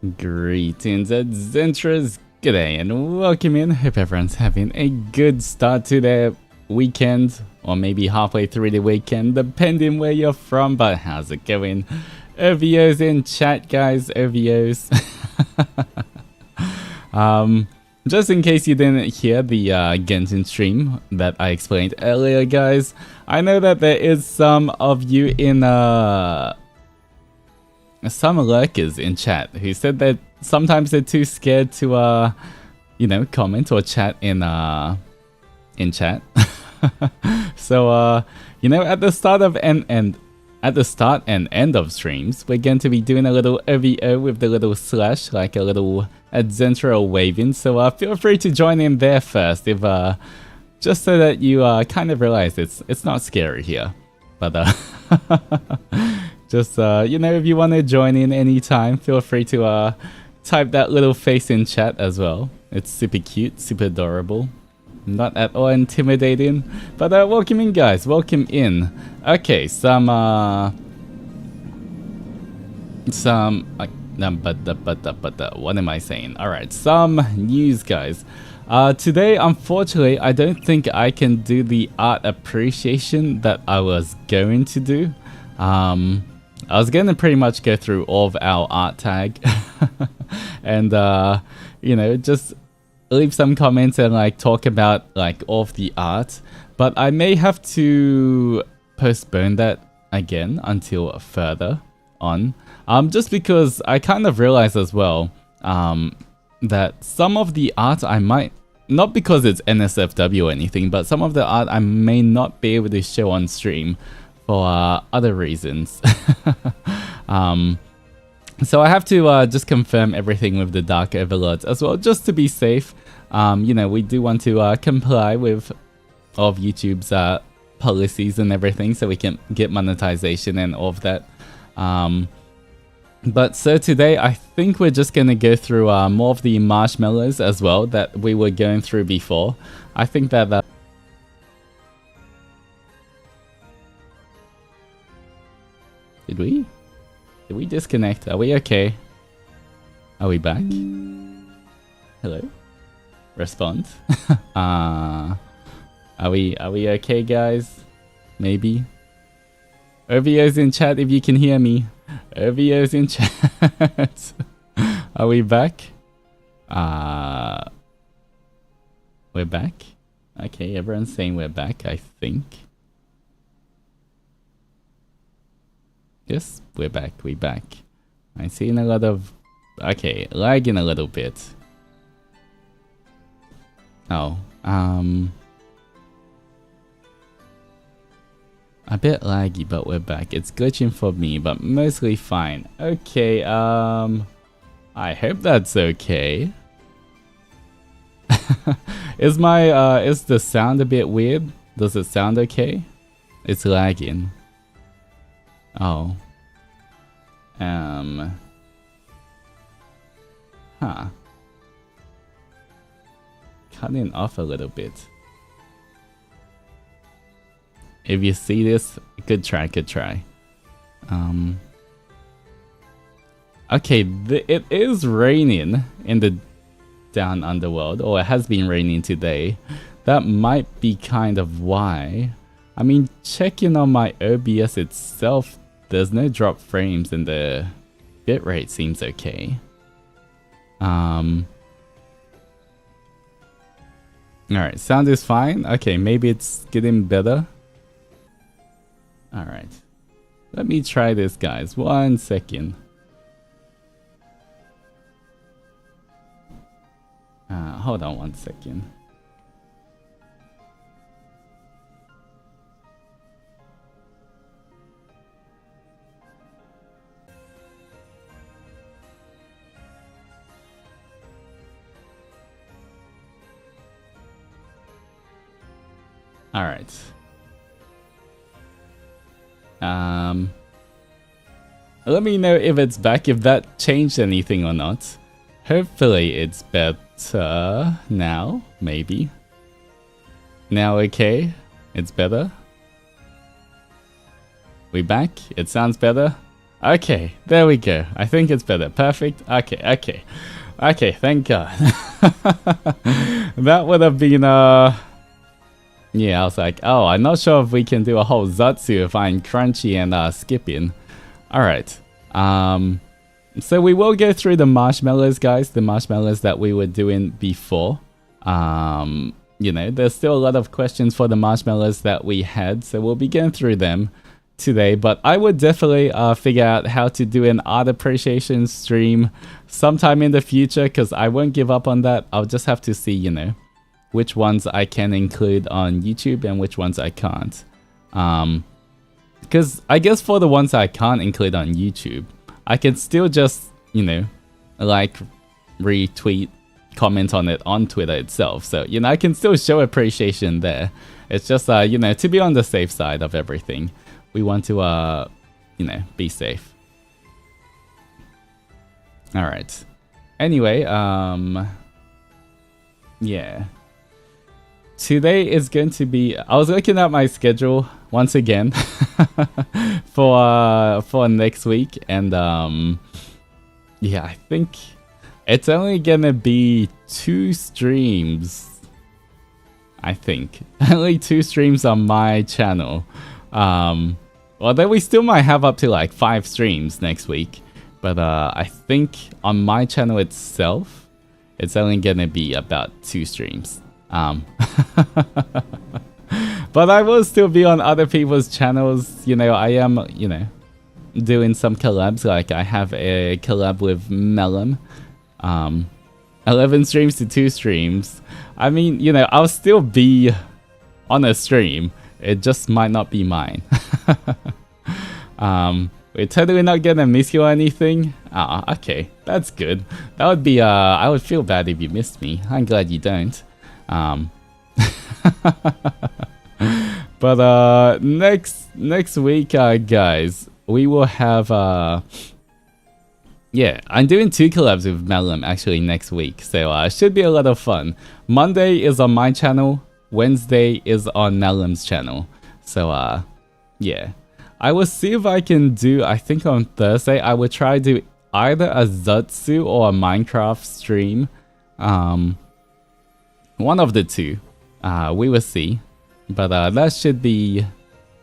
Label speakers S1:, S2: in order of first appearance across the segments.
S1: Greetings, adventurers. G'day and welcome in. Hope everyone's having a good start to their weekend, or maybe halfway through the weekend, depending where you're from. But how's it going? OVOs in chat, guys. OVOs. Just in case you didn't hear the Genshin stream that I explained earlier, guys, I know that there is some of you in some lurkers in chat who said that sometimes they're too scared to you know, comment or chat in chat. So you know, at the start and end of streams, we're going to be doing a little OVO with the little slash, like a little adventurer waving. So feel free to join in there first, if just so that you kind of realize it's not scary here. But just you know, if you want to join in anytime, feel free to type that little face in chat as well. It's super cute, super adorable. Not at all intimidating, but welcome in, guys. Welcome in. Okay, what am I saying? All right, some news, guys. Today, unfortunately, I don't think I can do the art appreciation that I was going to do. I was going to pretty much go through all of our art tag and you know, just leave some comments and like talk about like all of the art, but I may have to postpone that again until further on, just because I kind of realized as well that some of the art I might, not because it's NSFW or anything, but some of the art I may not be able to show on stream for other reasons. So I have to just confirm everything with the Dark Overlords as well, just to be safe. You know, we do want to comply with all of YouTube's policies and everything, so we can get monetization and all of that. But so today, I think we're just going to go through more of the marshmallows as well that we were going through before. I think that... Did we disconnect? Are we okay? Are we back? Hello? Respond. Are we okay, guys? Maybe? OVO's in chat if you can hear me. OVO's in chat. Are we back? We're back? Okay, everyone's saying we're back, I think. Yes, we're back, I'm seeing a lot of... Okay, lagging a little bit. Oh, a bit laggy, but we're back. It's glitching for me, but mostly fine. Okay, I hope that's okay. Is the sound a bit weird? Does it sound okay? It's lagging. Oh. Huh. Cutting off a little bit. If you see this, good try. Okay, it is raining in the down underworld, or it has been raining today. That might be kind of why. I mean, checking on my OBS itself, there's no drop frames and the bitrate seems okay. Alright, sound is fine. Okay, maybe it's getting better. Alright. Let me try this, guys. 1 second. Hold on 1 second. Alright. Let me know if it's back, if that changed anything or not. Hopefully it's better now, maybe. Now okay? It's better? We back? It sounds better? Okay, there we go. I think it's better. Perfect. Okay. Okay, thank God. That would have been, yeah, I was like, oh, I'm not sure if we can do a whole Zatsu if I'm crunchy and skipping. Alright. So we will go through the marshmallows, guys. The marshmallows that we were doing before. You know, there's still a lot of questions for the marshmallows that we had, so we'll be going through them today. But I would definitely figure out how to do an art appreciation stream sometime in the future, because I won't give up on that. I'll just have to see, you know, which ones I can include on YouTube and which ones I can't. Because I guess for the ones I can't include on YouTube, I can still just, you know, like, retweet, comment on it on Twitter itself. So, you know, I can still show appreciation there. It's just, you know, to be on the safe side of everything. We want to, you know, be safe. Alright. Anyway, yeah. Today is going to be... I was looking at my schedule once again for next week, and yeah, I think it's only gonna be 2 streams. I think only 2 streams on my channel. Well, then we still might have up to like 5 streams next week, but I think on my channel itself, it's only gonna be about 2 streams. But I will still be on other people's channels. You know, I am, you know, doing some collabs. Like I have a collab with Melon. 11 streams to 2 streams. I mean, you know, I'll still be on a stream. It just might not be mine. We're totally not gonna miss you or anything. Ah, okay, that's good. That would be, I would feel bad if you missed me. I'm glad you don't. But next week, guys, we will have yeah, I'm doing 2 collabs with Melon actually next week, so it should be a lot of fun. Monday is on my channel, Wednesday is on Melon's channel. So yeah, I will see if I can do, I think on Thursday I will try to do either a Zatsu or a Minecraft stream. One of the 2. We will see. But that should be...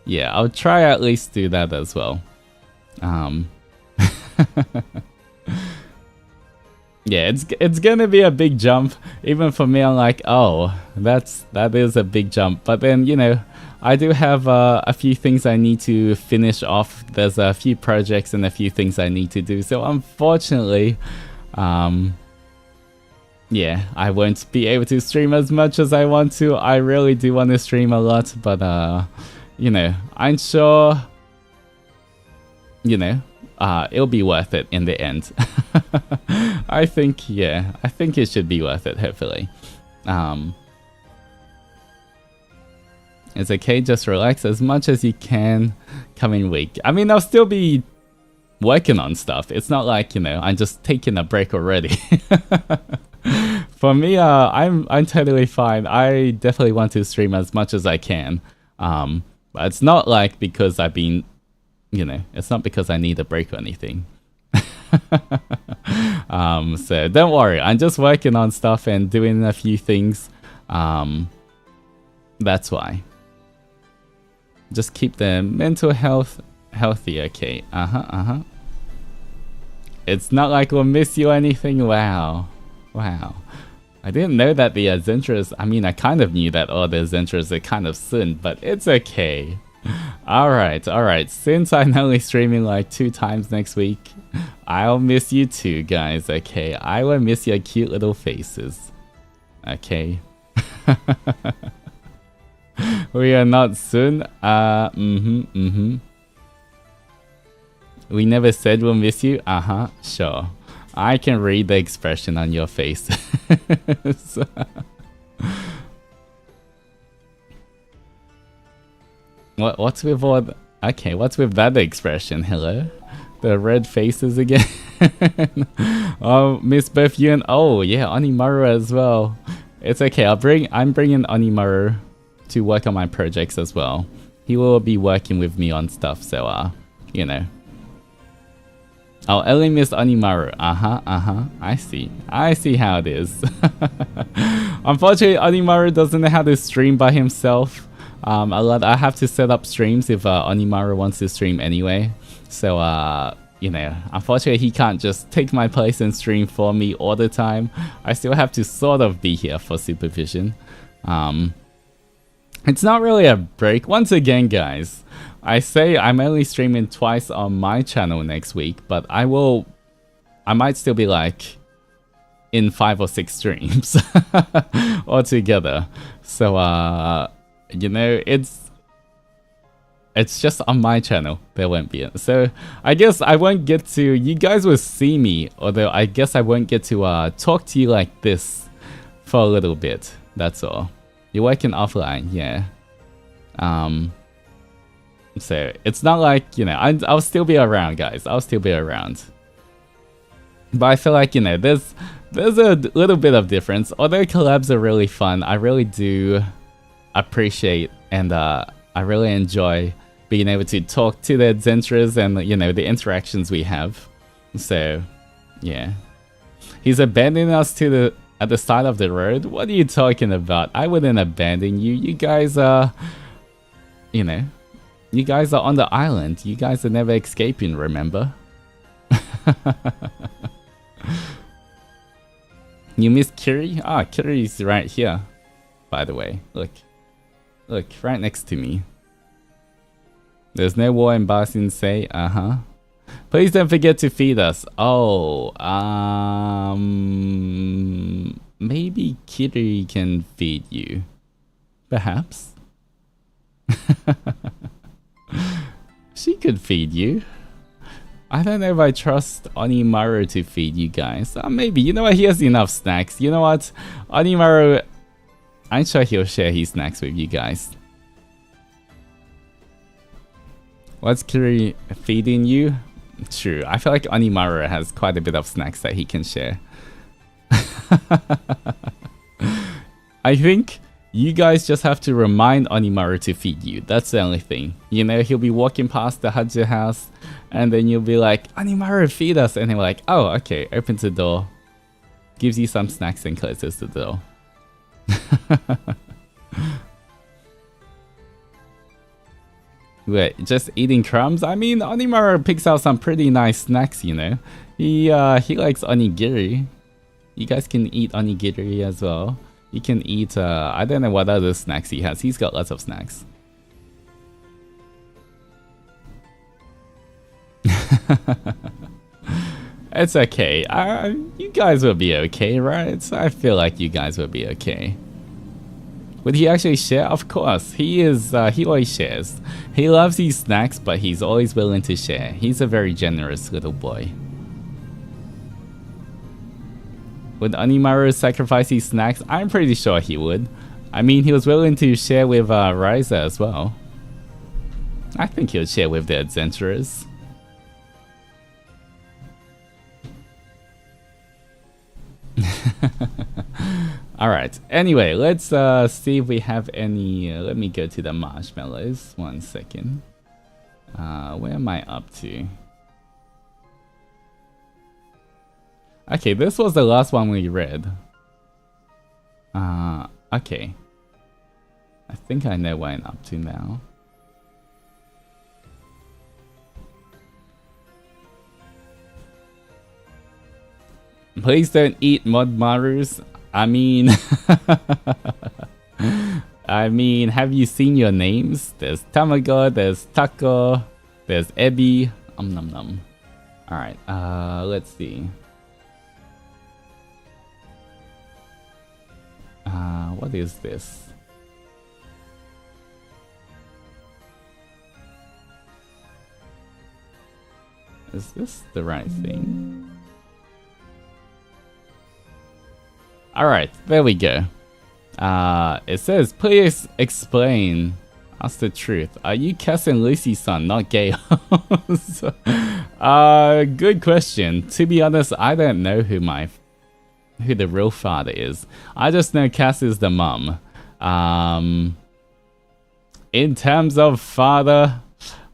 S1: Yeah, I'll try at least do that as well. Yeah, it's gonna be a big jump. Even for me, I'm like, oh, that is a big jump. But then, you know, I do have a few things I need to finish off. There's a few projects and a few things I need to do. So unfortunately, yeah, I won't be able to stream as much as I want to. I really do want to stream a lot, but you know, I'm sure, you know, it'll be worth it in the end. I think, yeah, I think it should be worth it, hopefully. It's okay, just relax as much as you can coming week. I mean, I'll still be working on stuff. It's not like, you know, I'm just taking a break already. For me, I'm totally fine. I definitely want to stream as much as I can. But it's not like because I've been, you know, it's not because I need a break or anything. So don't worry, I'm just working on stuff and doing a few things. That's why. Just keep the mental health healthy, okay. It's not like we'll miss you or anything. Wow. Wow. I didn't know that the Zentras, I mean, I kind of knew that all the Zentras are kind of soon, but it's okay. Alright. Since I'm only streaming like 2 times next week, I'll miss you too, guys, okay? I will miss your cute little faces. Okay? We are not soon. We never said we'll miss you. Sure. I can read the expression on your face. What's with all the... Okay, what's with that expression? Hello? The red faces again? Oh, miss both you and... Oh, yeah, Onimaru as well. It's okay, I'm bringing Onimaru to work on my projects as well. He will be working with me on stuff, so, you know. Oh, Ellie missed Onimaru. I see how it is. Unfortunately, Onimaru doesn't know how to stream by himself. I have to set up streams if Onimaru wants to stream anyway. So, you know, unfortunately, he can't just take my place and stream for me all the time. I still have to sort of be here for supervision. It's not really a break. Once again, guys, I say I'm only streaming twice on my channel next week, but I might still be like in 5 or 6 streams altogether. So, you know, it's just on my channel. There won't be it. So I guess I won't get to, you guys will see me, although I guess I won't get to talk to you like this for a little bit. That's all. You're working offline, yeah. So it's not like, you know, I'll still be around, guys. I'll still be around. But I feel like, you know, there's a little bit of difference. Although collabs are really fun, I really do appreciate and I really enjoy being able to talk to the Zentras and, you know, the interactions we have. So, yeah. He's abandoning us at the side of the road? What are you talking about? I wouldn't abandon you. You guys are, you know, you guys are on the island. You guys are never escaping, remember? You miss Kiri? Ah, Kiri's right here, by the way. Look, right next to me. There's no war in Basin Say. Please don't forget to feed us. Oh, maybe Kiri can feed you. Perhaps. She could feed you. I don't know if I trust Onimaru to feed you guys. Maybe. You know what? He has enough snacks. You know what? Onimaru, I'm sure he'll share his snacks with you guys. What's Kiri feeding you? True. I feel like Onimaru has quite a bit of snacks that he can share. I think you guys just have to remind Onimaru to feed you. That's the only thing. You know, he'll be walking past the Haju house and then you'll be like, Onimaru, feed us. And he'll be like, oh, okay. Opens the door. Gives you some snacks and closes the door. Wait, just eating crumbs? I mean, Onimaru picks out some pretty nice snacks, you know. He likes onigiri. You guys can eat onigiri as well. You can eat, I don't know what other snacks he has. He's got lots of snacks. It's okay. You guys will be okay, right? I feel like you guys will be okay. Would he actually share? Of course. He always shares. He loves these snacks, but he's always willing to share. He's a very generous little boy. Would Onimaru sacrifice his snacks? I'm pretty sure he would. I mean, he was willing to share with Ryza as well. I think he'll share with the adventurers. Alright, anyway, let's see if we have any... let me go to the marshmallows. 1 second. Where am I up to? Okay, this was the last one we read. Okay. I think I know what I'm up to now. Please don't eat Modmarus. I mean... I mean, have you seen your names? There's Tamago, there's Taco, there's Ebi. Nom nom. Alright, let's see. What is this? Is this the right thing? Alright, there we go. It says, please explain us the truth. Are you Cass and Lucy's son, not gay? Good question. To be honest, I don't know who the real father is. I just know Cass is the mum. In terms of father,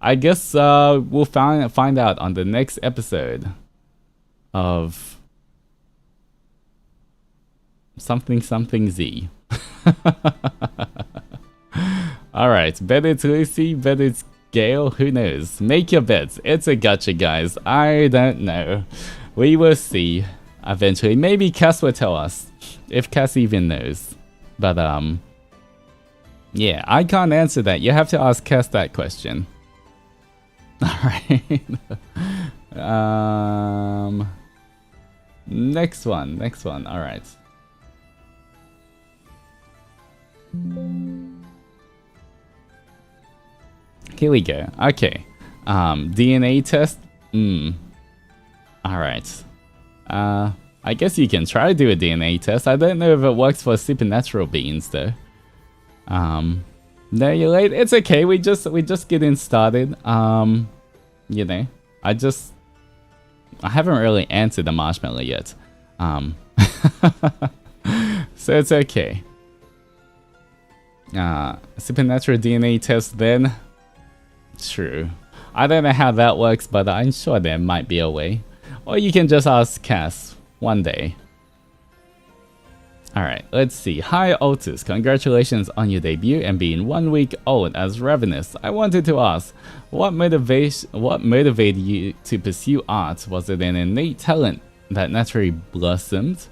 S1: I guess we'll find out on the next episode. of something something Z. Alright, bet it's Lucy, bet it's Gale, who knows? Make your bets. It's a gacha, guys. I don't know. We will see eventually. Maybe Cass will tell us, if Cass even knows. But yeah, I can't answer that. You have to ask Cass that question. Alright. Next one. Alright. Here we go. Okay. DNA test. Alright. I guess you can try to do a DNA test. I don't know if it works for supernatural beings though. No, you're late. It's okay. We just getting started. You know, I haven't really answered the Marshmallow yet. So it's okay. Supernatural DNA test then. True. I don't know how that works, but I'm sure there might be a way. Or you can just ask Cass one day. Alright, let's see. Hi Altus, congratulations on your debut and being 1 week old as Ravenous. I wanted to ask, what motivated you to pursue art? Was it an innate talent that naturally blossomed?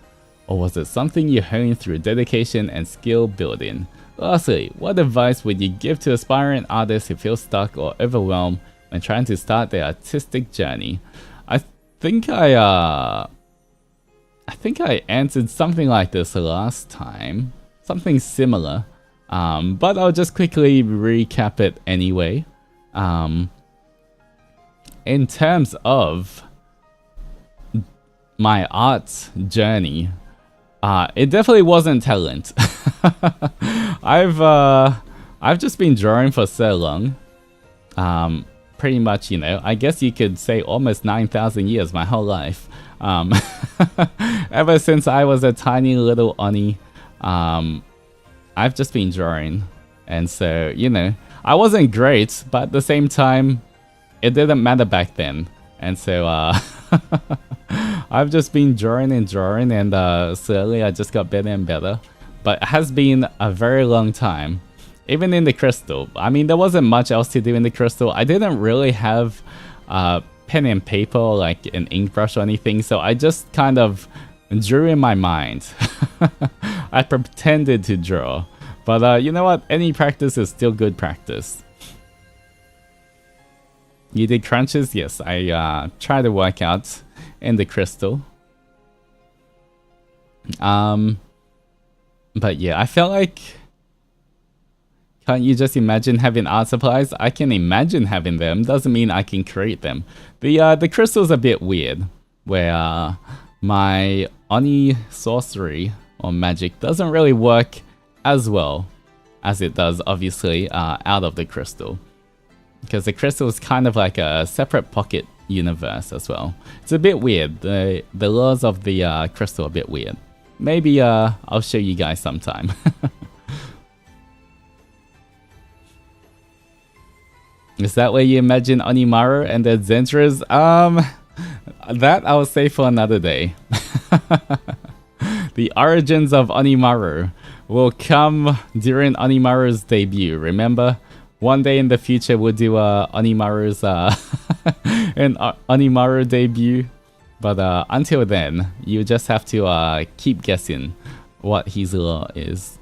S1: Or was it something you honed through dedication and skill building? Lastly, what advice would you give to aspiring artists who feel stuck or overwhelmed when trying to start their artistic journey? I think I answered something like this last time. Something similar. But I'll just quickly recap it anyway. In terms of my art journey, it definitely wasn't talent. I've just been drawing for so long. Pretty much, you know, I guess you could say almost 9,000 years, my whole life. Ever since I was a tiny little Oni, I've just been drawing. And so, you know, I wasn't great, but at the same time, it didn't matter back then. And so, I've just been drawing, and slowly I just got better and better. But it has been a very long time. Even in the crystal. I mean, there wasn't much else to do in the crystal. I didn't really have pen and paper or like an ink brush or anything, so I just kind of drew in my mind. I pretended to draw. But you know what? Any practice is still good practice. You did crunches? Yes, I tried to work out in the crystal. But yeah, I felt like... Can't you just imagine having art supplies? I can imagine having them, doesn't mean I can create them. The crystal's a bit weird, where my Oni sorcery or magic doesn't really work as well as it does, obviously, out of the crystal. Because the crystal is kind of like a separate pocket universe as well. It's a bit weird. The laws of the crystal are a bit weird. Maybe I'll show you guys sometime. Is that where you imagine Onimaru and the Zentras? That I will say for another day. The origins of Onimaru will come during Onimaru's debut. Remember, one day in the future we'll do Onimaru's an Onimaru debut. But until then, you just have to keep guessing what his law is.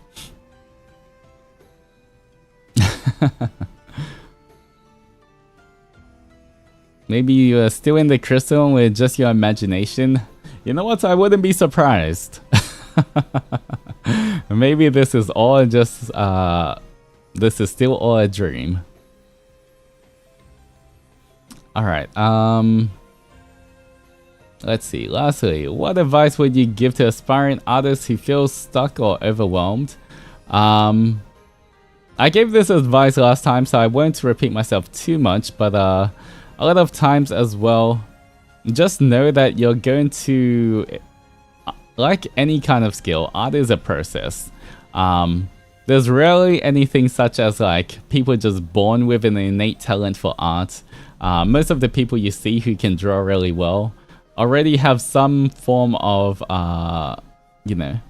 S1: Maybe you're still in the crystal with just your imagination. You know what? I wouldn't be surprised. Maybe this is all just this is still all a dream. Alright, let's see. Lastly, what advice would you give to aspiring artists who feel stuck or overwhelmed? I gave this advice last time, so I won't repeat myself too much, but a lot of times as well, just know that you're going to, like any kind of skill, art is a process. There's rarely anything such as like people just born with an innate talent for art. Most of the people you see who can draw really well already have some form of, you know,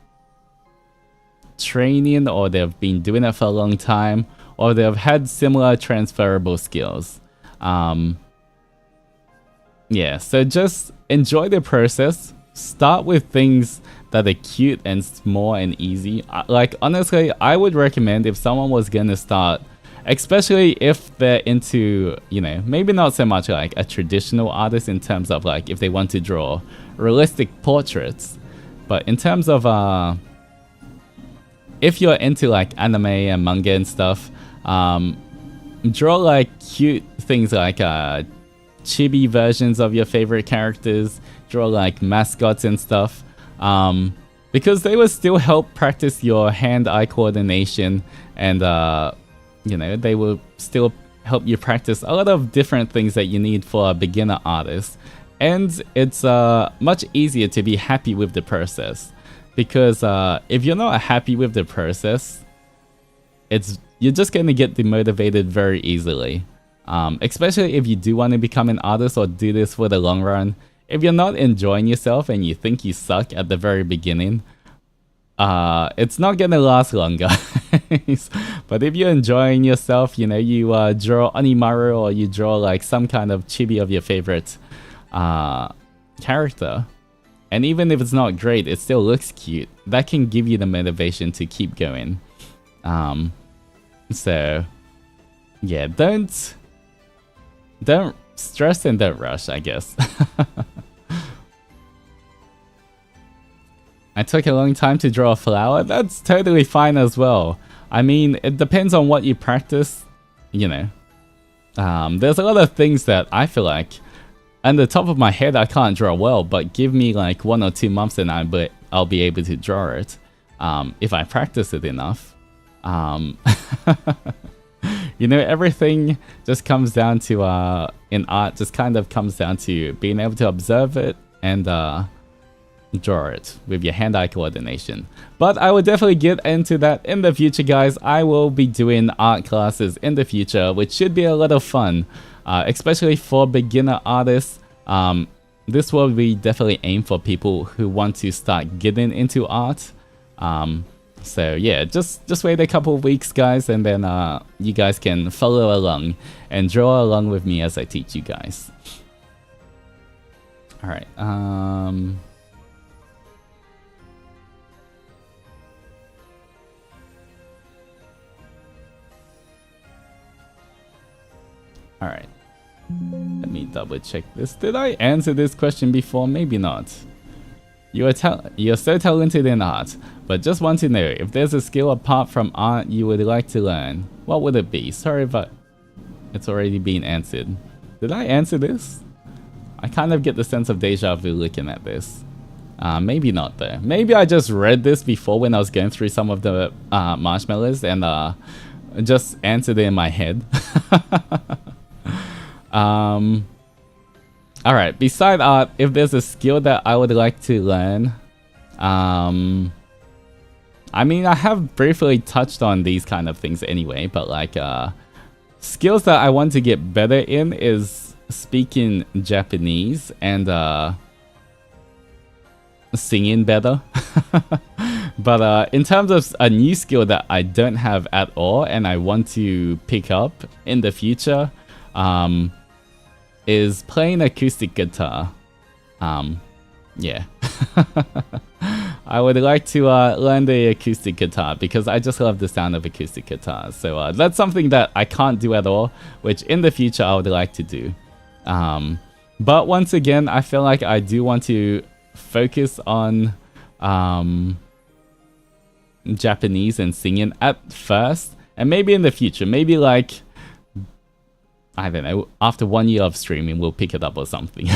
S1: training, or they've been doing it for a long time, or they've had similar transferable skills. Yeah, so just enjoy the process. Start with things that are cute and small and easy. Like, honestly, I would recommend if someone was gonna start, especially if they're into, you know, maybe not so much like a traditional artist in terms of like if they want to draw realistic portraits, but in terms of if you're into like anime and manga and stuff, draw like cute things like chibi versions of your favorite characters, draw like mascots and stuff, because they will still help practice your hand-eye coordination, and you know, they will still help you practice a lot of different things that you need for a beginner artist. And it's much easier to be happy with the process, because if you're not happy with the process, you're just going to get demotivated very easily. Especially if you do want to become an artist or do this for the long run. If you're not enjoying yourself and you think you suck at the very beginning, it's not gonna last long, guys. But if you're enjoying yourself, you know, you draw Onimaru, or you draw like some kind of chibi of your favorite character, and even if it's not great, it still looks cute, that can give you the motivation to keep going. So yeah, don't stress and don't rush, I guess. I took a long time to draw a flower. That's totally fine as well. I mean, it depends on what you practice, you know. There's a lot of things that I feel like, on the top of my head, I can't draw well, but give me like 1 or 2 months and I'll be able to draw it, if I practice it enough. You know, everything just comes down to, in art, just kind of comes down to being able to observe it and draw it with your hand-eye coordination. But I will definitely get into that in the future, guys. I will be doing art classes in the future, which should be a lot of fun, especially for beginner artists. This will be definitely aimed for people who want to start getting into art. So yeah, just wait a couple of weeks, guys, and then you guys can follow along and draw along with me as I teach you guys. All right. All right. Let me double check this. Did I answer this question before? Maybe not. You're so talented in art, but just want to know if there's a skill apart from art you would like to learn. What would it be? Sorry, but it's already been answered. Did I answer this? I kind of get the sense of deja vu looking at this. Maybe not though. Maybe I just read this before when I was going through some of the marshmallows and just answered it in my head. Alright, beside art, if there's a skill that I would like to learn, I mean, I have briefly touched on these kind of things anyway, but like, skills that I want to get better in is speaking Japanese and singing better. But in terms of a new skill that I don't have at all and I want to pick up in the future, is playing acoustic guitar. Yeah. I would like to learn the acoustic guitar because I just love the sound of acoustic guitars. So that's something that I can't do at all, which in the future I would like to do. But once again, I feel like I do want to focus on Japanese and singing at first, and maybe in the future, maybe like, I don't know, after 1 year of streaming, we'll pick it up or something.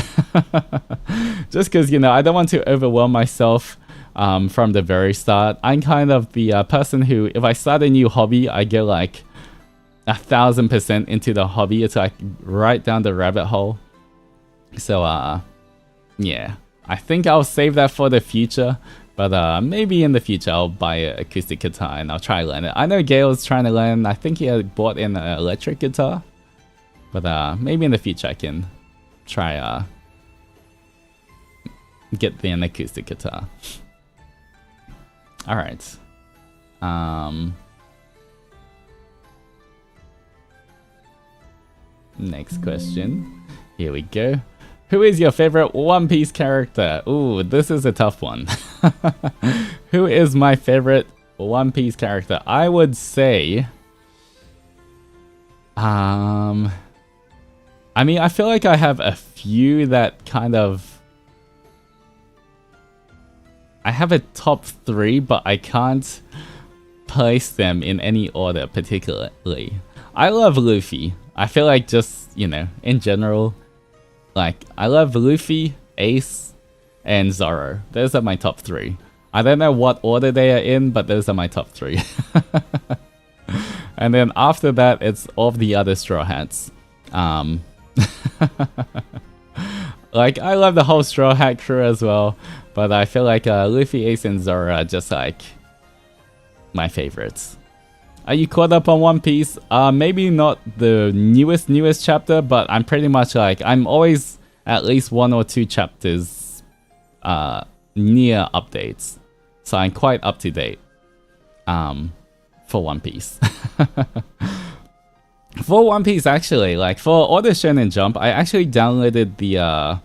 S1: Just because, you know, I don't want to overwhelm myself from the very start. I'm kind of the person who, if I start a new hobby, I go like 1000% into the hobby. It's like right down the rabbit hole. So, yeah, I think I'll save that for the future. But maybe in the future, I'll buy an acoustic guitar and I'll try to learn it. I know Gail's trying to learn. I think he had bought an electric guitar. But maybe in the future I can try get an acoustic guitar. All right. Next question. Here we go. Who is your favorite One Piece character? Ooh, this is a tough one. Who is my favorite One Piece character? I would say... I mean, I feel like I have a few that kind of... I have a top 3, but I can't place them in any order particularly. I love Luffy. I feel like just, you know, in general, like, I love Luffy, Ace, and Zoro. Those are my top 3. I don't know what order they are in, but those are my top 3. And then after that, it's all of the other Straw Hats. Like, I love the whole Straw Hat crew as well, but I feel like Luffy, Ace, and Zoro are just like my favorites. Are you caught up on One Piece? Maybe not the newest chapter, but I'm pretty much like, I'm always at least 1 or 2 chapters near updates. So I'm quite up to date for One Piece. For One Piece, actually, like for all the Shonen Jump, I actually downloaded the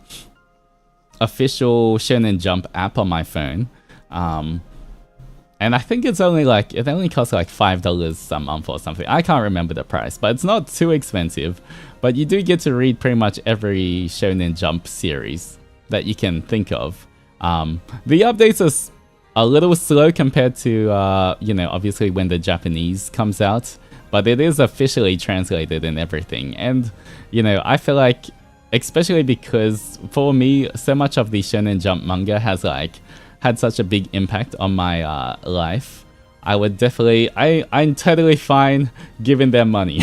S1: official Shonen Jump app on my phone. And I think it's only like, it only costs like $5 a month or something. I can't remember the price, but it's not too expensive. But you do get to read pretty much every Shonen Jump series that you can think of. The updates are a little slow compared to, you know, obviously when the Japanese comes out. But it is officially translated and everything. And, you know, I feel like, especially because for me, so much of the Shonen Jump manga has like, had such a big impact on my life, I would definitely... I'm totally fine giving them money.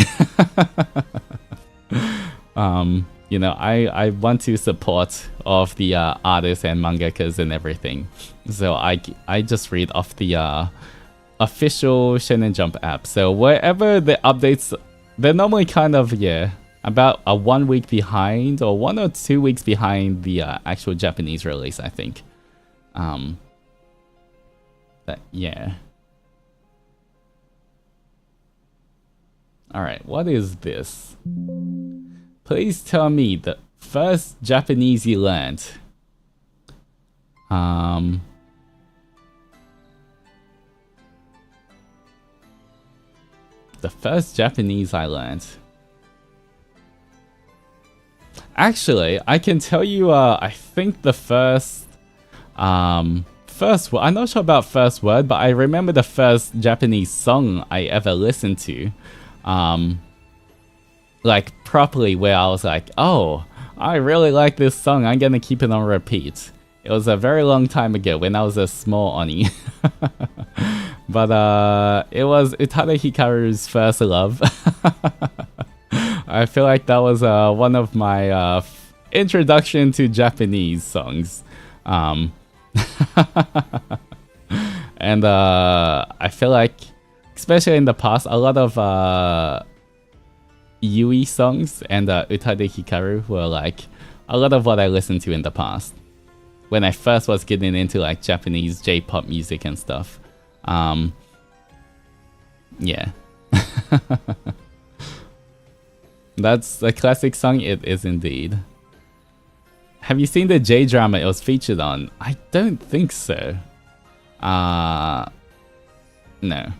S1: You know, I want to support all of the artists and mangakas and everything. So I just read off the official Shonen Jump app. So wherever the updates... They're normally kind of, yeah, about a 1 week behind or 1 or 2 weeks behind the actual Japanese release, I think. But yeah. Alright, what is this? Please tell me the first Japanese you learned. The first Japanese I learned. Actually, I can tell you, I think the first word, I'm not sure about first word, but I remember the first Japanese song I ever listened to, like properly, where I was like, oh, I really like this song, I'm gonna keep it on repeat. It was a very long time ago when I was a small Oni. But it was Utada Hikaru's First Love. I feel like that was one of my introduction to Japanese songs. And I feel like, especially in the past, a lot of Yui songs and Utada Hikaru were like a lot of what I listened to in the past when I first was getting into like Japanese J-pop music and stuff. Yeah. That's a classic song, it is indeed. Have you seen the J-drama it was featured on? I don't think so. No. I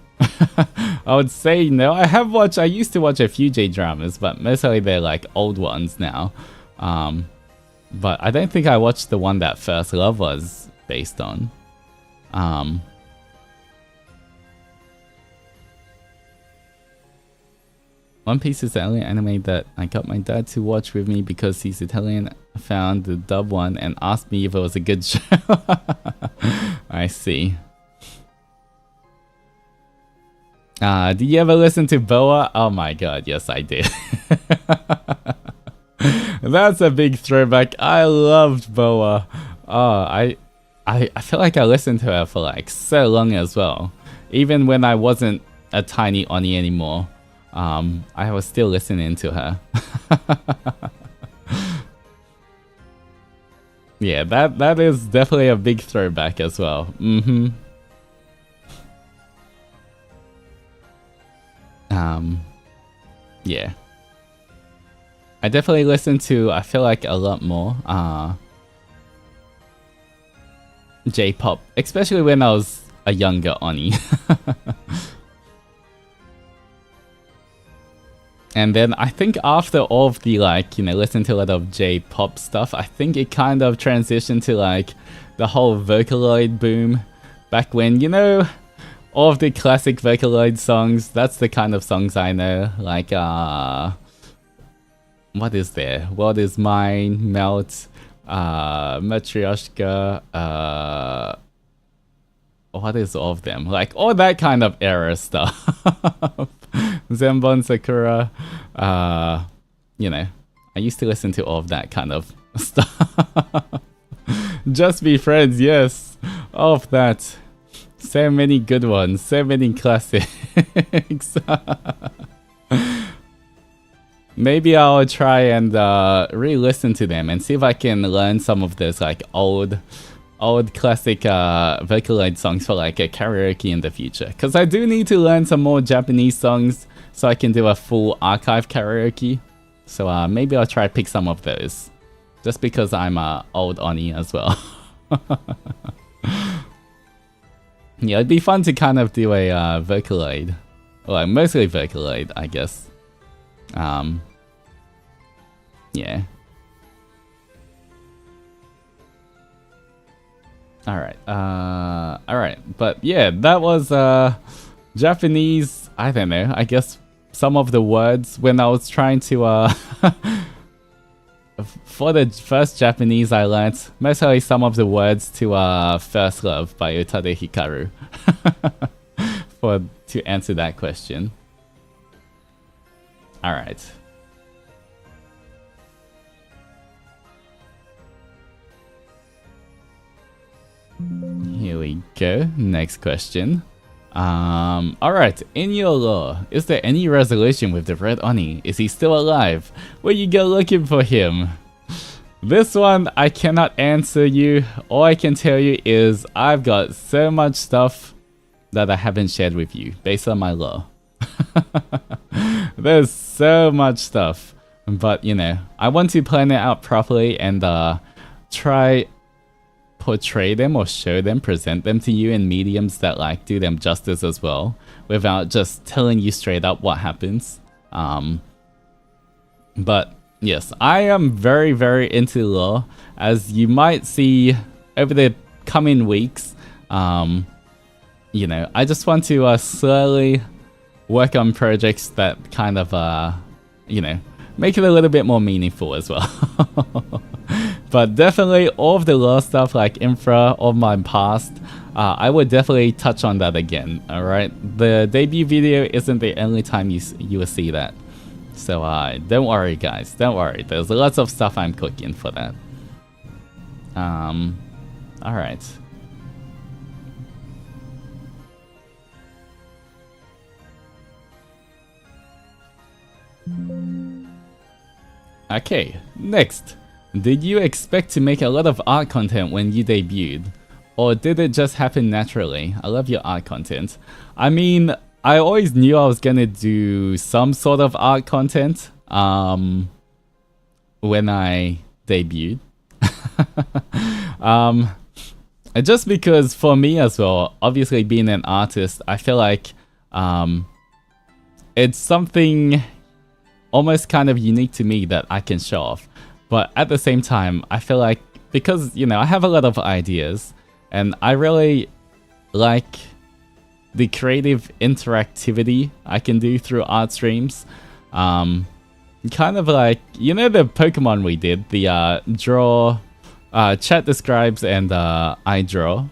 S1: would say no. I used to watch a few J-dramas, but mostly they're like old ones now. But I don't think I watched the one that First Love was based on. One Piece is the only anime that I got my dad to watch with me because he's Italian, found the dub one and asked me if it was a good show. I see. Did you ever listen to Boa? Oh my god, yes I did. That's a big throwback. I loved Boa. Oh, I feel like I listened to her for like so long as well. Even when I wasn't a tiny Oni anymore. I was still listening to her. Yeah, that is definitely a big throwback as well. Mm-hmm. Yeah. I definitely listen to, I feel like, a lot more J-pop, especially when I was a younger Oni. And then I think after all of the, like, you know, listen to a lot of J-pop stuff, I think it kind of transitioned to, like, the whole Vocaloid boom back when, you know, all of the classic Vocaloid songs. That's the kind of songs I know, like, what is there? World is Mine, Melt, Matryoshka, what is all of them? Like, all that kind of era stuff. Zenbon Sakura, you know, I used to listen to all of that kind of stuff. Just Be Friends, yes, all of that. So many good ones, so many classics. Maybe I'll try and re-listen to them and see if I can learn some of this like old classic Vocaloid songs for like a karaoke in the future. Because I do need to learn some more Japanese songs so I can do a full archive karaoke. So maybe I'll try to pick some of those. Just because I'm old Oni as well. Yeah, it'd be fun to kind of do a Vocaloid. Well, mostly Vocaloid, I guess. Yeah. Alright, but yeah, that was Japanese, I don't know, I guess some of the words when I was trying to for the first Japanese I learnt mostly some of the words to First Love by Utade Hikaru to answer that question. Alright. Here we go. Next question. Alright, in your lore, is there any resolution with the Red Oni? Is he still alive? Will you go looking for him? This one, I cannot answer you. All I can tell you is I've got so much stuff that I haven't shared with you, based on my lore. There's so much stuff. But, you know, I want to plan it out properly and try portray them or show them, present them to you in mediums that like do them justice as well, without just telling you straight up what happens. But yes, I am very, very into lore, as you might see over the coming weeks. You know, I just want to slowly work on projects that kind of, you know, make it a little bit more meaningful as well. But definitely all of the lore stuff like infra of my past, I would definitely touch on that again, alright? The debut video isn't the only time you will see that. So don't worry guys, don't worry. There's lots of stuff I'm cooking for that. Alright. Okay, next. Did you expect to make a lot of art content when you debuted? Or did it just happen naturally? I love your art content. I mean, I always knew I was gonna do some sort of art content when I debuted. Just because for me as well, obviously being an artist, I feel like it's something almost kind of unique to me that I can show off. But at the same time, I feel like because, you know, I have a lot of ideas and I really like the creative interactivity I can do through art streams. Kind of like, you know, the Pokemon we did, the draw, chat describes and I draw.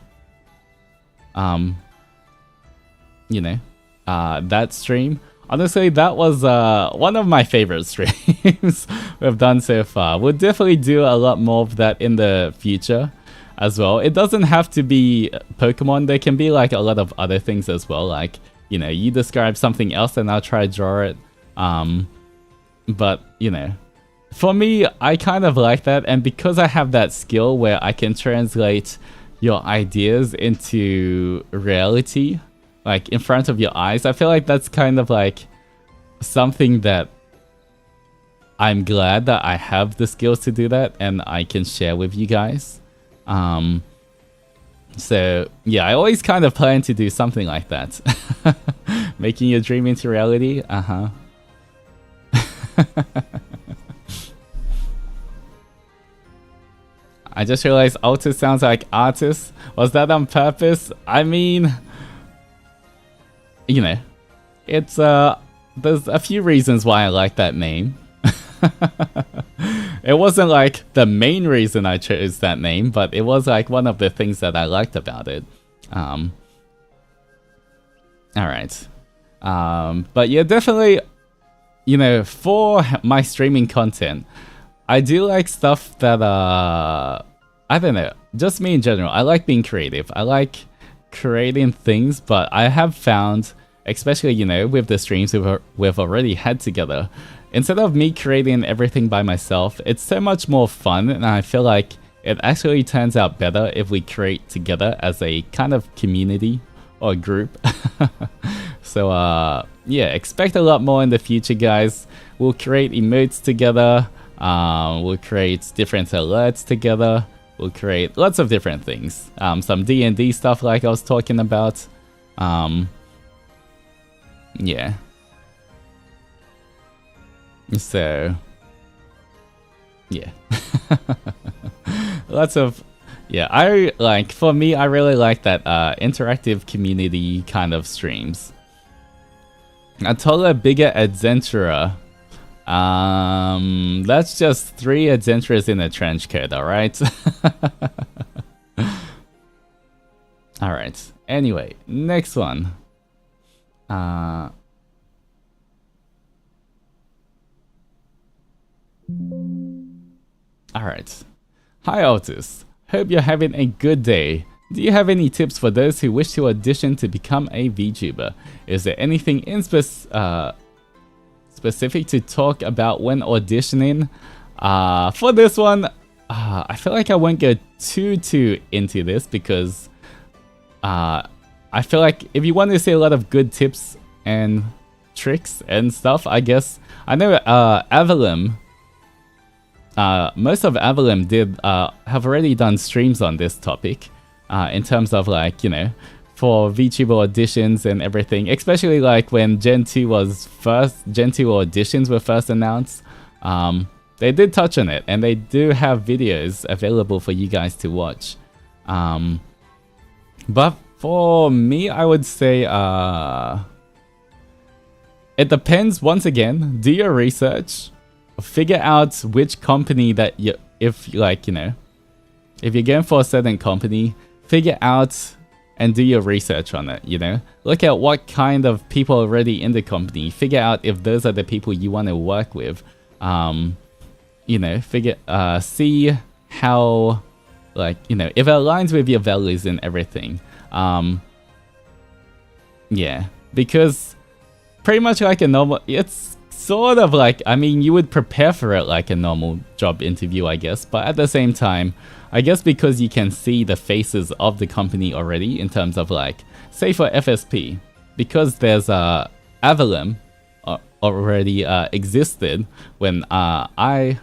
S1: You know, that stream. Honestly, that was one of my favorite streams we've done so far. We'll definitely do a lot more of that in the future as well. It doesn't have to be Pokemon. There can be like a lot of other things as well. Like, you know, you describe something else and I'll try to draw it. But, you know, for me, I kind of like that, and because I have that skill where I can translate your ideas into reality, like in front of your eyes, I feel like that's kind of like something that I'm glad that I have the skills to do that and I can share with you guys. So yeah, I always kind of plan to do something like that. Making your dream into reality. I just realized Altus sounds like artist. Was that on purpose? I mean, you know, it's there's a few reasons why I like that name. It wasn't like the main reason I chose that name, but it was like one of the things that I liked about it. Alright. But yeah, definitely, you know, for my streaming content, I do like stuff that, I don't know, just me in general. I like being creative. I like creating things, but I have found, especially, you know, with the streams we've already had together, instead of me creating everything by myself, it's so much more fun, and I feel like it actually turns out better if we create together as a kind of community or group. So, yeah, expect a lot more in the future, guys. We'll create emotes together, we'll create different alerts together, we'll create lots of different things. Some D&D stuff like I was talking about. Yeah. So, yeah. Lots of, yeah, I like, for me, I really like that interactive community kind of streams. A taller, bigger adventurer. That's just 3 adventurers in a trench coat, alright? Alright, anyway, next one. Alright. Hi Altus. Hope you're having a good day. Do you have any tips for those who wish to audition to become a VTuber? Is there anything in specific to talk about when auditioning? For this one, I feel like I won't go too into this because I feel like if you want to see a lot of good tips and tricks and stuff, I guess I know Avalem. Most of Avalem did have already done streams on this topic, in terms of, like, you know, for VTuber auditions and everything, especially like when Gen 2 auditions were first announced. They did touch on it, and they do have videos available for you guys to watch. But for me, I would say it depends. Once again, do your research. Figure out which company that you, if like, you know, if you're going for a certain company, figure out and do your research on it, you know? Look at what kind of people are already in the company. Figure out if those are the people you want to work with. You know, see how, like, you know, if it aligns with your values and everything. Yeah, because pretty much like a normal, it's sort of like, I mean, you would prepare for it like a normal job interview, I guess, but at the same time, I guess because you can see the faces of the company already in terms of, like, say for FSP, because there's Avalem already existed when I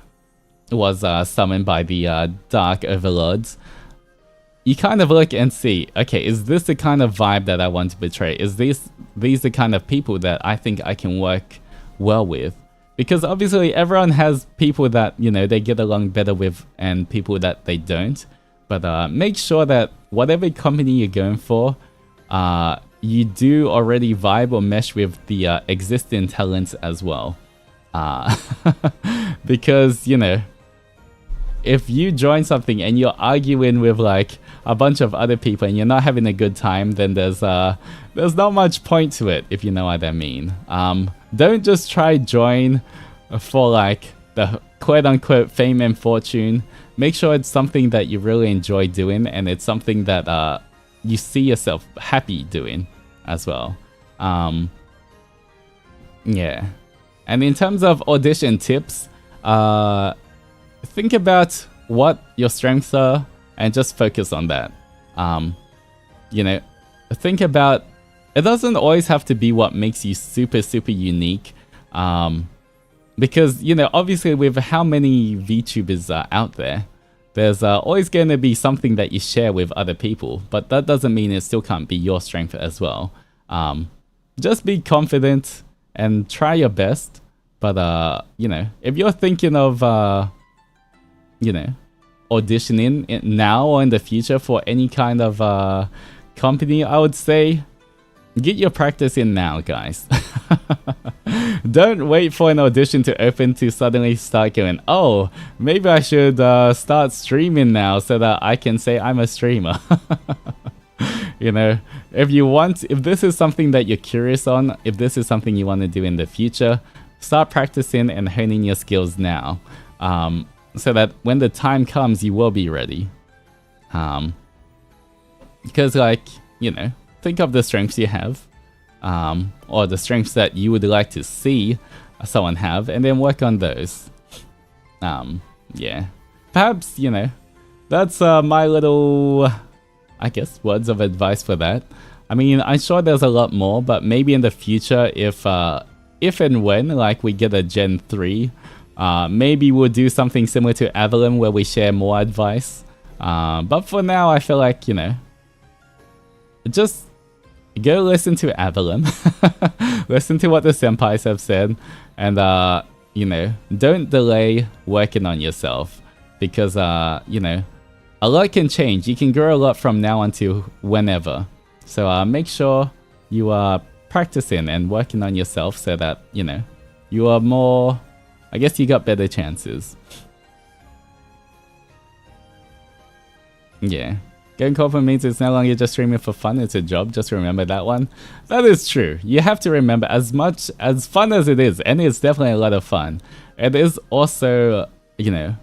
S1: was summoned by the Dark Overlords. You kind of look and see, okay, is this the kind of vibe that I want to portray? Is these the kind of people that I think I can work well with? Because obviously everyone has people that, you know, they get along better with and people that they don't. But make sure that whatever company you're going for, you do already vibe or mesh with the existing talents as well. Because, you know, if you join something and you're arguing with like a bunch of other people and you're not having a good time, then there's not much point to it, if you know what I mean. Don't just try join for like the quote-unquote fame and fortune. Make sure it's something that you really enjoy doing, and it's something that you see yourself happy doing as well. Yeah. And in terms of audition tips, think about what your strengths are and just focus on that. You know, think about, it doesn't always have to be what makes you super, super unique. Because, you know, obviously with how many VTubers are out there, there's always going to be something that you share with other people, but that doesn't mean it still can't be your strength as well. Just be confident and try your best. But, you know, if you're thinking of, you know, auditioning now or in the future for any kind of company, I would say get your practice in now, guys. Don't wait for an audition to open to suddenly start going, oh, maybe I should start streaming now so that I can say I'm a streamer. You know, if this is something that you're curious on, if this is something you want to do in the future, start practicing and honing your skills now, so that when the time comes, you will be ready. Because, like, you know, think of the strengths you have, or the strengths that you would like to see someone have, and then work on those. Yeah. Perhaps, you know, that's my little, I guess, words of advice for that. I mean, I'm sure there's a lot more, but maybe in the future, if and when, like, we get a Gen 3, maybe we'll do something similar to Avalon where we share more advice. But for now, I feel like, you know, just go listen to Avalon, listen to what the senpais have said, and, you know, don't delay working on yourself, because, you know, a lot can change. You can grow a lot from now until whenever. So make sure you are practicing and working on yourself so that, you know, you are more, I guess you got better chances. Yeah. Getting corporate means it's no longer just streaming for fun, it's a job. Just remember that one. That is true. You have to remember, as much as fun as it is, and it's definitely a lot of fun, it is also, you know,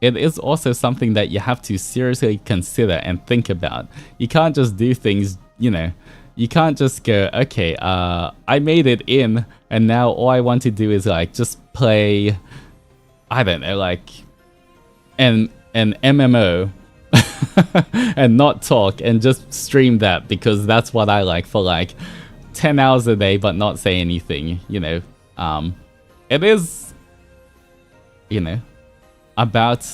S1: it is also something that you have to seriously consider and think about. You can't just do things, you know, you can't just go, okay, I made it in, and now all I want to do is, like, just play, I don't know, like, an MMO and not talk and just stream that because that's what I like for like 10 hours a day but not say anything, you know. It is, you know, about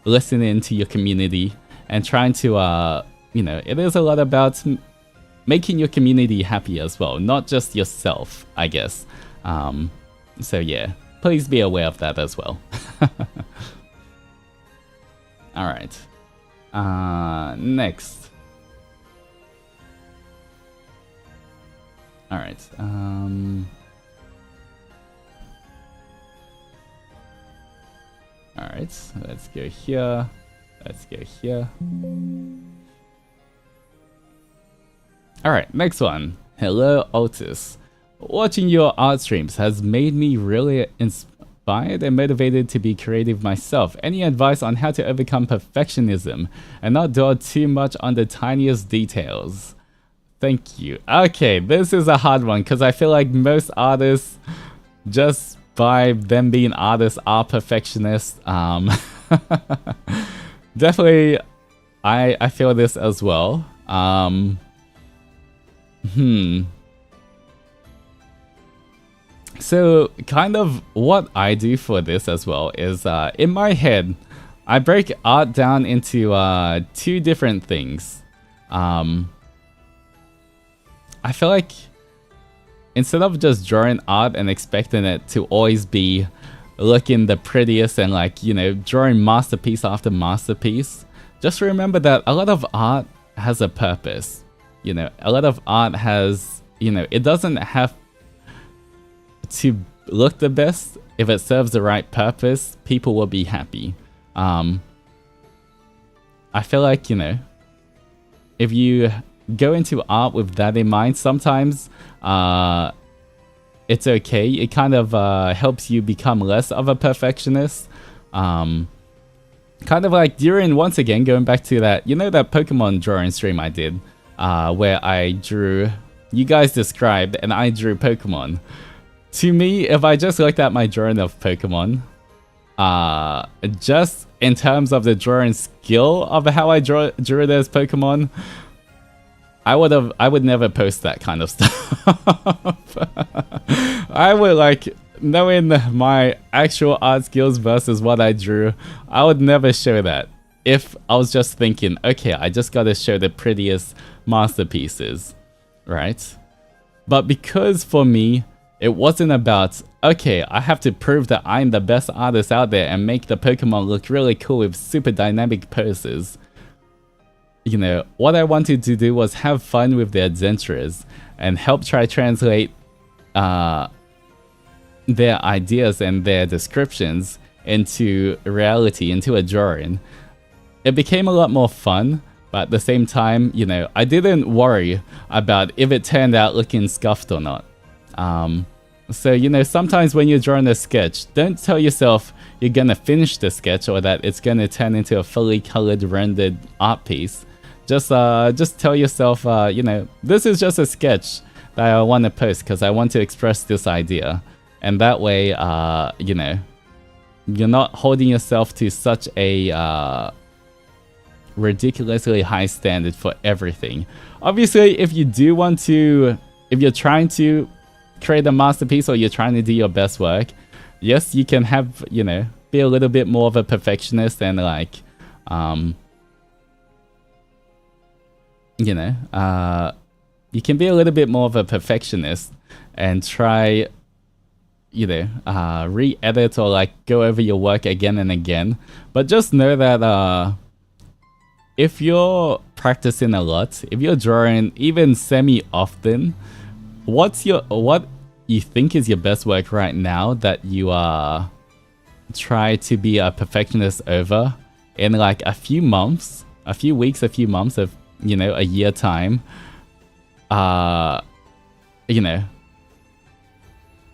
S1: listening to your community and trying to, you know, it is a lot about making your community happy as well, not just yourself, I guess. So yeah, please be aware of that as well. Alright. Next. Alright. Alright, let's go here. Let's go here. Alright, next one. Hello, Altus. Watching your art streams has made me really inspired and motivated to be creative myself. Any advice on how to overcome perfectionism and not dwell too much on the tiniest details? Thank you. Okay, this is a hard one because I feel like most artists, just by them being artists, are perfectionists. Definitely, I feel this as well. So, kind of what I do for this as well is, in my head, I break art down into two different things. I feel like instead of just drawing art and expecting it to always be looking the prettiest and, like, you know, drawing masterpiece after masterpiece, just remember that a lot of art has a purpose. You know, a lot of art has, you know, it doesn't have to look the best. If it serves the right purpose, people will be happy. I feel like, you know, if you go into art with that in mind, sometimes it's okay. It kind of helps you become less of a perfectionist. Kind of like during, once again, going back to that, you know, that Pokemon drawing stream I did, where I drew, you guys described, and I drew Pokemon. To me, if I just looked at my drawing of Pokemon, just in terms of the drawing skill of how I drew those Pokemon, I would never post that kind of stuff. I would like, knowing my actual art skills versus what I drew, I would never show that. If I was just thinking, okay, I just gotta show the prettiest masterpieces, right? But because for me, it wasn't about, okay, I have to prove that I'm the best artist out there and make the Pokemon look really cool with super dynamic poses. You know, what I wanted to do was have fun with the adventurers and help try translate their ideas and their descriptions into reality, into a drawing. It became a lot more fun, but at the same time, you know, I didn't worry about if it turned out looking scuffed or not. So, you know, sometimes when you're drawing a sketch, don't tell yourself you're gonna finish the sketch or that it's gonna turn into a fully colored rendered art piece. Just tell yourself, you know, this is just a sketch that I want to post because I want to express this idea. And that way, you know, you're not holding yourself to such a ridiculously high standard for everything. Obviously, if you do want to, if you're trying to create a masterpiece or you're trying to do your best work, yes, you can have, you know, be a little bit more of a perfectionist and like, you know, you can be a little bit more of a perfectionist and try, you know, re-edit or like go over your work again and again. But just know that if you're practicing a lot, if you're drawing even semi-often, what you think is your best work right now that you try to be a perfectionist over in like a few months, a few weeks, a few months of, you know, a year time, you know,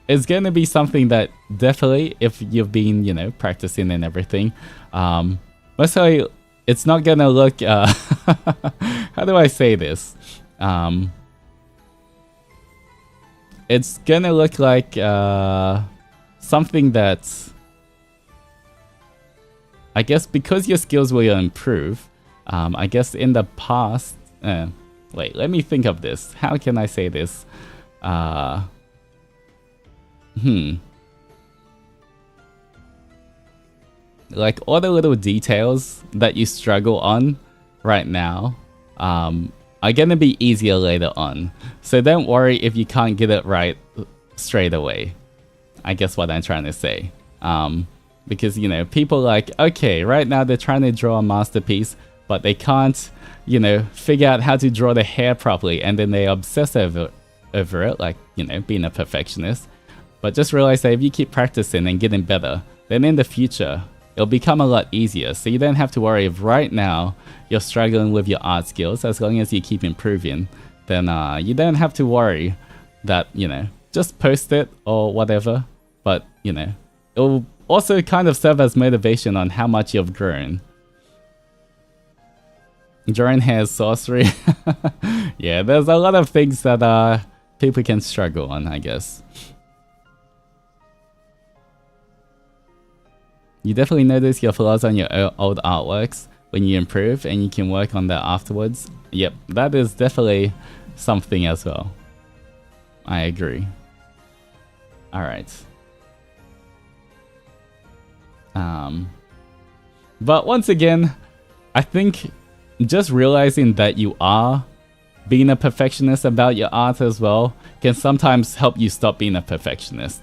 S1: it's going to be something that definitely, if you've been, you know, practicing and everything, let's say it's not going to look, how do I say this? It's going to look like something that, I guess because your skills will improve, I guess in the past, wait, let me think of this. How can I say this? Like all the little details that you struggle on right now are gonna be easier later on. So don't worry if you can't get it right straight away. I guess what I'm trying to say. Because, you know, people like, okay, right now they're trying to draw a masterpiece, but they can't, you know, figure out how to draw the hair properly, and then they obsess over it, like, you know, being a perfectionist. But just realize that if you keep practicing and getting better, then in the future, it'll become a lot easier. So you don't have to worry if right now you're struggling with your art skills. As long as you keep improving, then you don't have to worry that, you know, just post it or whatever. But, you know, it'll also kind of serve as motivation on how much you've grown. Drawing hair is sorcery. Yeah, there's a lot of things that people can struggle on, I guess. You definitely notice your flaws on your old artworks when you improve, and you can work on that afterwards. Yep, that is definitely something as well. I agree. Alright. But once again, I think just realizing that you are being a perfectionist about your art as well can sometimes help you stop being a perfectionist.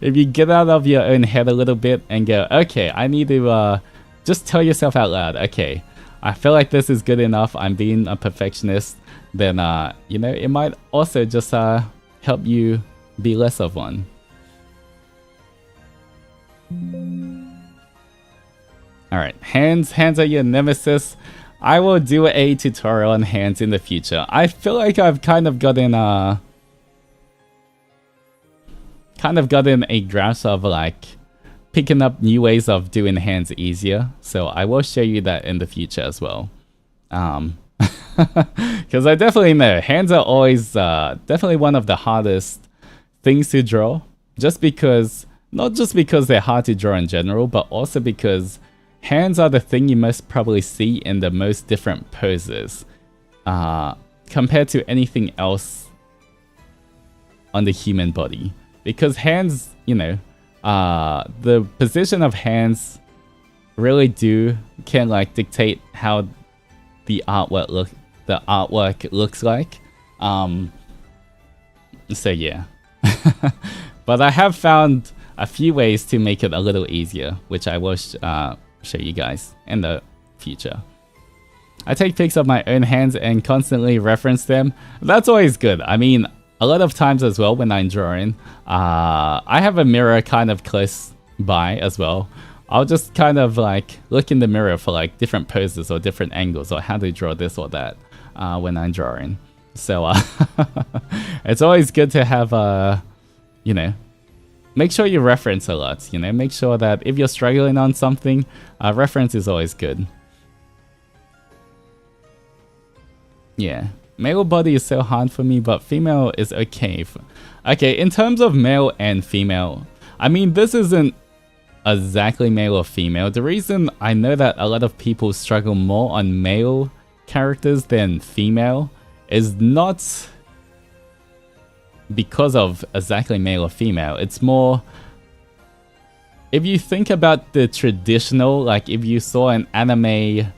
S1: If you get out of your own head a little bit and go, okay, I need to just tell yourself out loud, okay, I feel like this is good enough, I'm being a perfectionist, then, you know, it might also just help you be less of one. Alright, hands are your nemesis. I will do a tutorial on hands in the future. I feel like I've kind of gotten a grasp of like picking up new ways of doing hands easier. So I will show you that in the future as well. Because I definitely know hands are always definitely one of the hardest things to draw, just because, not just because they're hard to draw in general, but also because hands are the thing you most probably see in the most different poses compared to anything else on the human body. Because hands, you know, the position of hands really can like dictate how the artwork looks like. So yeah. But I have found a few ways to make it a little easier, which I will show you guys in the future. I take pics of my own hands and constantly reference them. That's always good. I mean, a lot of times as well when I'm drawing, I have a mirror kind of close by as well. I'll just kind of like look in the mirror for like different poses or different angles or how to draw this or that when I'm drawing. So it's always good to have, you know, make sure you reference a lot, you know, make sure that if you're struggling on something, reference is always good. Yeah, male body is so hard for me, but female is okay. Okay, in terms of male and female, I mean, this isn't exactly male or female. The reason I know that a lot of people struggle more on male characters than female is not because of exactly male or female. It's more, if you think about the traditional, like if you saw an anime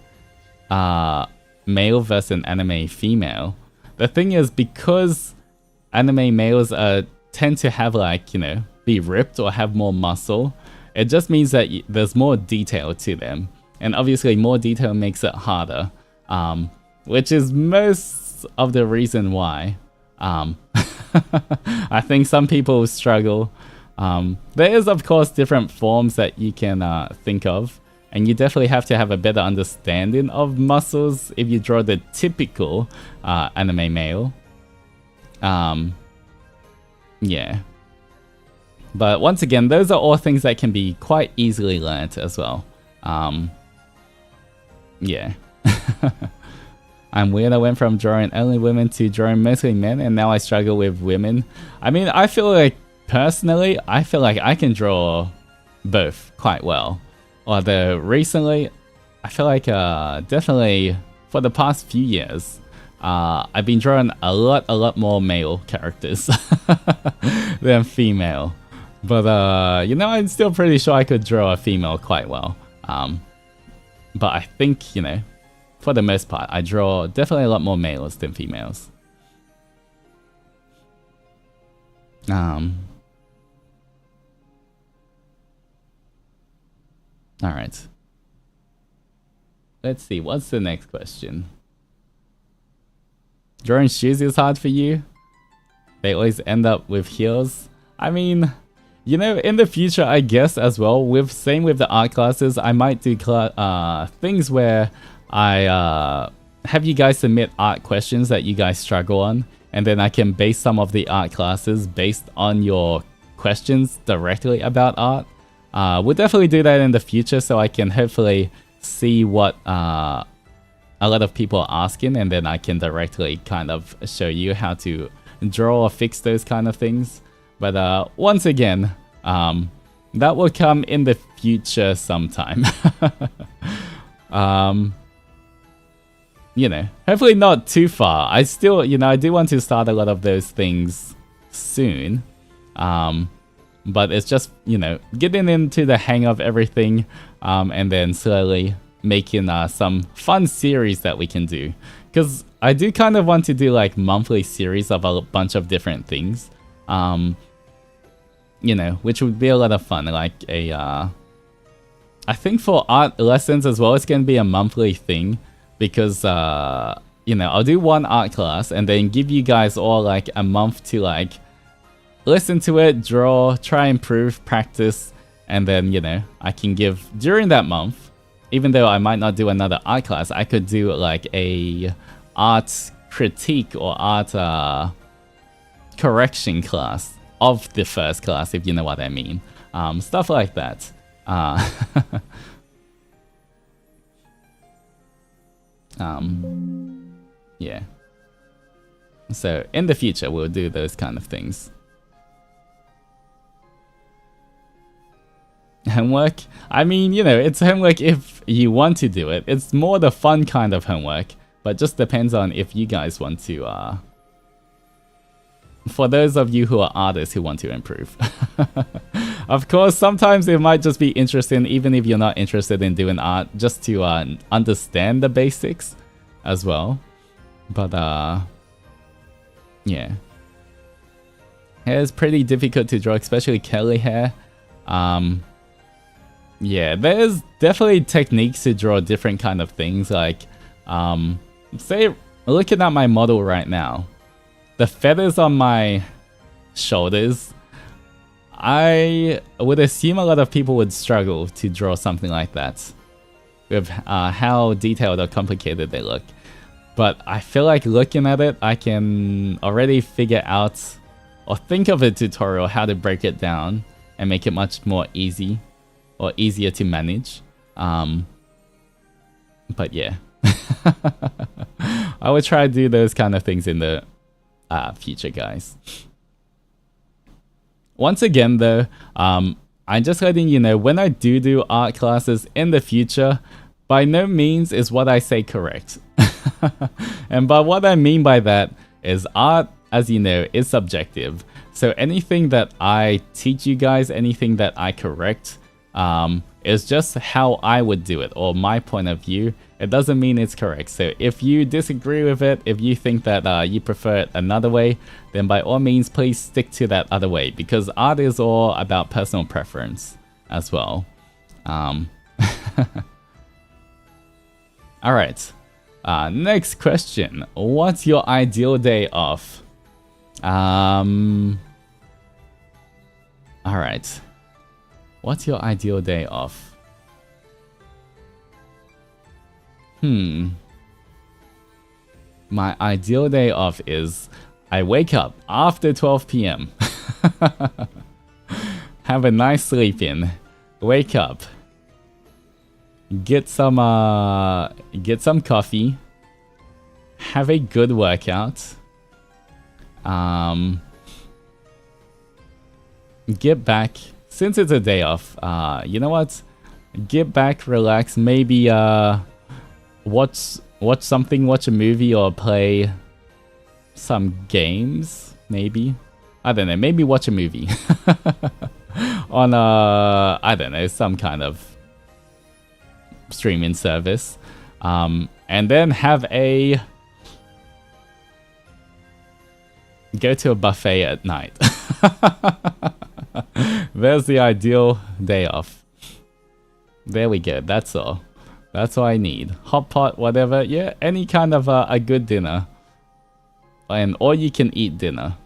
S1: male versus an anime female, the thing is, because anime males tend to have like, you know, be ripped or have more muscle, it just means that there's more detail to them, and obviously more detail makes it harder, which is most of the reason why I think some people struggle. There is of course different forms that you can think of, and you definitely have to have a better understanding of muscles if you draw the typical anime male. Yeah. But once again, those are all things that can be quite easily learnt as well. Yeah. I'm weird. I went from drawing only women to drawing mostly men, and now I struggle with women. I mean, I feel like, personally, I feel like I can draw both quite well. Although recently, I feel like definitely for the past few years, I've been drawing a lot more male characters than female. But, you know, I'm still pretty sure I could draw a female quite well. But I think, you know, for the most part, I draw definitely a lot more males than females. Alright. Let's see, what's the next question? Drawing shoes is hard for you? They always end up with heels? I mean, you know, in the future, I guess as well, same with the art classes, I might do things where I have you guys submit art questions that you guys struggle on, and then I can base some of the art classes based on your questions directly about art. We'll definitely do that in the future, so I can hopefully see what a lot of people are asking, and then I can directly kind of show you how to draw or fix those kind of things. But once again, that will come in the future sometime. You know, hopefully not too far. I still, you know, I do want to start a lot of those things soon. But it's just, you know, getting into the hang of everything, and then slowly making some fun series that we can do. Because I do kind of want to do like monthly series of a bunch of different things. You know, which would be a lot of fun. Like I think for art lessons as well, it's going to be a monthly thing. Because, you know, I'll do one art class and then give you guys all like a month to like listen to it, draw, try, improve, practice, and then, you know, I can give during that month, even though I might not do another art class, I could do like a art critique or art correction class of the first class, if you know what I mean. Stuff like that. Yeah. So in the future, we'll do those kind of things. homework. I mean, you know, it's homework if you want to do it. It's more the fun kind of homework, but just depends on if you guys want to, for those of you who are artists who want to improve. Of course, sometimes it might just be interesting, even if you're not interested in doing art, just to understand the basics as well. But, yeah. Hair is pretty difficult to draw, especially curly hair. Yeah, there's definitely techniques to draw different kind of things. Like, say, looking at my model right now, the feathers on my shoulders, I would assume a lot of people would struggle to draw something like that with how detailed or complicated they look. But I feel like looking at it, I can already figure out or think of a tutorial how to break it down and make it much more easy or easier to manage. But yeah, I would try to do those kind of things in the future, guys. Once again though, I'm just letting you know, when I do art classes in the future, by no means is what I say correct. And by what I mean by that is art, as you know, is subjective. So anything that I teach you guys, anything that I correct, is just how I would do it, or my point of view. It doesn't mean it's correct. So if you disagree with it, if you think that you prefer it another way, then by all means, please stick to that other way, because art is all about personal preference as well. Alright, next question. What's your ideal day off? Alright. What's your ideal day off? My ideal day off is I wake up after 12 p.m. Have a nice sleep in. Wake up. Get some coffee. Have a good workout. Get back. Since it's a day off, you know what? Get back, relax, maybe watch something, watch a movie or play some games, maybe. I don't know, maybe watch a movie. On I don't know, some kind of streaming service. And then have a go to a buffet at night. There's the ideal day off. There we go, that's all. That's all I need. Hot pot, whatever. Yeah, any kind of a good dinner. And all-you-can-eat dinner.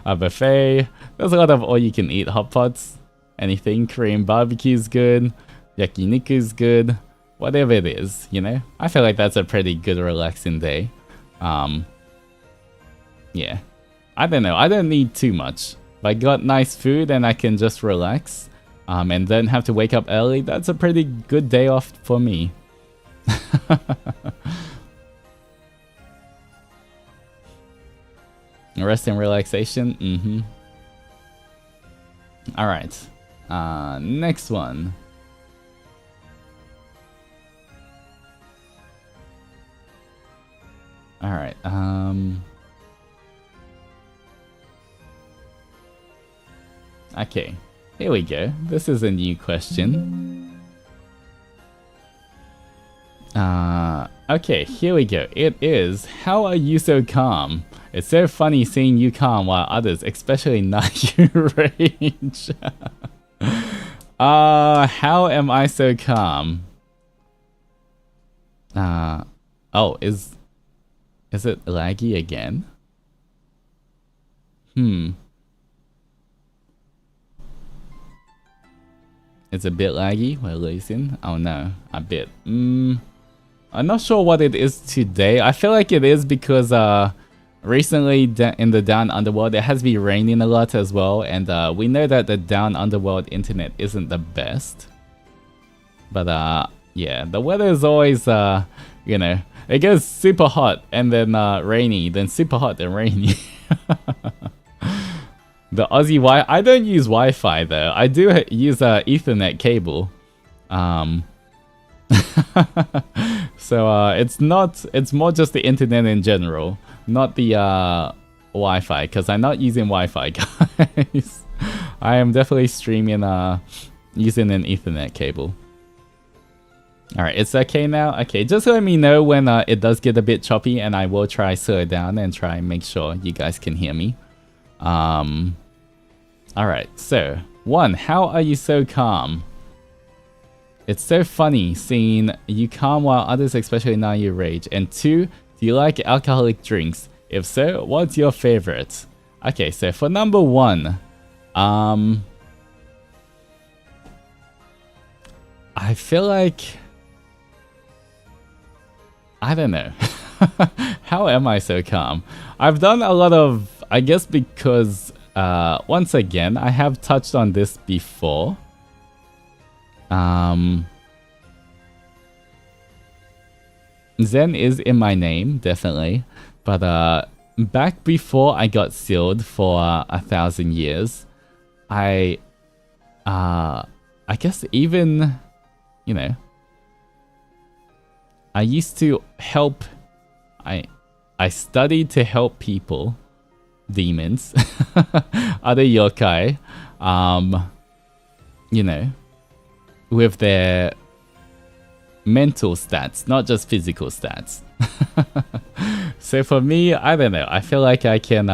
S1: A buffet. There's a lot of all-you-can-eat hot pots. Anything. Korean barbecue's good. Yakiniku's good. Whatever it is, you know? I feel like that's a pretty good relaxing day. Yeah. I don't know. I don't need too much. If I got nice food and I can just relax, and don't have to wake up early, that's a pretty good day off for me. Rest and relaxation? Alright. Next one. Alright, okay, here we go. This is a new question. Okay, here we go. It is, how are you so calm? It's so funny seeing you calm while others, especially not your range. How am I so calm? Oh, is it laggy again? It's a bit laggy. We're losing. Oh no, a bit. I'm not sure what it is today. I feel like it is because recently in the down underworld it has been raining a lot as well, and we know that the down underworld internet isn't the best. But yeah, the weather is always you know, it goes super hot and then rainy, then super hot then rainy. The Aussie Wi. I don't use Wi-Fi though. I do use a Ethernet cable. So it's not. It's more just the internet in general, not the Wi-Fi. Because I'm not using Wi-Fi, guys. I am definitely streaming using an Ethernet cable. Alright, it's okay now? Okay, just let me know when it does get a bit choppy, and I will try slow it down and try and make sure you guys can hear me. Alright, so 1, how are you so calm? It's so funny seeing you calm while others, especially now, you rage. And 2, do you like alcoholic drinks? If so, what's your favorite? Okay, so for number 1, I feel like, I don't know. How am I so calm? I've done a lot of, I guess because, once again, I have touched on this before. Zen is in my name, definitely. But back before I got sealed for 1,000 years, I guess even, you know, I used to help. I studied to help people, demons, other yokai, you know, with their mental stats, not just physical stats. So for me, I don't know. I feel like I can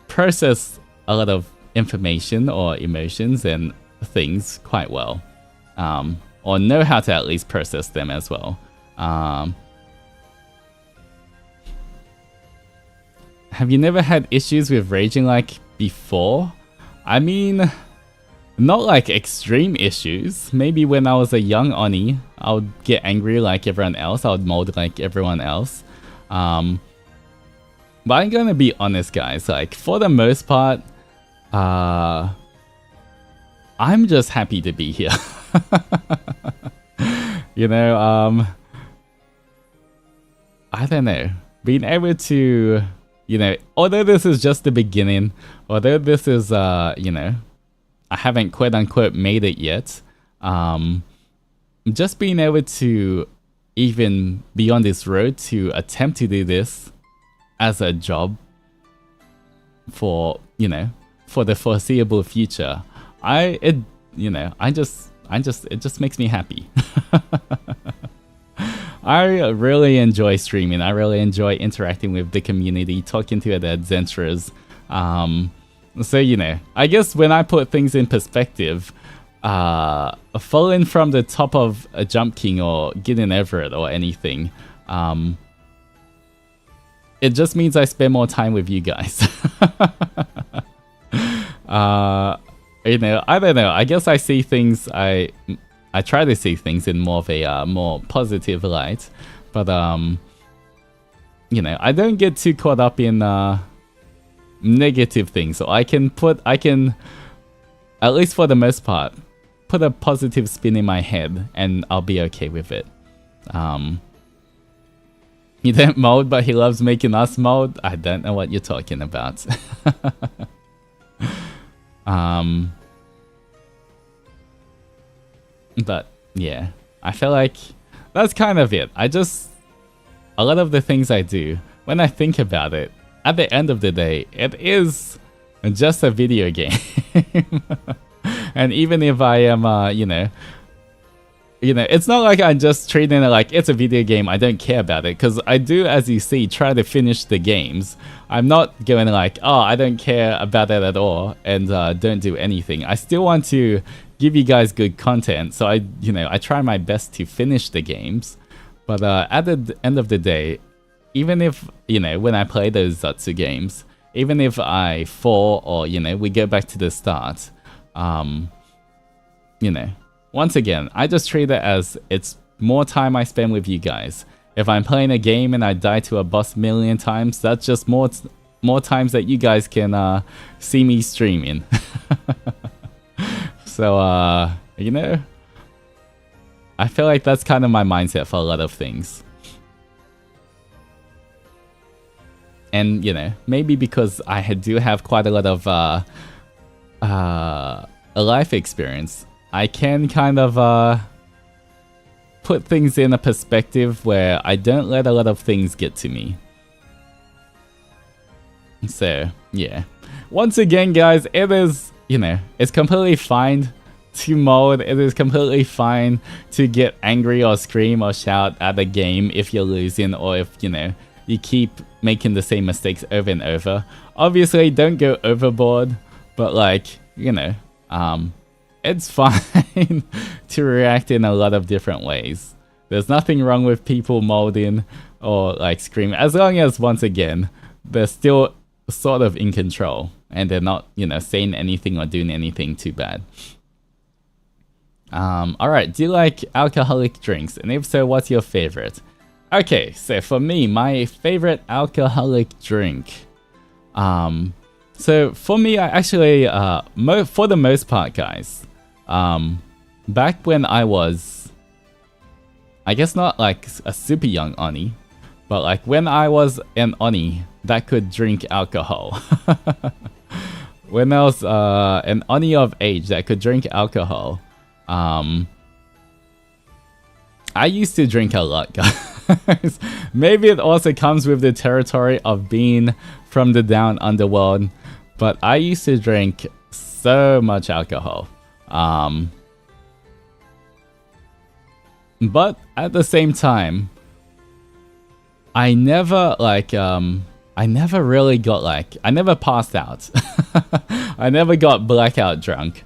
S1: process a lot of information or emotions and things quite well, or know how to at least process them as well. Have you never had issues with raging like before? I mean, not like extreme issues. Maybe when I was a young Oni, I would get angry like everyone else. I would mold like everyone else. But I'm gonna be honest, guys. Like, for the most part, I'm just happy to be here. You know, I don't know. Being able to, you know, although this is just the beginning, although this is, you know, I haven't quote unquote made it yet, just being able to even be on this road to attempt to do this as a job for, you know, for the foreseeable future, it just makes me happy. I really enjoy streaming. I really enjoy interacting with the community, talking to the adventurers. So, you know, I guess when I put things in perspective, falling from the top of a Jump King or getting over it or anything, it just means I spend more time with you guys. You know, I don't know. I guess I see things, I try to see things in more of a more positive light, but you know, I don't get too caught up in negative things. So I can, at least for the most part, put a positive spin in my head, and I'll be okay with it. He don't mold, but he loves making us mold. I don't know what you're talking about. But yeah, I feel like that's kind of it. A lot of the things I do, when I think about it, at the end of the day, it is just a video game. And even if I am, you know, it's not like I'm just treating it like it's a video game, I don't care about it. Because I do, as you see, try to finish the games. I'm not going like, oh, I don't care about that at all, and don't do anything. I still want to give you guys good content, so I try my best to finish the games. But at the end of the day, even if, you know, when I play those Zatsu games, even if I fall or, you know, we go back to the start, you know, once again, I just treat it as it's more time I spend with you guys. If I'm playing a game and I die to a boss a million times, that's just more times that you guys can see me streaming. So, you know, I feel like that's kind of my mindset for a lot of things. and you know, maybe because I do have quite a lot of a life experience, I can kind of put things in a perspective where I don't let a lot of things get to me. So yeah, once again guys, it is, you know, it's completely fine to mold. It is completely fine to get angry or scream or shout at the game if you're losing, or if, you know, you keep making the same mistakes over and over. Obviously don't go overboard, but like, you know, it's fine to react in a lot of different ways. There's nothing wrong with people molding or like screaming, as long as, once again, they're still sort of in control and they're not, you know, saying anything or doing anything too bad. Alright, do you like alcoholic drinks? And if so, what's your favorite? Okay, so for me, my favorite alcoholic drink. So for me, I actually, for the most part, guys, back when I was, I guess not like a super young Oni, but like when I was an Oni that could drink alcohol. When I was an Oni of age that could drink alcohol, I used to drink a lot, guys. Maybe it also comes with the territory of being from the down underworld, but I used to drink so much alcohol. But at the same time, I never like I never really got like, I never passed out. I never got blackout drunk.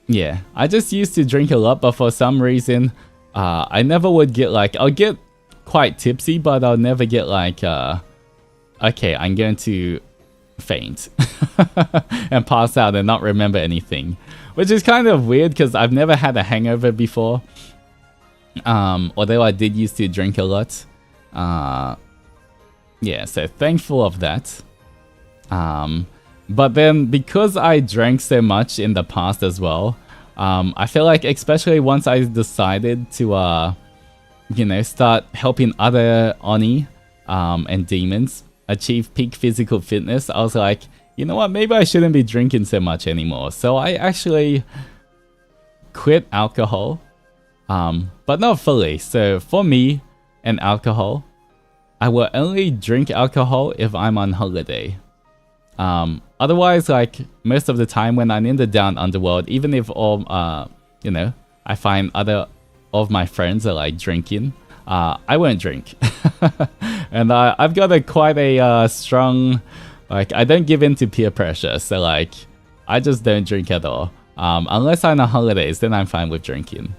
S1: Yeah, I just used to drink a lot, but for some reason, I never would get like, I'll get quite tipsy, but I'll never get like, okay, I'm going to faint and pass out and not remember anything. Which is kind of weird because I've never had a hangover before. Although I did used to drink a lot. Yeah, so thankful of that. But then because I drank so much in the past as well, I feel like especially once I decided to, you know, start helping other Oni and demons achieve peak physical fitness, I was like, you know what, maybe I shouldn't be drinking so much anymore. So I actually quit alcohol, but not fully. So for me and alcohol, I will only drink alcohol if I'm on holiday. Otherwise, like most of the time when I'm in the down underworld, even if all, you know, I find other of my friends are like drinking, I won't drink. And I've got quite a strong, like, I don't give in to peer pressure, so like, I just don't drink at all. Unless I'm on holidays, then I'm fine with drinking.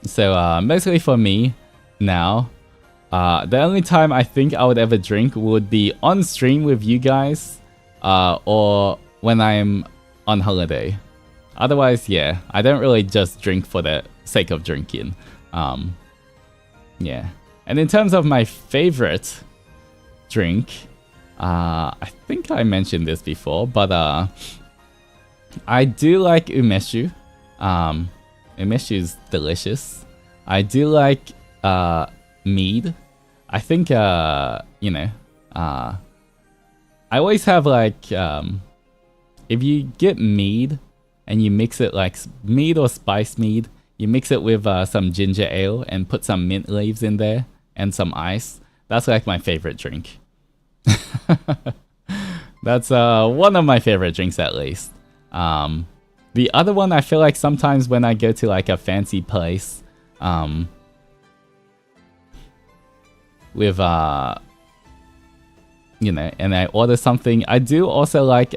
S1: So mostly for me now, the only time I think I would ever drink would be on stream with you guys, or when I'm on holiday. Otherwise, yeah, I don't really just drink for the sake of drinking. Yeah. And in terms of my favorite drink, I think I mentioned this before, but I do like umeshu. Umeshu is delicious. I do like mead. I think, you know, I always have like, if you get mead and you mix it like mead or spice mead, you mix it with some ginger ale and put some mint leaves in there and some ice. That's like my favorite drink. That's one of my favorite drinks at least. The other one, I feel like sometimes when I go to like a fancy place, with you know, and I order something, I do also like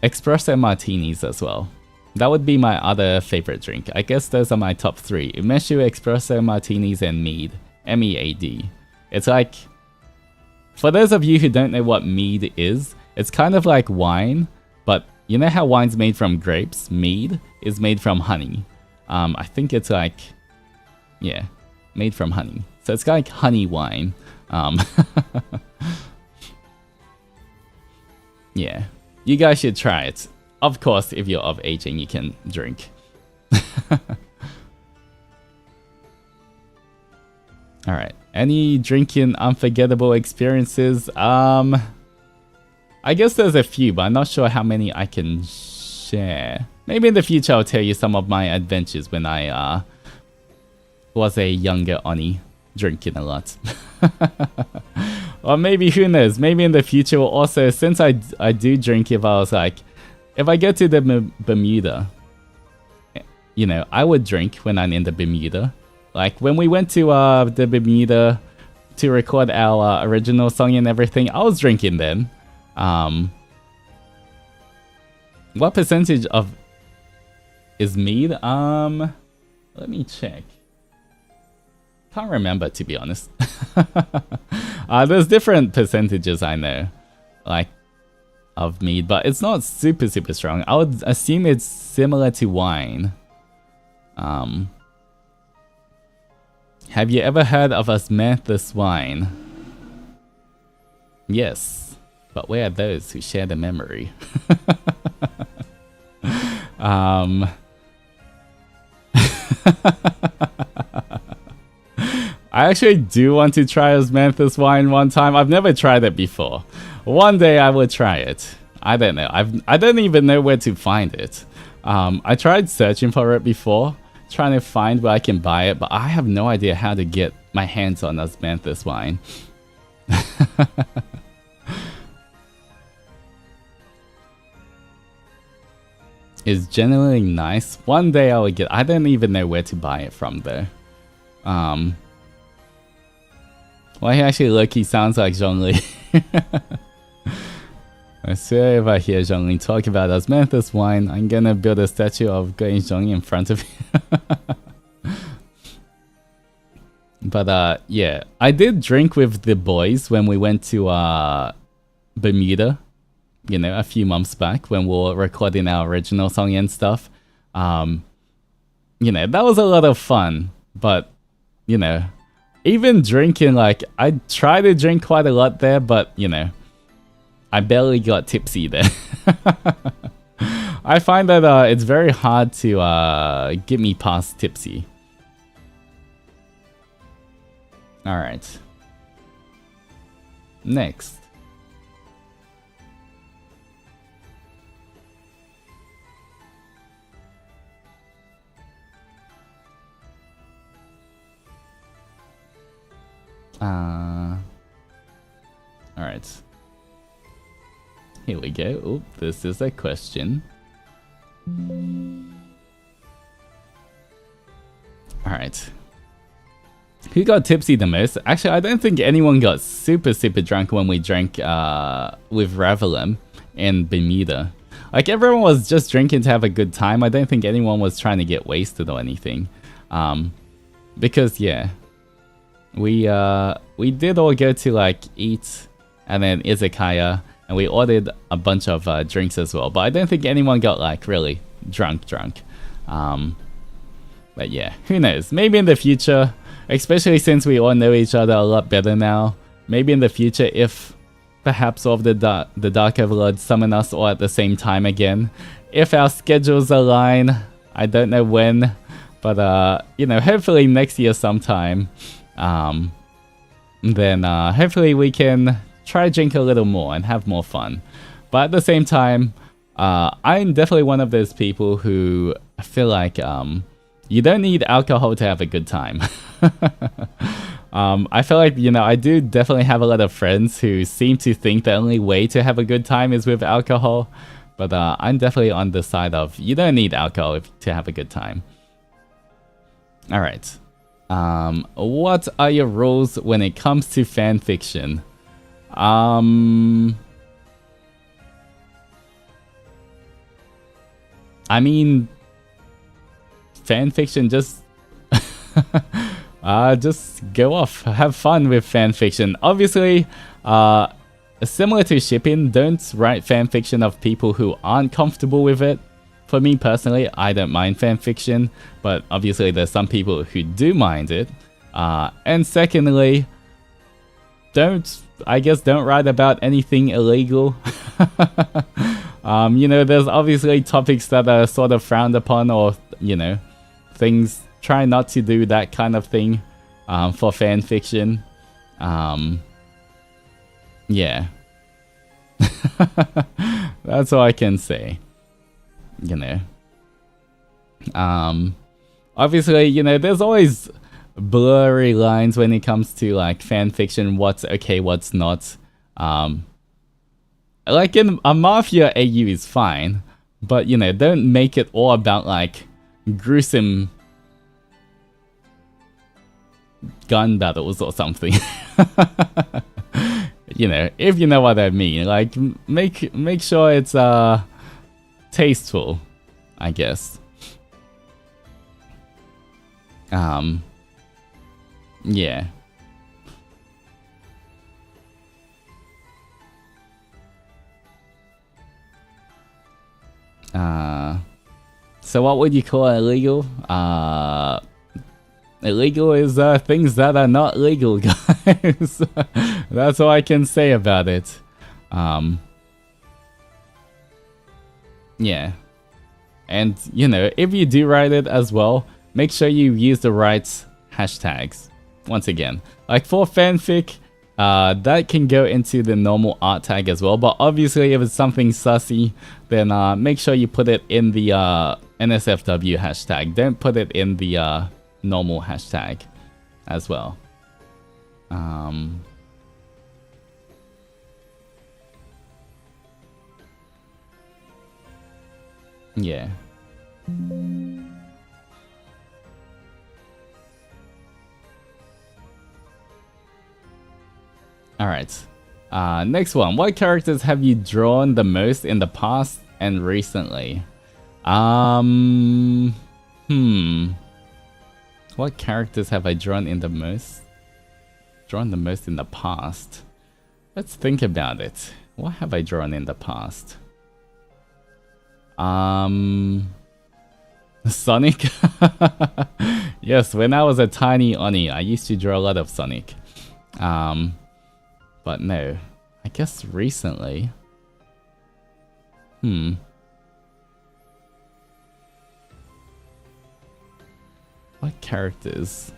S1: espresso martinis as well. That would be my other favorite drink. I guess those are my top three: umeshu, espresso martinis, and mead. M-E-A-D. It's like, for those of you who don't know what mead is, it's kind of like wine, but you know how wine's made from grapes? Mead is made from honey. I think it's like, yeah, made from honey. So it's like honey wine. Yeah, you guys should try it. Of course, if you're of age and you can drink. Alright. Any drinking unforgettable experiences? I guess there's a few, but I'm not sure how many I can share. Maybe in the future I'll tell you some of my adventures when I was a younger Oni, drinking a lot. Or maybe, who knows, maybe in the future also, since I do drink, if I was like, if I go to the Bermuda, you know, I would drink when I'm in the Bermuda. Like when we went to the Bermuda to record our original song and everything, I was drinking then. What percentage of is mead? Let me check. Can't remember, to be honest. There's different percentages I know, like, of mead, but it's not super strong. I would assume it's similar to wine. Have you ever heard of osmanthus wine? Yes, but where are those who share the memory? I actually do want to try osmanthus wine one time. I've never tried it before. One day I will try it. I don't know. I don't even know where to find it. I tried searching for it before, trying to find where I can buy it, but I have no idea how to get my hands on osmanthus wine. It's generally nice. One day I will get. I don't even know where to buy it from though. Well, he actually low-key sounds like Zhongli. I swear if I hear Zhongli talk about osmanthus wine, I'm gonna build a statue of Guan Zhong in front of him. But yeah, I did drink with the boys when we went to Bermuda, you know, a few months back when we were recording our original song and stuff. You know, that was a lot of fun, but, you know, even drinking, like, I tried to drink quite a lot there, but, you know, I barely got tipsy there. I find that it's very hard to get me past tipsy. Alright. Next. Alright. Here we go. Oop, this is a question. Alright. Who got tipsy the most? Actually, I don't think anyone got super drunk when we drank with Ravelin in Bermuda. Like, everyone was just drinking to have a good time. I don't think anyone was trying to get wasted or anything. Because, yeah. We did all go to, like, eat and then izakaya, and we ordered a bunch of drinks as well. But I don't think anyone got, like, really drunk. But yeah, who knows? Maybe in the future, especially since we all know each other a lot better now, maybe in the future if perhaps all of the Dark Overlords summon us all at the same time again. If our schedules align, I don't know when, but you know, hopefully next year sometime. Then hopefully we can try to drink a little more and have more fun. But at the same time, I'm definitely one of those people who feel like you don't need alcohol to have a good time. I feel like, you know, I do definitely have a lot of friends who seem to think the only way to have a good time is with alcohol. But I'm definitely on the side of you don't need alcohol to have a good time. Alright. What are your rules when it comes to fanfiction? I mean, fanfiction, just go off, have fun with fanfiction. Obviously, similar to shipping, don't write fanfiction of people who aren't comfortable with it. For me personally, I don't mind fanfiction, but obviously there's some people who do mind it. And secondly, don't write about anything illegal. You know, there's obviously topics that are sort of frowned upon, or, you know, things, try not to do that kind of thing. for fan fiction. Yeah. That's all I can say. You know. Obviously, you know, there's always blurry lines when it comes to like fan fiction, what's okay, what's not. Like in a Mafia AU is fine, but you know, don't make it all about like gruesome gun battles or something. You know, if you know what I mean, like make sure it's tasteful, I guess. Yeah. So what would you call illegal? Illegal is things that are not legal, guys. That's all I can say about it. Yeah. And, you know, if you do write it as well, make sure you use the right hashtags. Once again, like for fanfic, that can go into the normal art tag as well. But obviously, if it's something sussy, then make sure you put it in the NSFW hashtag. Don't put it in the normal hashtag as well. Yeah. Alright. Next one. What characters have you drawn the most in the past and recently? What characters have I drawn the most in the past? Let's think about it. What have I drawn in the past? Sonic? Yes, when I was a tiny Oni, I used to draw a lot of Sonic. But no, I guess recently. What characters?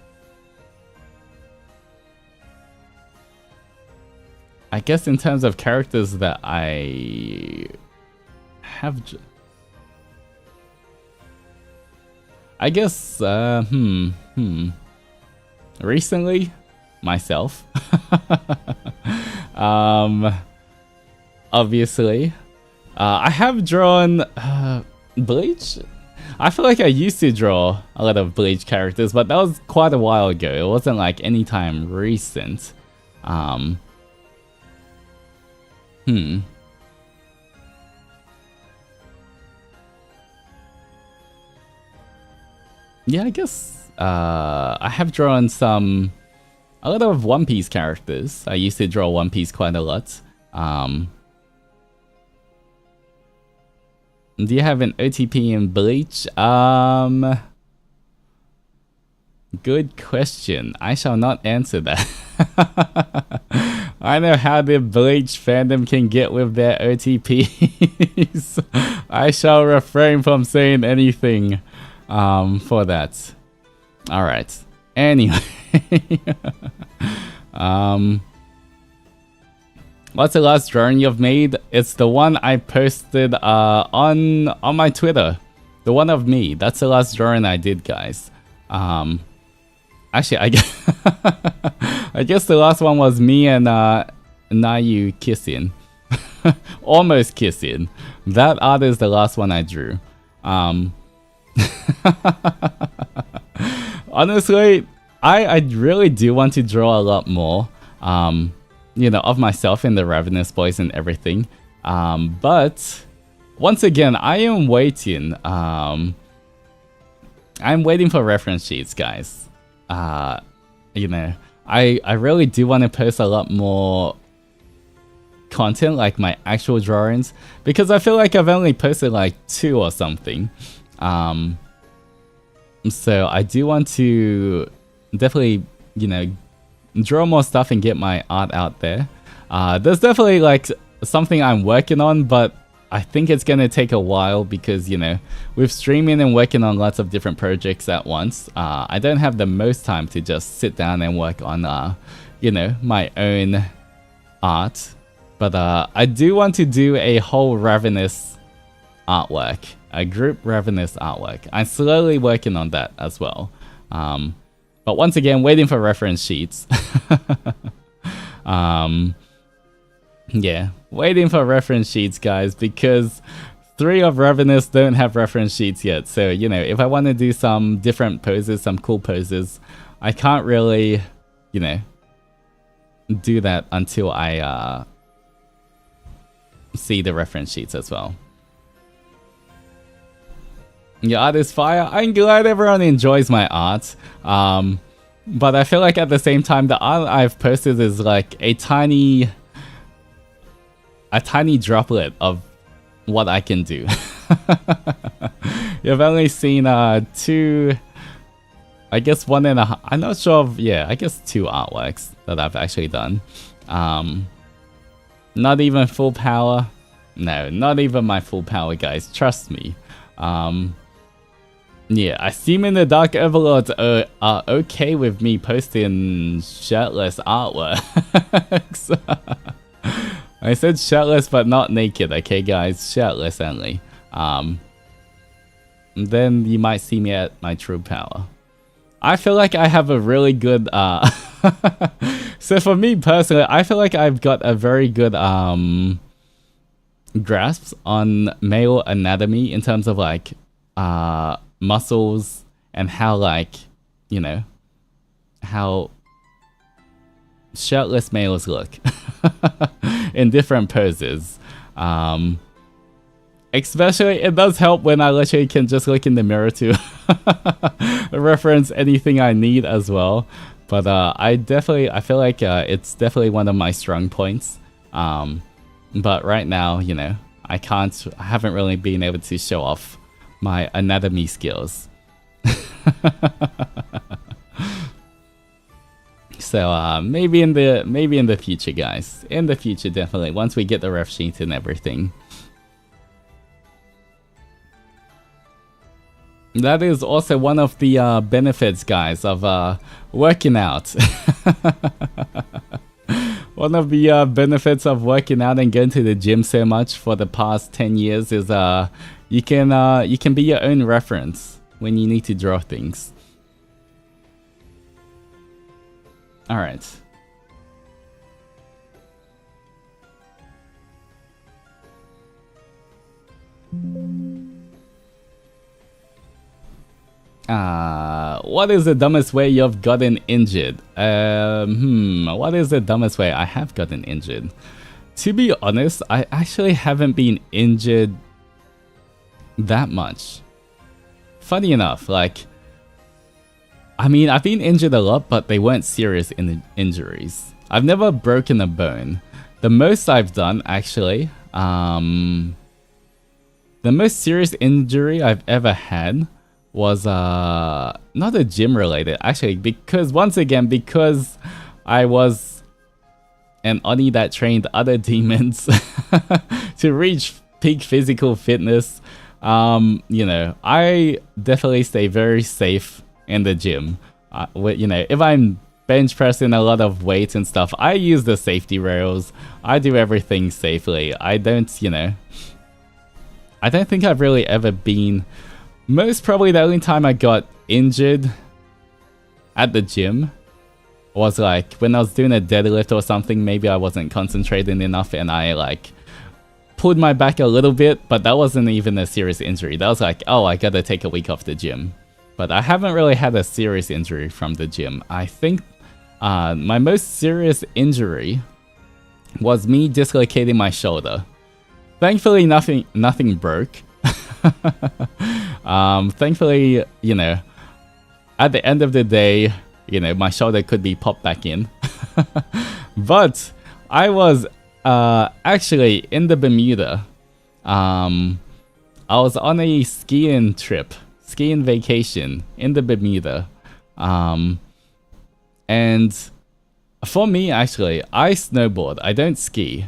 S1: I guess in terms of characters that I have... I guess, recently, myself. Obviously. I have drawn Bleach. I feel like I used to draw a lot of Bleach characters, but that was quite a while ago. It wasn't like anytime recent. Yeah, I guess I have drawn a lot of One Piece characters. I used to draw One Piece quite a lot. Do you have an OTP in Bleach? Good question. I shall not answer that. I know how the Bleach fandom can get with their OTPs. I shall refrain from saying anything for that. Alright. Anyway. What's the last drawing you've made? It's the one I posted on my Twitter. The one of me. That's the last drawing I did, guys. Actually, I guess the last one was me and Nayu kissing. Almost kissing. That art is the last one I drew. Honestly, I really do want to draw a lot more. You know, of myself in the Ravenous Boys and everything. But once again, I am waiting. I'm waiting for reference sheets, guys. You know, I really do want to post a lot more content, like my actual drawings, because I feel like I've only posted like 2 or something. So I do want to definitely, you know, draw more stuff and get my art out there. There's definitely like something I'm working on, but I think it's gonna take a while because, you know, with streaming and working on lots of different projects at once, I don't have the most time to just sit down and work on, you know, my own art. But I do want to do a whole Ravenous artwork, a group Ravenous artwork. I'm slowly working on that as well. But once again, waiting for reference sheets. Yeah, waiting for reference sheets, guys, because 3 of Ravenous don't have reference sheets yet. So, you know, if I want to do some different poses, some cool poses, I can't really, you know, do that until I see the reference sheets as well. Your art is fire. I'm glad everyone enjoys my art. But I feel like at the same time, the art I've posted is like a tiny droplet of what I can do. You've only seen 2, I guess 1.5, I'm not sure of, yeah, I guess 2 artworks that I've actually done. Not even full power. No, not even my full power, guys, trust me. Yeah, I assume in the Dark Overlords are okay with me posting shirtless artworks. I said shirtless but not naked, okay guys? Shirtless only. Then you might see me at my true power. I feel like I have a really good... So for me personally, I feel like I've got a very good grasp on male anatomy in terms of like muscles and how, like, you know, how shirtless males look in different poses. Especially, it does help when I literally can just look in the mirror to reference anything I need as well. But I feel like it's definitely one of my strong points. But right now, you know, I haven't really been able to show off my anatomy skills. So maybe in the future, guys. In the future, definitely. Once we get the ref sheet and everything. That is also one of the benefits, guys, of working out. One of the benefits of working out and going to the gym so much for the past 10 years is you can be your own reference when you need to draw things. All right. What is the dumbest way you've gotten injured? What is the dumbest way I have gotten injured? To be honest, I actually haven't been injured that much. Funny enough, like, I mean, I've been injured a lot, but they weren't serious injuries. I've never broken a bone. The most I've done, actually, the most serious injury I've ever had was not a gym related, actually, because once again, because I was an Oni that trained other demons to reach peak physical fitness. You know, I definitely stay very safe in the gym. You know, if I'm bench pressing a lot of weights and stuff, I use the safety rails. I do everything safely. I don't, you know, I don't think I've really ever been... Most probably the only time I got injured at the gym was like when I was doing a deadlift or something. Maybe I wasn't concentrating enough and I like pulled my back a little bit, but that wasn't even a serious injury. That was like, oh, I gotta take a week off the gym. But I haven't really had a serious injury from the gym. I think my most serious injury was me dislocating my shoulder. Thankfully, nothing broke. Thankfully, you know, at the end of the day, you know, my shoulder could be popped back in. But I was actually in the Bermuda. I was on a skiing vacation in the Bermuda. And for me, actually, I snowboard. I don't ski.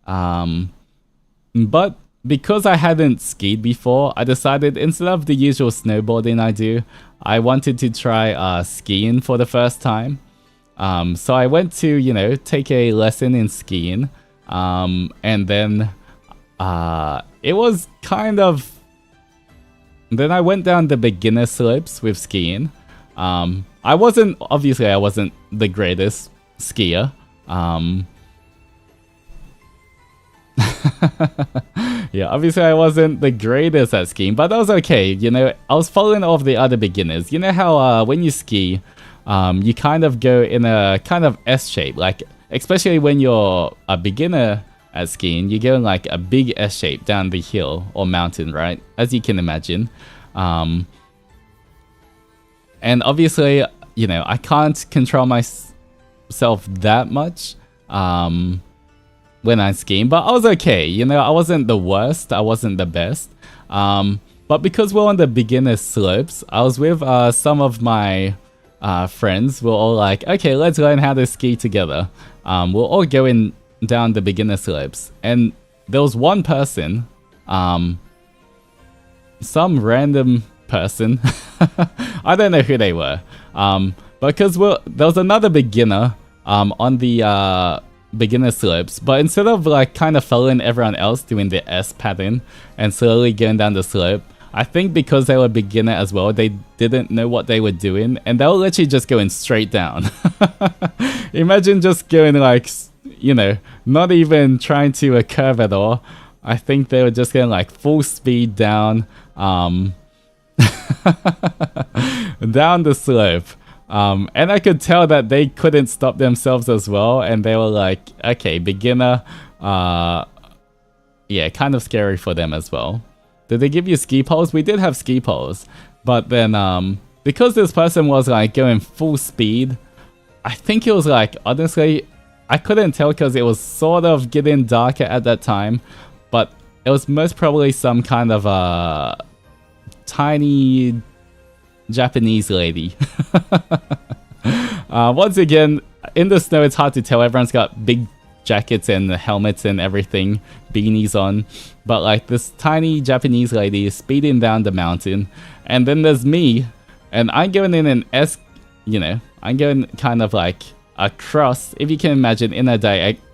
S1: But because I hadn't skied before, I decided instead of the usual snowboarding I do, I wanted to try skiing for the first time. So I went to, you know, take a lesson in skiing. And then it was kind of... Then I went down the beginner slopes with skiing. Obviously I wasn't the greatest skier. Yeah, obviously I wasn't the greatest at skiing, but that was okay. You know, I was following all of the other beginners. You know how when you ski, you kind of go in a kind of S shape, like especially when you're a beginner at skiing, you go in like a big S shape down the hill or mountain, right? As you can imagine. And obviously, you know, I can't control myself that much when I'm skiing, but I was okay. You know, I wasn't the worst, I wasn't the best. But because we're on the beginner slopes, I was with some of my friends. We're all like, okay, let's learn how to ski together. We're all going down the beginner slopes, and there was one person, some random person, I don't know who they were, because there was another beginner on the beginner slopes, but instead of like kind of following everyone else doing the S pattern and slowly going down the slope, I think because they were beginner as well, they didn't know what they were doing, and they were literally just going straight down. Imagine just going like, you know, not even trying to curve at all. I think they were just going like full speed down, down the slope. And I could tell that they couldn't stop themselves as well, and they were like, okay, beginner, yeah, kind of scary for them as well. Did they give you ski poles? We did have ski poles, but then because this person was like going full speed, I think it was like, honestly, I couldn't tell because it was sort of getting darker at that time, but it was most probably some kind of a tiny Japanese lady. Once again, in the snow it's hard to tell. Everyone's got big jackets and helmets and everything, beanies on, but like this tiny Japanese lady is speeding down the mountain, and then there's me, and I'm going in an S, you know, I'm going kind of like across, if you can imagine, in a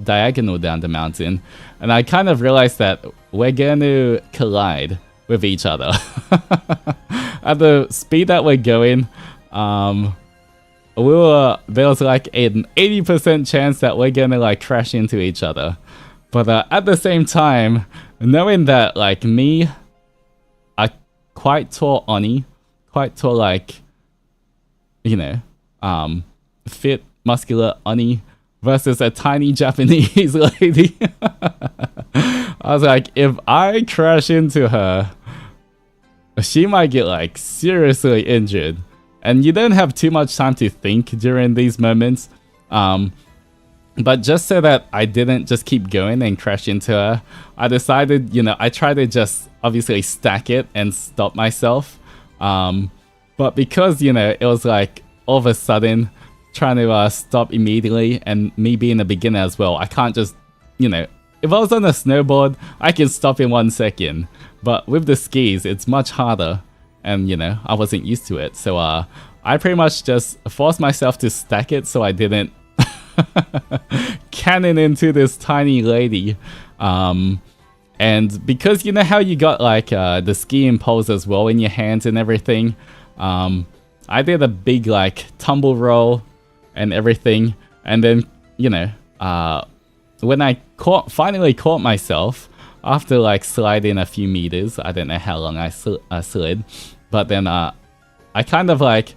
S1: diagonal down the mountain, and I kind of realized that we're going to collide with each other. At the speed that we're going, there was like an 80% chance that we're gonna like crash into each other. But at the same time, knowing that like me, a quite tall Oni, quite tall, like, you know, fit, muscular Oni versus a tiny Japanese lady, I was like, if I crash into her, she might get like seriously injured. And you don't have too much time to think during these moments. But just so that I didn't just keep going and crash into her, I decided, you know, I tried to just obviously stack it and stop myself. But because, you know, it was like all of a sudden trying to stop immediately, and me being a beginner as well, I can't just, you know, if I was on a snowboard, I can stop in 1 second. But with the skis, it's much harder. And, you know, I wasn't used to it. So I pretty much just forced myself to stack it so I didn't cannon into this tiny lady. And because you know how you got like the skiing poles as well in your hands and everything, I did a big like tumble roll and everything. And then, you know, when I finally caught myself, after like sliding a few meters, I don't know how long I slid, but then I kind of like,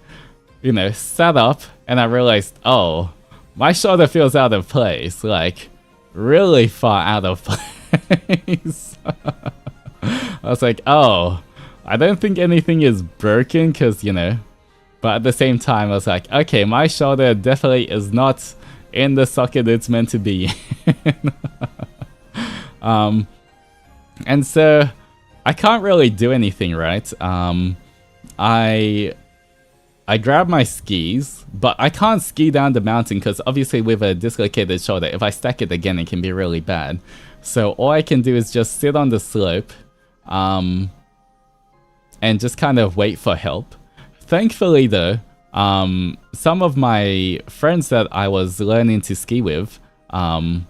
S1: you know, sat up and I realized, oh, my shoulder feels out of place, like really far out of place. I was like, oh, I don't think anything is broken because, you know, but at the same time I was like, okay, my shoulder definitely is not in the socket it's meant to be. And so I can't really do anything, right? I grab my skis, but I can't ski down the mountain because obviously with a dislocated shoulder, if I stack it again, it can be really bad. So all I can do is just sit on the slope and just kind of wait for help. Thankfully though, some of my friends that I was learning to ski with, and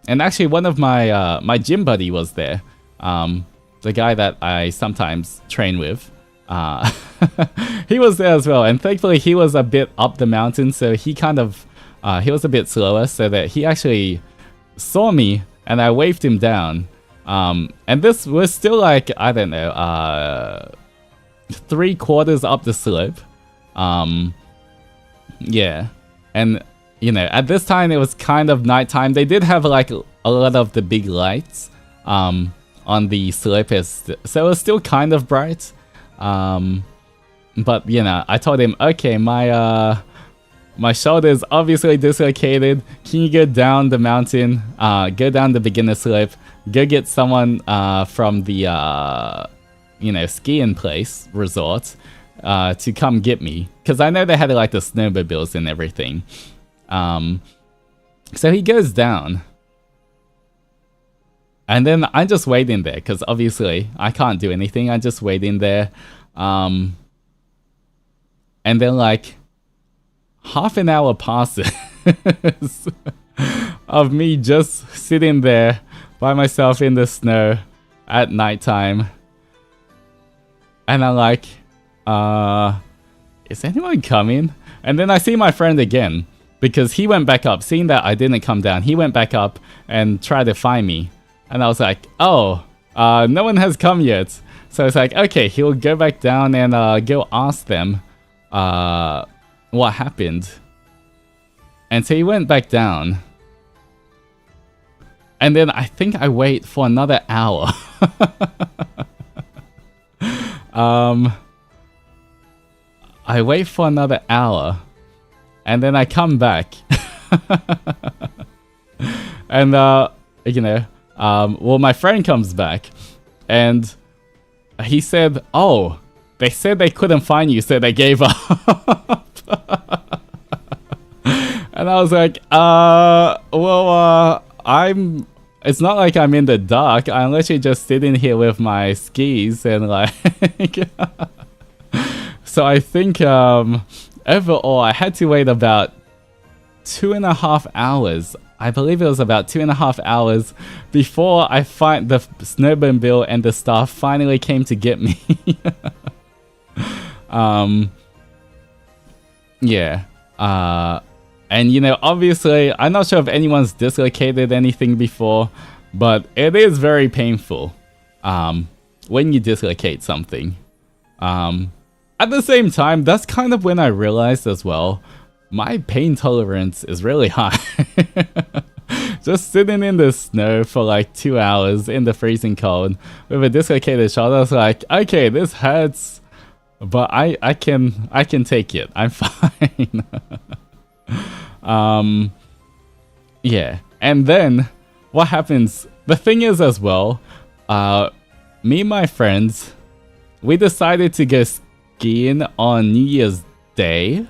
S1: actually one of my my gym buddy was there, the guy that I sometimes train with. He was there as well, and thankfully he was a bit up the mountain, so he kind of he was a bit slower, so that he actually saw me and I waved him down. And this was still like, I don't know, 3/4 up the slope. Yeah, and you know, at this time it was kind of nighttime. They did have like a lot of the big lights on the slope, so it was still kind of bright. But you know, I told him, okay, my shoulder is obviously dislocated. Can you go down the mountain, go down the beginner slope, go get someone from the you know, skiing place, resort, to come get me, because I know they had like the snowmobiles and everything. So he goes down, and then I'm just waiting there, because obviously I can't do anything. I'm just waiting there, and then like half an hour passes of me just sitting there by myself in the snow at nighttime. And I'm like, is anyone coming? And then I see my friend again, because he went back up. Seeing that I didn't come down, he went back up and tried to find me. And I was like, oh, no one has come yet. So it's like, okay, he'll go back down and go ask them what happened. And so he went back down. And then I think I wait for another hour. I wait for another hour, and then I come back. And you know, well, my friend comes back, and he said, oh, they said they couldn't find you, so they gave up. And I was like, well, it's not like I'm in the dark. I'm literally just sitting here with my skis and like... So I think overall I had to wait about 2.5 hours. I believe it was about 2.5 hours before I find the snowmobile and the staff finally came to get me. Yeah. And you know, obviously, I'm not sure if anyone's dislocated anything before, but it is very painful when you dislocate something. At the same time, that's kind of when I realized as well, my pain tolerance is really high. Just sitting in the snow for like 2 hours in the freezing cold with a dislocated shoulder, I was like, okay, this hurts, but I can take it. I'm fine. Yeah, and then what happens, the thing is as well, me and my friends, we decided to go skiing on New Year's Day,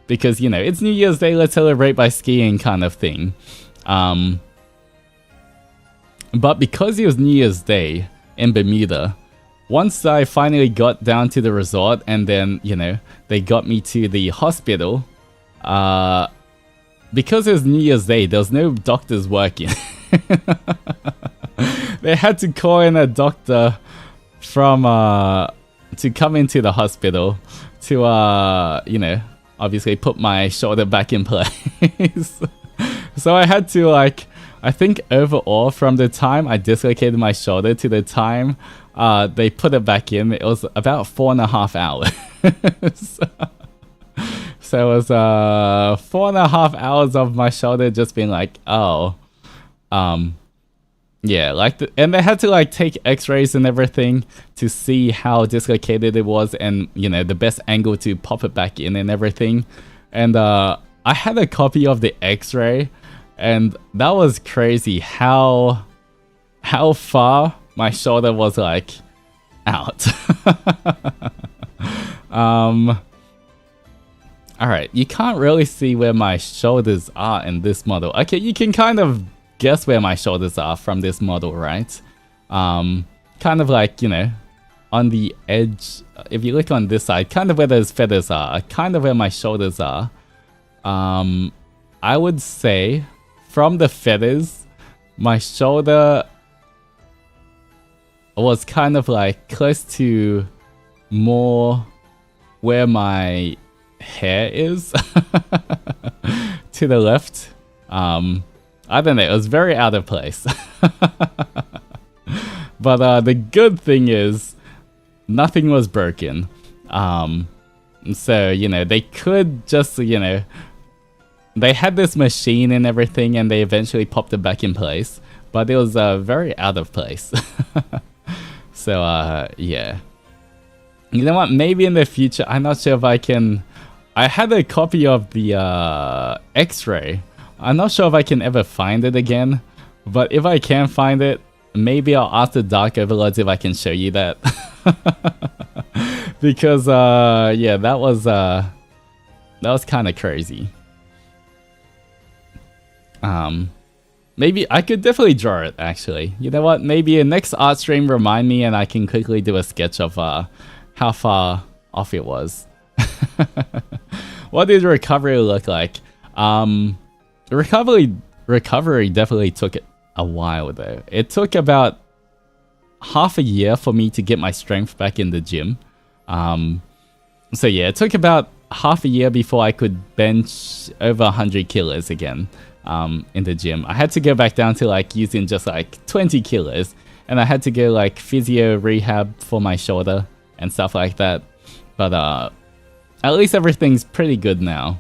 S1: because, you know, it's New Year's Day, let's celebrate by skiing kind of thing. But because it was New Year's Day in Bermuda, once I finally got down to the resort and then, you know, they got me to the hospital, because it was New Year's Day, there was no doctors working. They had to call in a doctor from to come into the hospital to you know, obviously put my shoulder back in place. So I had to, like, I think overall from the time I dislocated my shoulder to the time they put it back in, it was about 4.5 hours. So it was 4.5 hours of my shoulder just being like, oh, yeah, like, and they had to like take x-rays and everything to see how dislocated it was, and you know, the best angle to pop it back in and everything. And I had a copy of the x-ray, and that was crazy how far my shoulder was like out. Alright, you can't really see where my shoulders are in this model. Okay, you can kind of guess where my shoulders are from this model, right? Kind of like, you know, on the edge. If you look on this side, kind of where those feathers are, kind of where my shoulders are. I would say from the feathers, my shoulder was kind of like close to more where my hair is to the left. I don't know, it was very out of place. But the good thing is nothing was broken. So, you know, they could just, you know, they had this machine and everything and they eventually popped it back in place, but it was very out of place. So, yeah. You know what, maybe in the future, I'm not sure if I can... I had a copy of the X-ray. I'm not sure if I can ever find it again, but if I can find it, maybe I'll ask the Dark Overlords if I can show you that. Because, yeah, that was kind of crazy. Maybe I could definitely draw it, actually. You know what? Maybe a next art stream remind me and I can quickly do a sketch of how far off it was. What did recovery look like? Recovery definitely took a while, though. It took about half a year for me to get my strength back in the gym. So yeah, it took about half a year before I could bench over 100 kilos again. In the gym. I had to go back down to like using just like 20 kilos and I had to go like physio rehab for my shoulder and stuff like that. But at least everything's pretty good now.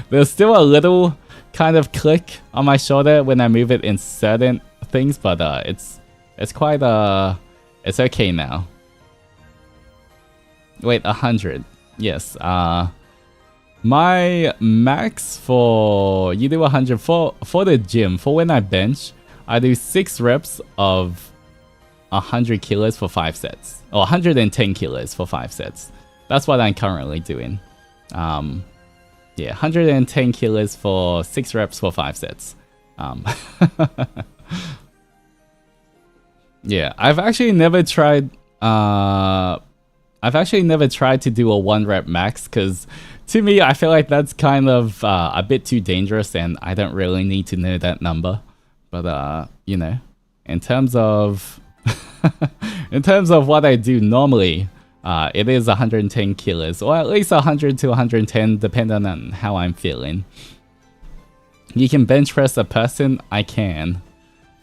S1: There's still a little kind of click on my shoulder when I move it in certain things, but it's quite it's okay now. Wait, 100. Yes. My max for, you do 100 for the gym, for when I bench, I do 6 reps of 100 kilos for 5 sets. Or 110 kilos for 5 sets. That's what I'm currently doing. Yeah, 110 kilos for 6 reps for 5 sets. Yeah, I've actually never tried to do a 1 rep max, because to me, I feel like that's kind of a bit too dangerous and I don't really need to know that number. But, you know, in terms of what I do normally, it is 110 kilos, or at least 100 to 110, depending on how I'm feeling. You can bench press a person? I can.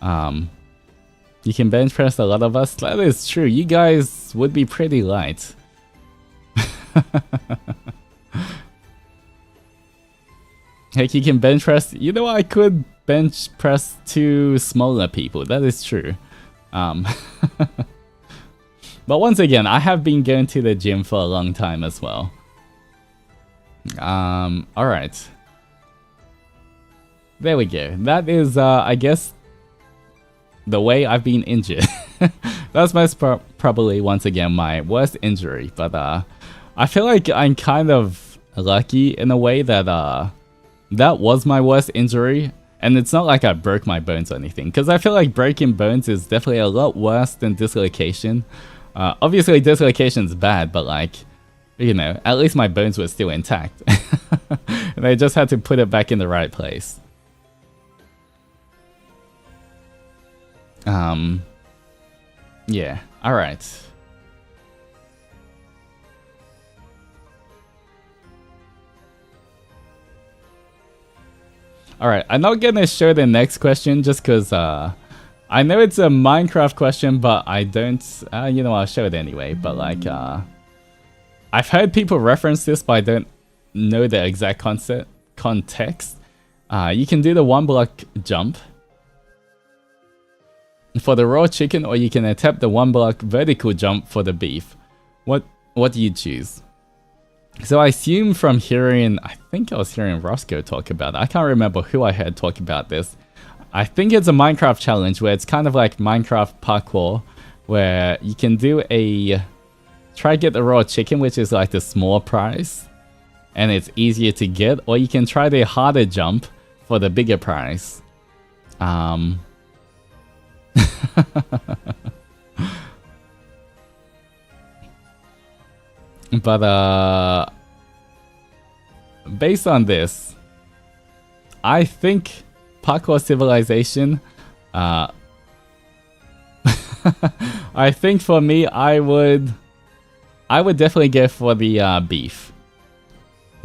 S1: You can bench press a lot of us? That is true. You guys would be pretty light. Heck, you can bench press. You know, I could bench press 2 smaller people. That is true. But once again, I have been going to the gym for a long time as well. Alright. There we go. That is, I guess, the way I've been injured. That's most probably, once again, my worst injury. But I feel like I'm kind of lucky in a way that that was my worst injury. And it's not like I broke my bones or anything, because I feel like breaking bones is definitely a lot worse than dislocation. Obviously, dislocation's bad, but like, you know, at least my bones were still intact. And I just had to put it back in the right place. Yeah, alright. Alright, I'm not gonna show the next question just because I know it's a Minecraft question, but I don't, you know, I'll show it anyway. But like, I've heard people reference this, but I don't know the exact context. You can do the 1-block jump for the raw chicken, or you can attempt the 1-block vertical jump for the beef. What do you choose? So I assume from hearing, I think I was hearing Roscoe talk about it. I can't remember who I heard talk about this. I think it's a Minecraft challenge where it's kind of like Minecraft parkour, where you can do a try get the raw chicken, which is like the small prize, and it's easier to get, or you can try the harder jump for the bigger prize. Um, but based on this, I think Parkour Civilization, I think for me, I would definitely go for the beef.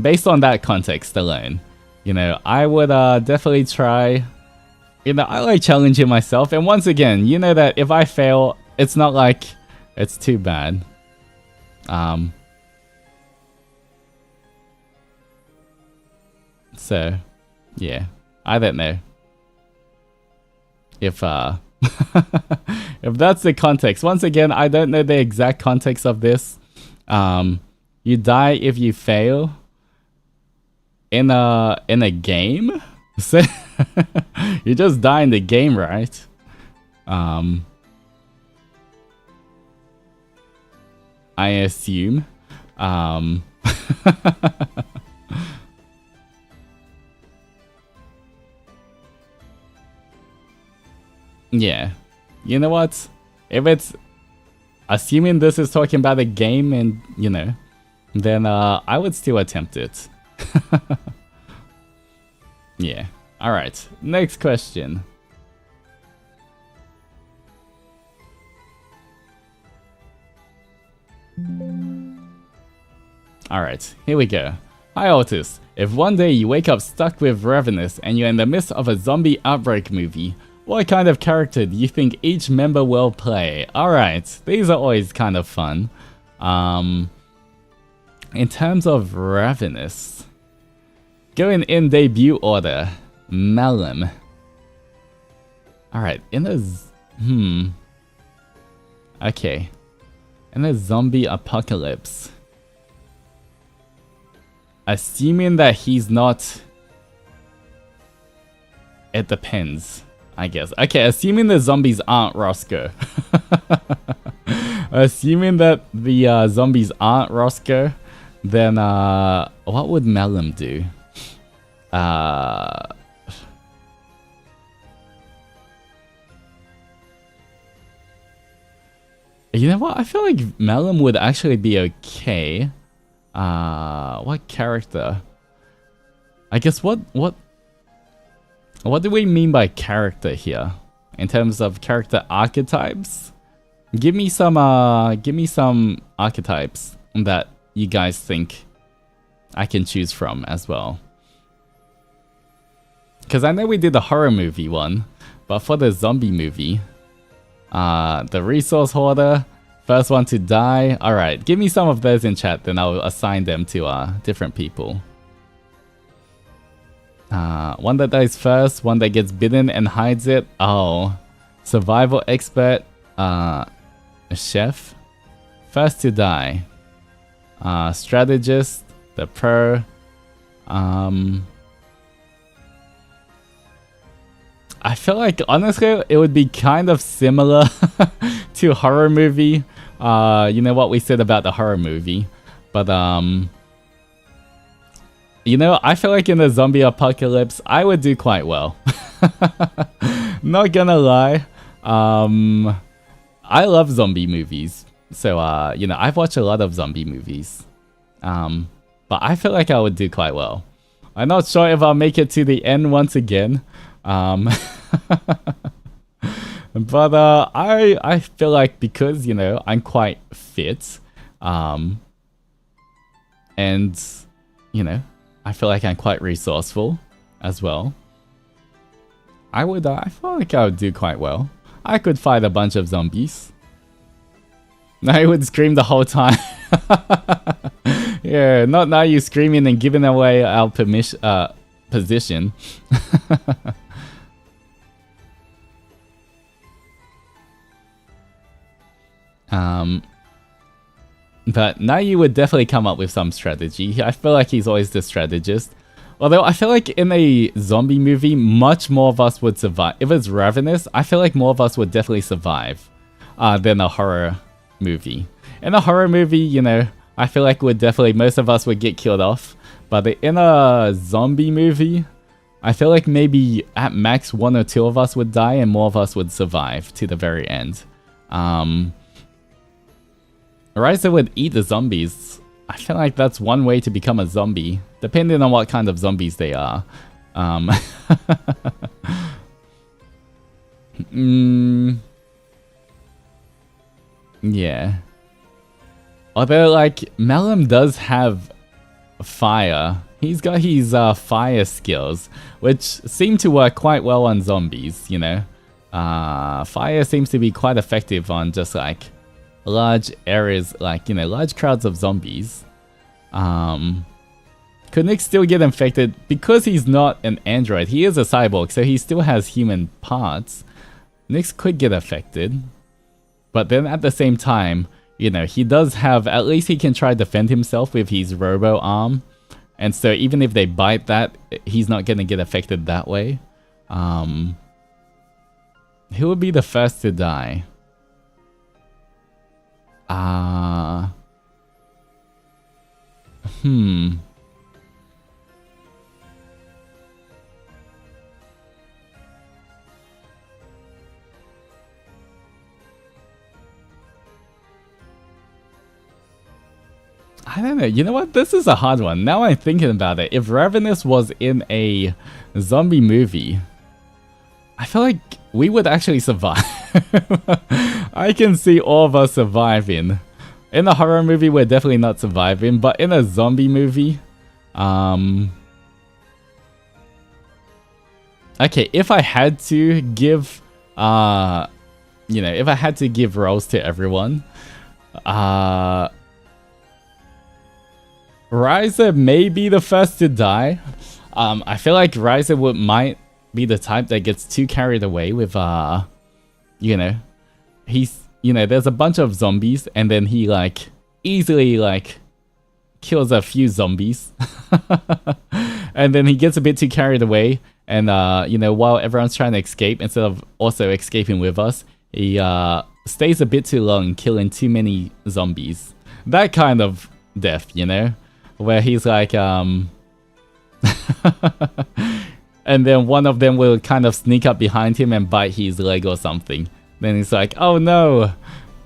S1: Based on that context alone, you know, I would definitely try. You know, I like challenging myself, and once again, you know that if I fail, it's not like it's too bad. So, yeah, I don't know if if that's the context. Once again, I don't know the exact context of this. You die if you fail in a game. So you just die in the game, right? I assume. Yeah. You know what? If it's assuming this is talking about a game and, you know, then I would still attempt it. Yeah. Alright. Next question. Alright, here we go. Hi Altus. If one day you wake up stuck with Ravenous and you're in the midst of a zombie outbreak movie, what kind of character do you think each member will play? Alright, these are always kind of fun. In terms of Ravenous, going in debut order, Melon. Alright, in a... Okay. In a zombie apocalypse. Assuming that he's not... It depends, I guess. Okay, assuming the zombies aren't Roscoe. Assuming that the zombies aren't Roscoe, then what would Melon do? You know what? I feel like Melon would actually be okay. What character? I guess what do we mean by character here? In terms of character archetypes? Give me some archetypes that you guys think I can choose from as well. Because I know we did the horror movie one, but for the zombie movie, the resource hoarder, first one to die. Alright, give me some of those in chat, then I'll assign them to different people. One that dies first, one that gets bitten and hides it. Oh, survival expert, chef, first to die. Strategist, the pro. I feel like, honestly, it would be kind of similar to horror movie. You know what we said about the horror movie. But, you know, I feel like in the zombie apocalypse, I would do quite well. Not gonna lie. I love zombie movies. So, you know, I've watched a lot of zombie movies. But I feel like I would do quite well. I'm not sure if I'll make it to the end once again. But I feel like because, you know, I'm quite fit, and, you know, I feel like I'm quite resourceful as well. I feel like I would do quite well. I could fight a bunch of zombies. I would scream the whole time. Yeah, not now you screaming and giving away our position. But now you would definitely come up with some strategy. I feel like he's always the strategist. Although I feel like in a zombie movie, much more of us would survive. If it's Ravenous, I feel like more of us would definitely survive than a horror movie. In a horror movie, you know, I feel like most of us would get killed off. But in a zombie movie, I feel like maybe at max 1 or 2 of us would die and more of us would survive to the very end. Ryza would eat the zombies. I feel like that's one way to become a zombie, depending on what kind of zombies they are. Yeah. Although, like, Malum does have fire. He's got his fire skills, which seem to work quite well on zombies, you know? Fire seems to be quite effective on just, like, large areas, like, you know, large crowds of zombies. Could Nick still get infected? Because he's not an android, he is a cyborg, so he still has human parts. Nyx could get affected. But then at the same time, you know, he does have, at least he can try to defend himself with his robo arm. And so even if they bite that, he's not going to get affected that way. Who would be the first to die? I don't know. You know what? This is a hard one. Now I'm thinking about it. If Ravenous was in a zombie movie, I feel like we would actually survive. I can see all of us surviving. In a horror movie, we're definitely not surviving. But in a zombie movie... Okay, if I had to give... you know, if I had to give roles to everyone... Ryza may be the first to die. I feel like Ryza might be the type that gets too carried away with, you know, there's a bunch of zombies and then he, like, easily, like, kills a few zombies. And then he gets a bit too carried away and, you know, while everyone's trying to escape, instead of also escaping with us, he, stays a bit too long, killing too many zombies. That kind of death, you know? Where he's like, and then one of them will kind of sneak up behind him and bite his leg or something. Then he's like, oh no,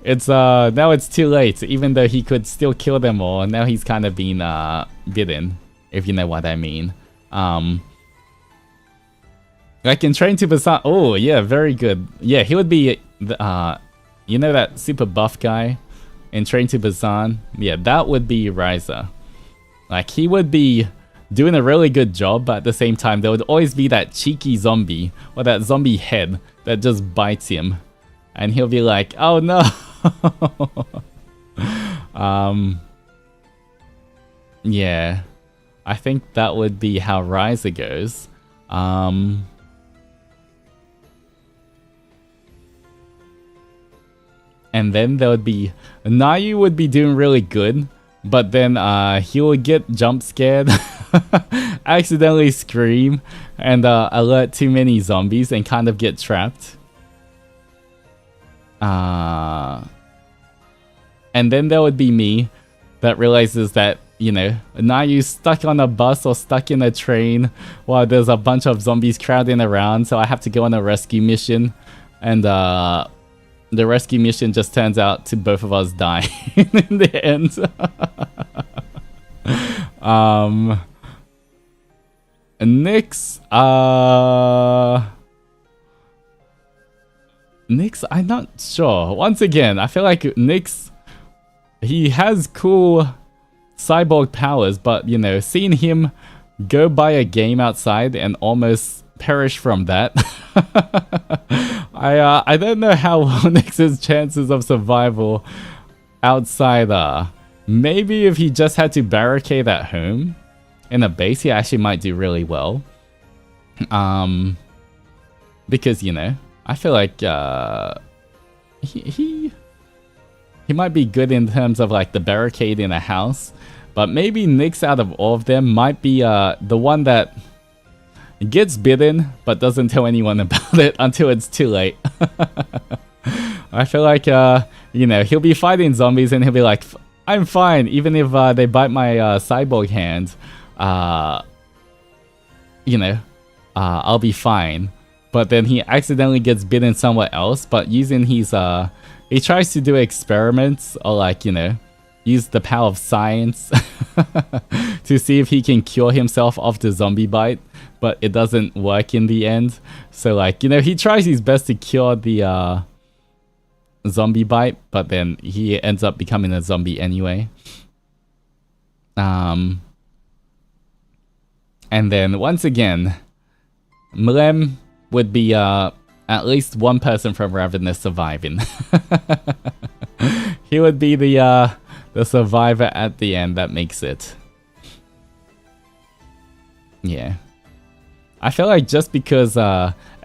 S1: it's now it's too late. Even though he could still kill them all, now he's kind of been bitten, if you know what I mean. Like in Train to Busan. Oh yeah, very good. Yeah, he would be the, you know that super buff guy in Train to Busan? Yeah, that would be Ryza. Like, he would be doing a really good job, but at the same time, there would always be that cheeky zombie, or that zombie head, that just bites him. And he'll be like, oh no! Yeah. I think that would be how Ryza goes. And then there would be... Nayu would be doing really good. But then he will get jump scared, accidentally scream, and alert too many zombies and kind of get trapped. And then there would be me that realizes that, you know, now you're stuck on a bus or stuck in a train while there's a bunch of zombies crowding around, so I have to go on a rescue mission. And the rescue mission just turns out to both of us dying in the end. Nyx, Nyx, I'm not sure. Once again, I feel like Nyx, he has cool cyborg powers, but, you know, seeing him go buy a game outside and almost perish from that. I don't know how well Nyx's chances of survival outside are. Maybe if he just had to barricade at home in a base, he actually might do really well. Because, you know, I feel like he might be good in terms of like the barricade in a house, but maybe Nyx out of all of them might be the one that gets bitten but doesn't tell anyone about it until it's too late. I feel like you know, he'll be fighting zombies and he'll be like, I'm fine even if they bite my cyborg hand. You know, I'll be fine. But then he accidentally gets bitten somewhere else, but using his, he tries to do experiments or like, you know, use the power of science to see if he can cure himself of the zombie bite, but it doesn't work in the end. So like, you know, he tries his best to cure the zombie bite, but then he ends up becoming a zombie anyway. And then once again, Mlem would be at least one person from Ravenous surviving. He would be the survivor at the end that makes it. Yeah. I feel like just because,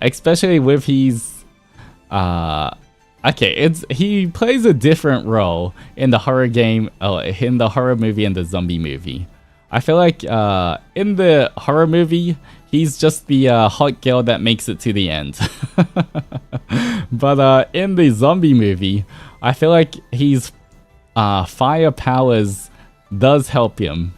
S1: especially with his, okay, he plays a different role in the horror game, in the horror movie and the zombie movie. I feel like in the horror movie, he's just the hot girl that makes it to the end. But in the zombie movie, I feel like his fire powers does help him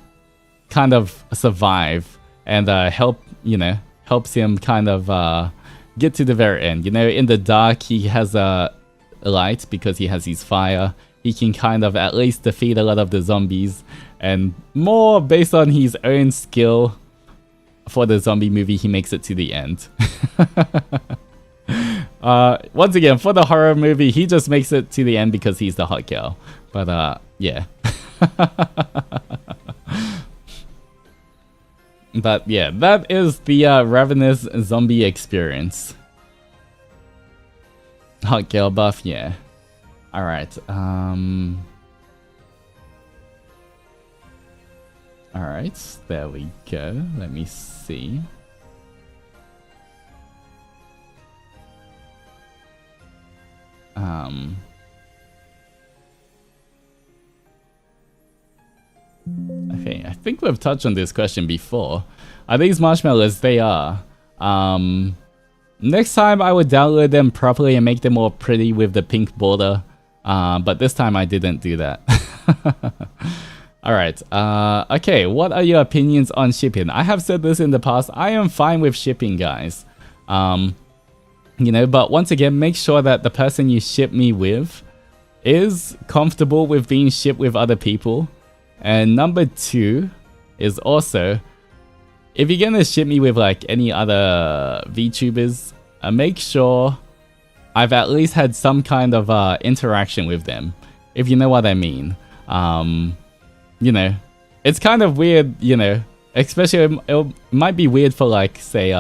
S1: kind of survive and helps him kind of get to the very end. You know, in the dark, he has a light because he has his fire. He can kind of at least defeat a lot of the zombies, and more based on his own skill for the zombie movie, he makes it to the end. Once again, for the horror movie, he just makes it to the end because he's the hot girl. But yeah. But yeah, that is the Ravenous zombie experience. Hot girl buff, yeah. Alright, alright, there we go. Let me see. Okay, I think we've touched on this question before. Are these marshmallows? They are. Next time I would download them properly and make them more pretty with the pink border. But this time I didn't do that. Alright, okay, what are your opinions on shipping? I have said this in the past, I am fine with shipping, guys. You know, but once again, make sure that the person you ship me with is comfortable with being shipped with other people. And number 2 is also, if you're gonna ship me with like any other VTubers, make sure I've at least had some kind of interaction with them, if you know what I mean. You know, it's kind of weird, you know, especially it might be weird for like, say,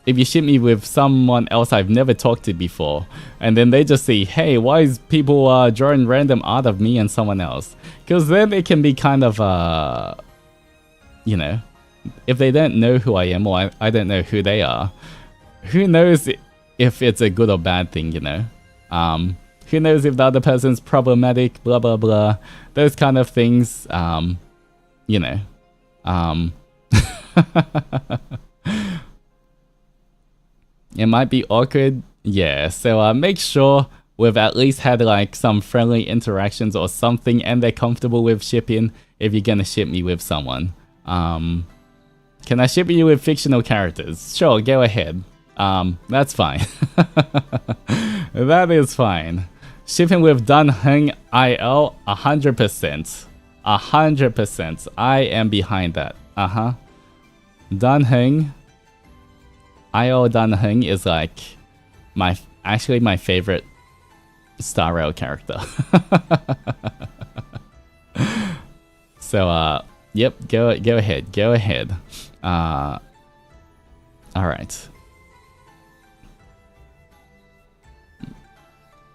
S1: if you ship me with someone else I've never talked to before, and then they just see, hey, why is people drawing random art of me and someone else? Because then it can be kind of, you know, if they don't know who I am or I don't know who they are, who knows if it's a good or bad thing, you know? Who knows if the other person's problematic, blah, blah, blah. Those kind of things, you know. It might be awkward, yeah, so make sure we've at least had like some friendly interactions or something and they're comfortable with shipping if you're gonna ship me with someone. Can I ship you with fictional characters? Sure, go ahead. That's fine. That is fine. Shipping with Dunhung IL, 100%. 100%. I am behind that. Dunhung. IO Dunhung is like actually my favorite Star Rail character. So yep, go ahead. All right.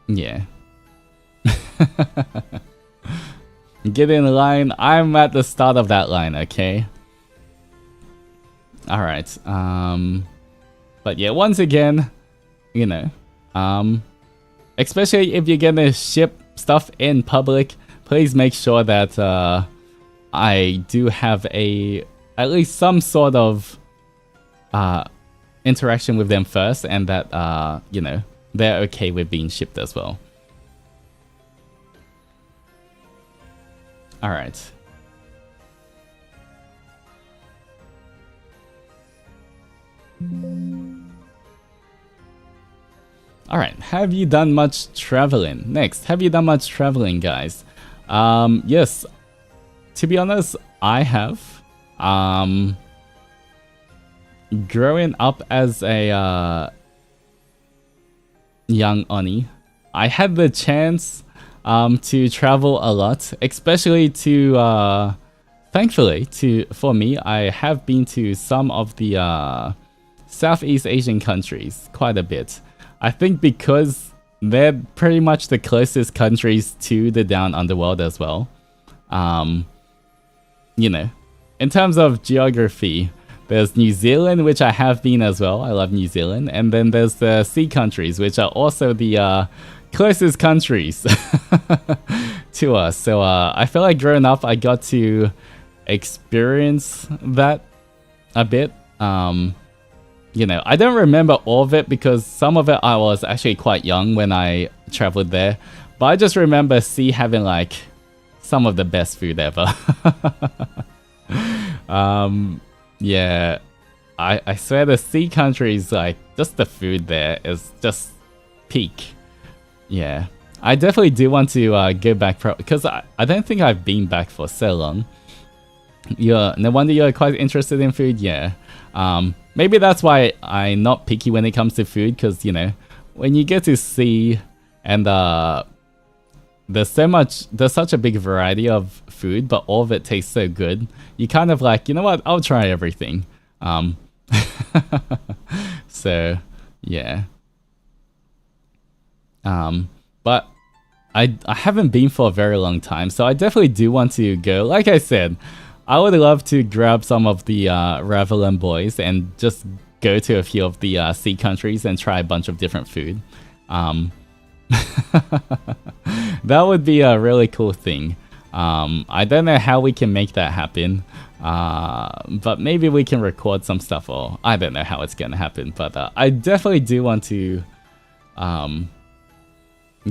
S1: Yeah. Get in line. I'm at the start of that line, okay? All right. But yeah, once again, you know, especially if you're gonna ship stuff in public, please make sure that I do have at least some sort of interaction with them first, and that you know, they're okay with being shipped as well. All right. All right. Have you done much traveling? Next, have you done much traveling, guys? Yes. To be honest, I have. Growing up as a young Oni, I had the chance to travel a lot, especially to thankfully for me, I have been to some of the Southeast Asian countries quite a bit. I think because they're pretty much the closest countries to the down underworld as well. You know, in terms of geography, there's New Zealand, which I have been as well. I love New Zealand. And then there's the sea countries, which are also the closest countries to us. So I feel like growing up, I got to experience that a bit. You know, I don't remember all of it because some of it I was actually quite young when I traveled there. But I just remember sea having like some of the best food ever. Yeah, I swear the sea countries, like, just the food there is just peak. Yeah, I definitely do want to go back because I don't think I've been back for so long. No wonder you're quite interested in food. Yeah. Maybe that's why I'm not picky when it comes to food, because, you know, when you get to see and there's such a big variety of food, but all of it tastes so good, you kind of like, you know what, I'll try everything. So, yeah. But I haven't been for a very long time, so I definitely do want to go. Like I said, I would love to grab some of the Ravelin boys and just go to a few of the sea countries and try a bunch of different food. That would be a really cool thing. I don't know how we can make that happen, but maybe we can record some stuff, or I don't know how it's gonna happen, but I definitely do want to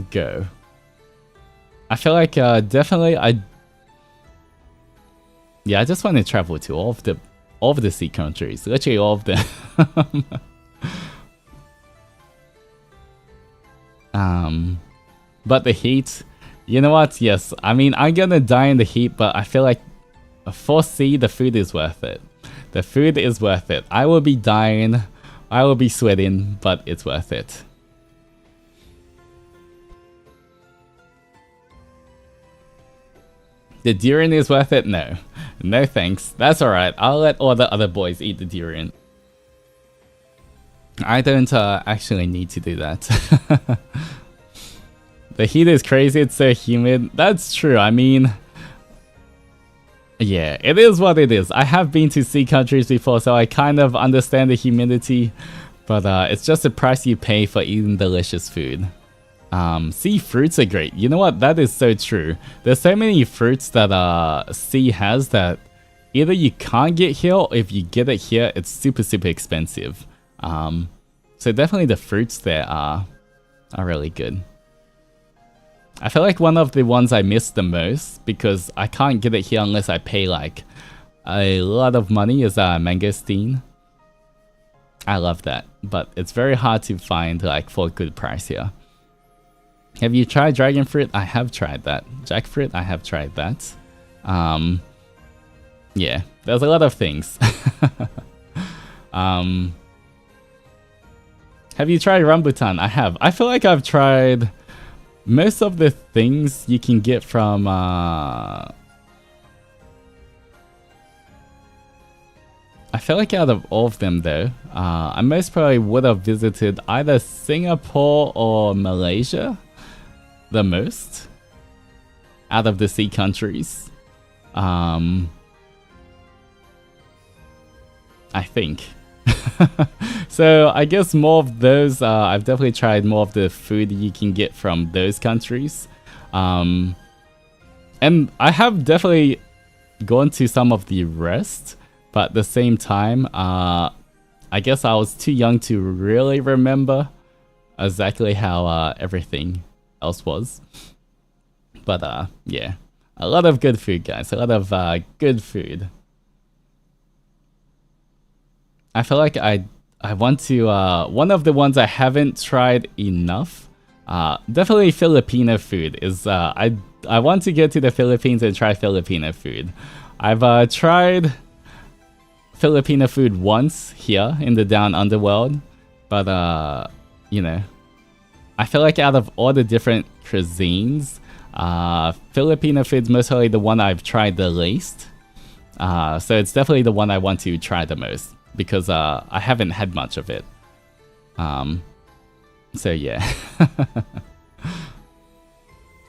S1: go. I feel like definitely I just want to travel to all of the sea countries, literally all of them. But the heat, you know what? Yes, I mean, I'm gonna die in the heat, but I feel like for sea, the food is worth it. The food is worth it. I will be dying, I will be sweating, but it's worth it. The durian is worth it? No. No thanks. That's alright. I'll let all the other boys eat the durian. I don't actually need to do that. The heat is crazy, it's so humid. That's true, I mean... Yeah, it is what it is. I have been to sea countries before, so I kind of understand the humidity. But it's just the price you pay for eating delicious food. Sea fruits are great. You know what? That is so true. There's so many fruits that sea has that either you can't get here, or if you get it here, it's super, super expensive. So definitely the fruits there are really good. I feel like one of the ones I miss the most, because I can't get it here unless I pay like a lot of money, is mangosteen. I love that, but it's very hard to find like for a good price here. Have you tried dragon fruit? I have tried that. Jackfruit? I have tried that. Yeah, there's a lot of things. Have you tried rambutan? I have. I feel like I've tried most of the things you can get from I feel like out of all of them though, I most probably would have visited either Singapore or Malaysia the most out of the sea countries. I think. So I guess more of those, I've definitely tried more of the food you can get from those countries. And I have definitely gone to some of the rest, but at the same time, I guess I was too young to really remember exactly how everything else was. But yeah, a lot of good food, guys. A lot of good food. I feel like I I want to, one of the ones I haven't tried enough, definitely Filipino food is, I want to go to the Philippines and try Filipino food. I've tried Filipino food once here in the Down Underworld, but you know, I feel like out of all the different cuisines, Filipino food's mostly the one I've tried the least. So it's definitely the one I want to try the most because I haven't had much of it. So yeah.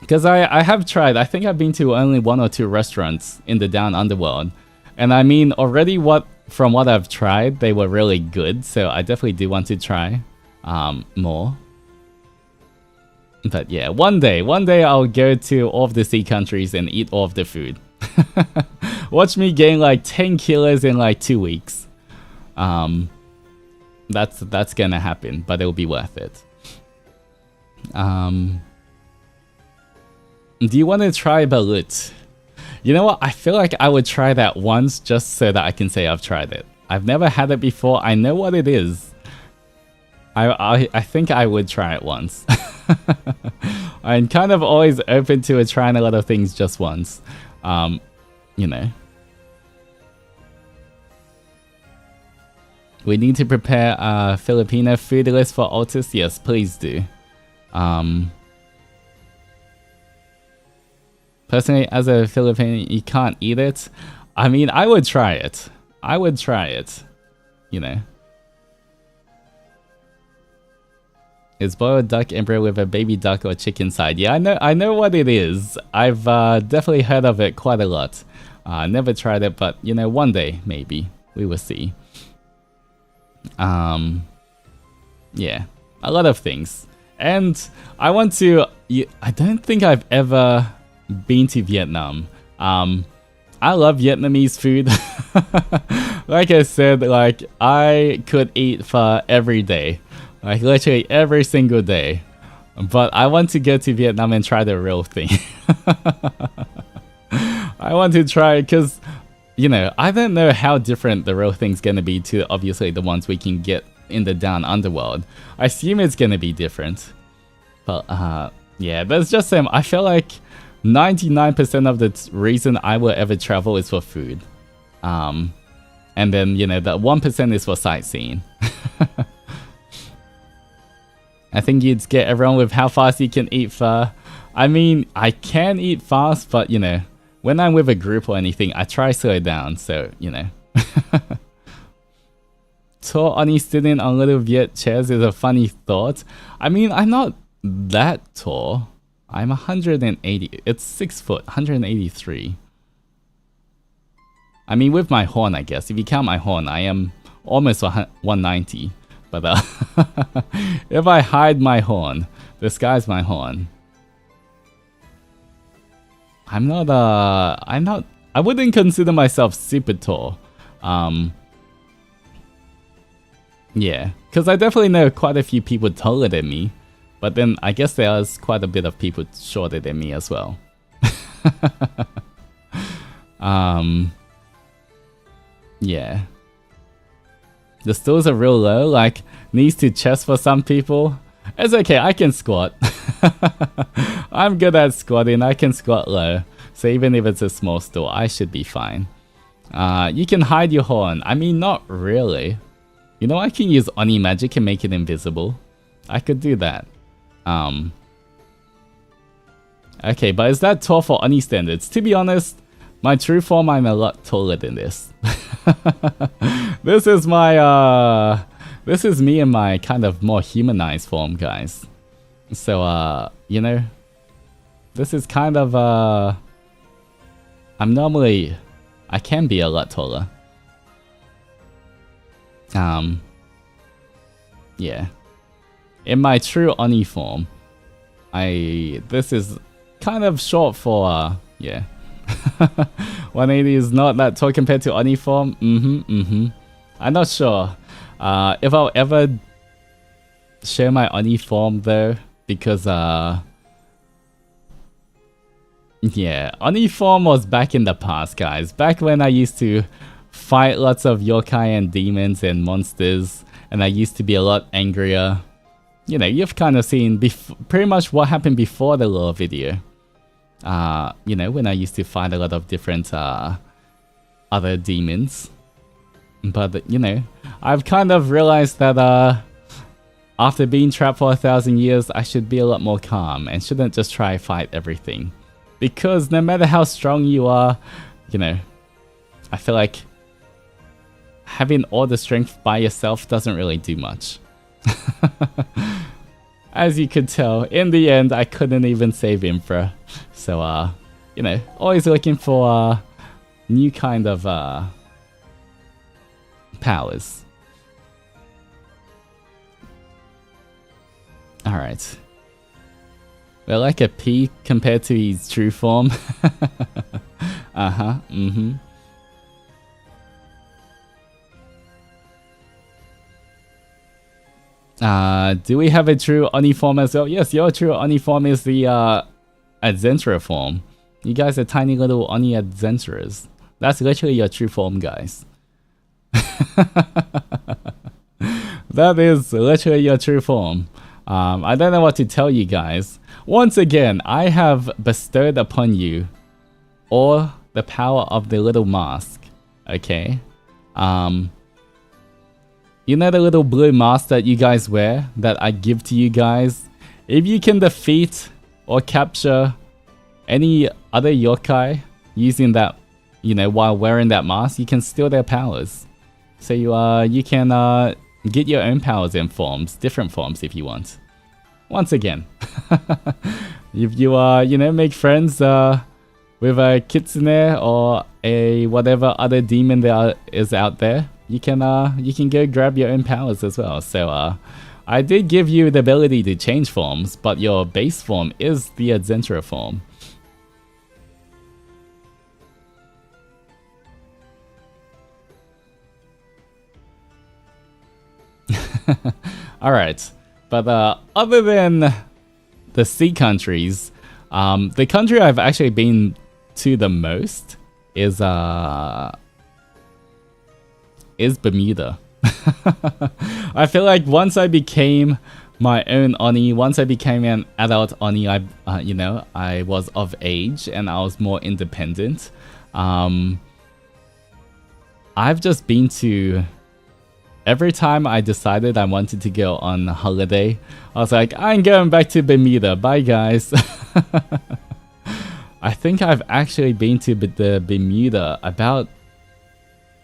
S1: Because I have tried, I think I've been to only 1 or 2 restaurants in the Down Underworld. And I mean, already from what I've tried, they were really good. So I definitely do want to try more. But yeah, one day I'll go to all of the sea countries and eat all of the food. Watch me gain like 10 kilos in like 2 weeks. That's gonna happen, but it'll be worth it. Do you want to try balut? You know what? I feel like I would try that once just so that I can say I've tried it. I've never had it before. I know what it is. I think I would try it once. I'm kind of always open to trying a lot of things just once. You know. We need to prepare a Filipino food list for Altus. Yes, please do. Personally, as a Filipino, you can't eat it. I mean, I would try it. I would try it. You know. Is boiled duck embryo with a baby duck or chicken side? Yeah, I know what it is. I've definitely heard of it quite a lot. Never tried it, but you know, one day maybe we will see. Yeah, a lot of things, and I want to. I don't think I've ever been to Vietnam. I love Vietnamese food. Like I said, like I could eat pho every day. Like literally every single day. But I want to go to Vietnam and try the real thing. I want to try it because, you know, I don't know how different the real thing's gonna be to obviously the ones we can get in the Down Underworld. I assume it's gonna be different. But yeah, there's just some. I feel like 99% of the reason I will ever travel is for food. And then, you know, the 1% is for sightseeing. I think you'd get everyone with how fast you can eat pho. I mean, I can eat fast, but you know, when I'm with a group or anything, I try to slow down, so, you know. Tall Oni sitting on little Viet chairs is a funny thought. I mean, I'm not that tall. I'm 180. It's 6 foot, 183. I mean, with my horn, I guess. If you count my horn, I am almost 190. But if I hide my horn, disguise my horn, I wouldn't consider myself super tall. Yeah, because I definitely know quite a few people taller than me. But then I guess there's quite a bit of people shorter than me as well. Yeah. The stools are real low, like knees to chest for some people. It's okay, I can squat. I'm good at squatting, I can squat low. So even if it's a small stool, I should be fine. You can hide your horn. I mean, not really. You know, I can use Oni magic and make it invisible. I could do that. Okay, but is that tall for Oni standards? To be honest, my true form, I'm a lot taller than this. This is my, this is me in my kind of more humanized form, guys. So, you know, this is kind of, I can be a lot taller. Yeah. In my true Oni form, this is kind of short for, yeah. 180 is not that tall compared to Oni form. I'm not sure if I'll ever share my Oni form though, because yeah, Oni form was back in the past, guys. Back when I used to fight lots of yokai and demons and monsters, and I used to be a lot angrier. You know, you've kind of seen pretty much what happened before the lore video. You know, when I used to fight a lot of different other demons. But, you know, I've kind of realized that after being trapped for 1,000 years, I should be a lot more calm and shouldn't just try fight everything. Because no matter how strong you are, you know, I feel like having all the strength by yourself doesn't really do much. As you could tell, in the end, I couldn't even save Infra. So, you know, always looking for new kind of powers. Alright. We're like a P compared to his true form. Uh-huh, mm-hmm. Do we have a true Oni form as well? Yes, your true Oni form is the adventurer form. You guys are tiny little Oni adventurers. That's literally your true form, guys. That is literally your true form. I don't know what to tell you guys. Once again, I have bestowed upon you all the power of the little mask. Okay? You know the little blue mask that you guys wear that I give to you guys? If you can defeat or capture any other yokai using that, you know, while wearing that mask, you can steal their powers. So you can get your own powers in forms, different forms if you want. Once again, if you you know, make friends with a kitsune or a whatever other demon there is out there, you can go grab your own powers as well. So I did give you the ability to change forms, but your base form is the adventurer form. Alright, but other than the sea countries, the country I've actually been to the most is Bermuda. I feel like once I became my own Oni, once I became an adult Oni, you know, I was of age and I was more independent. I've just been to... Every time I decided I wanted to go on holiday, I was like, I'm going back to Bermuda. Bye, guys. I think I've actually been to the Bermuda about,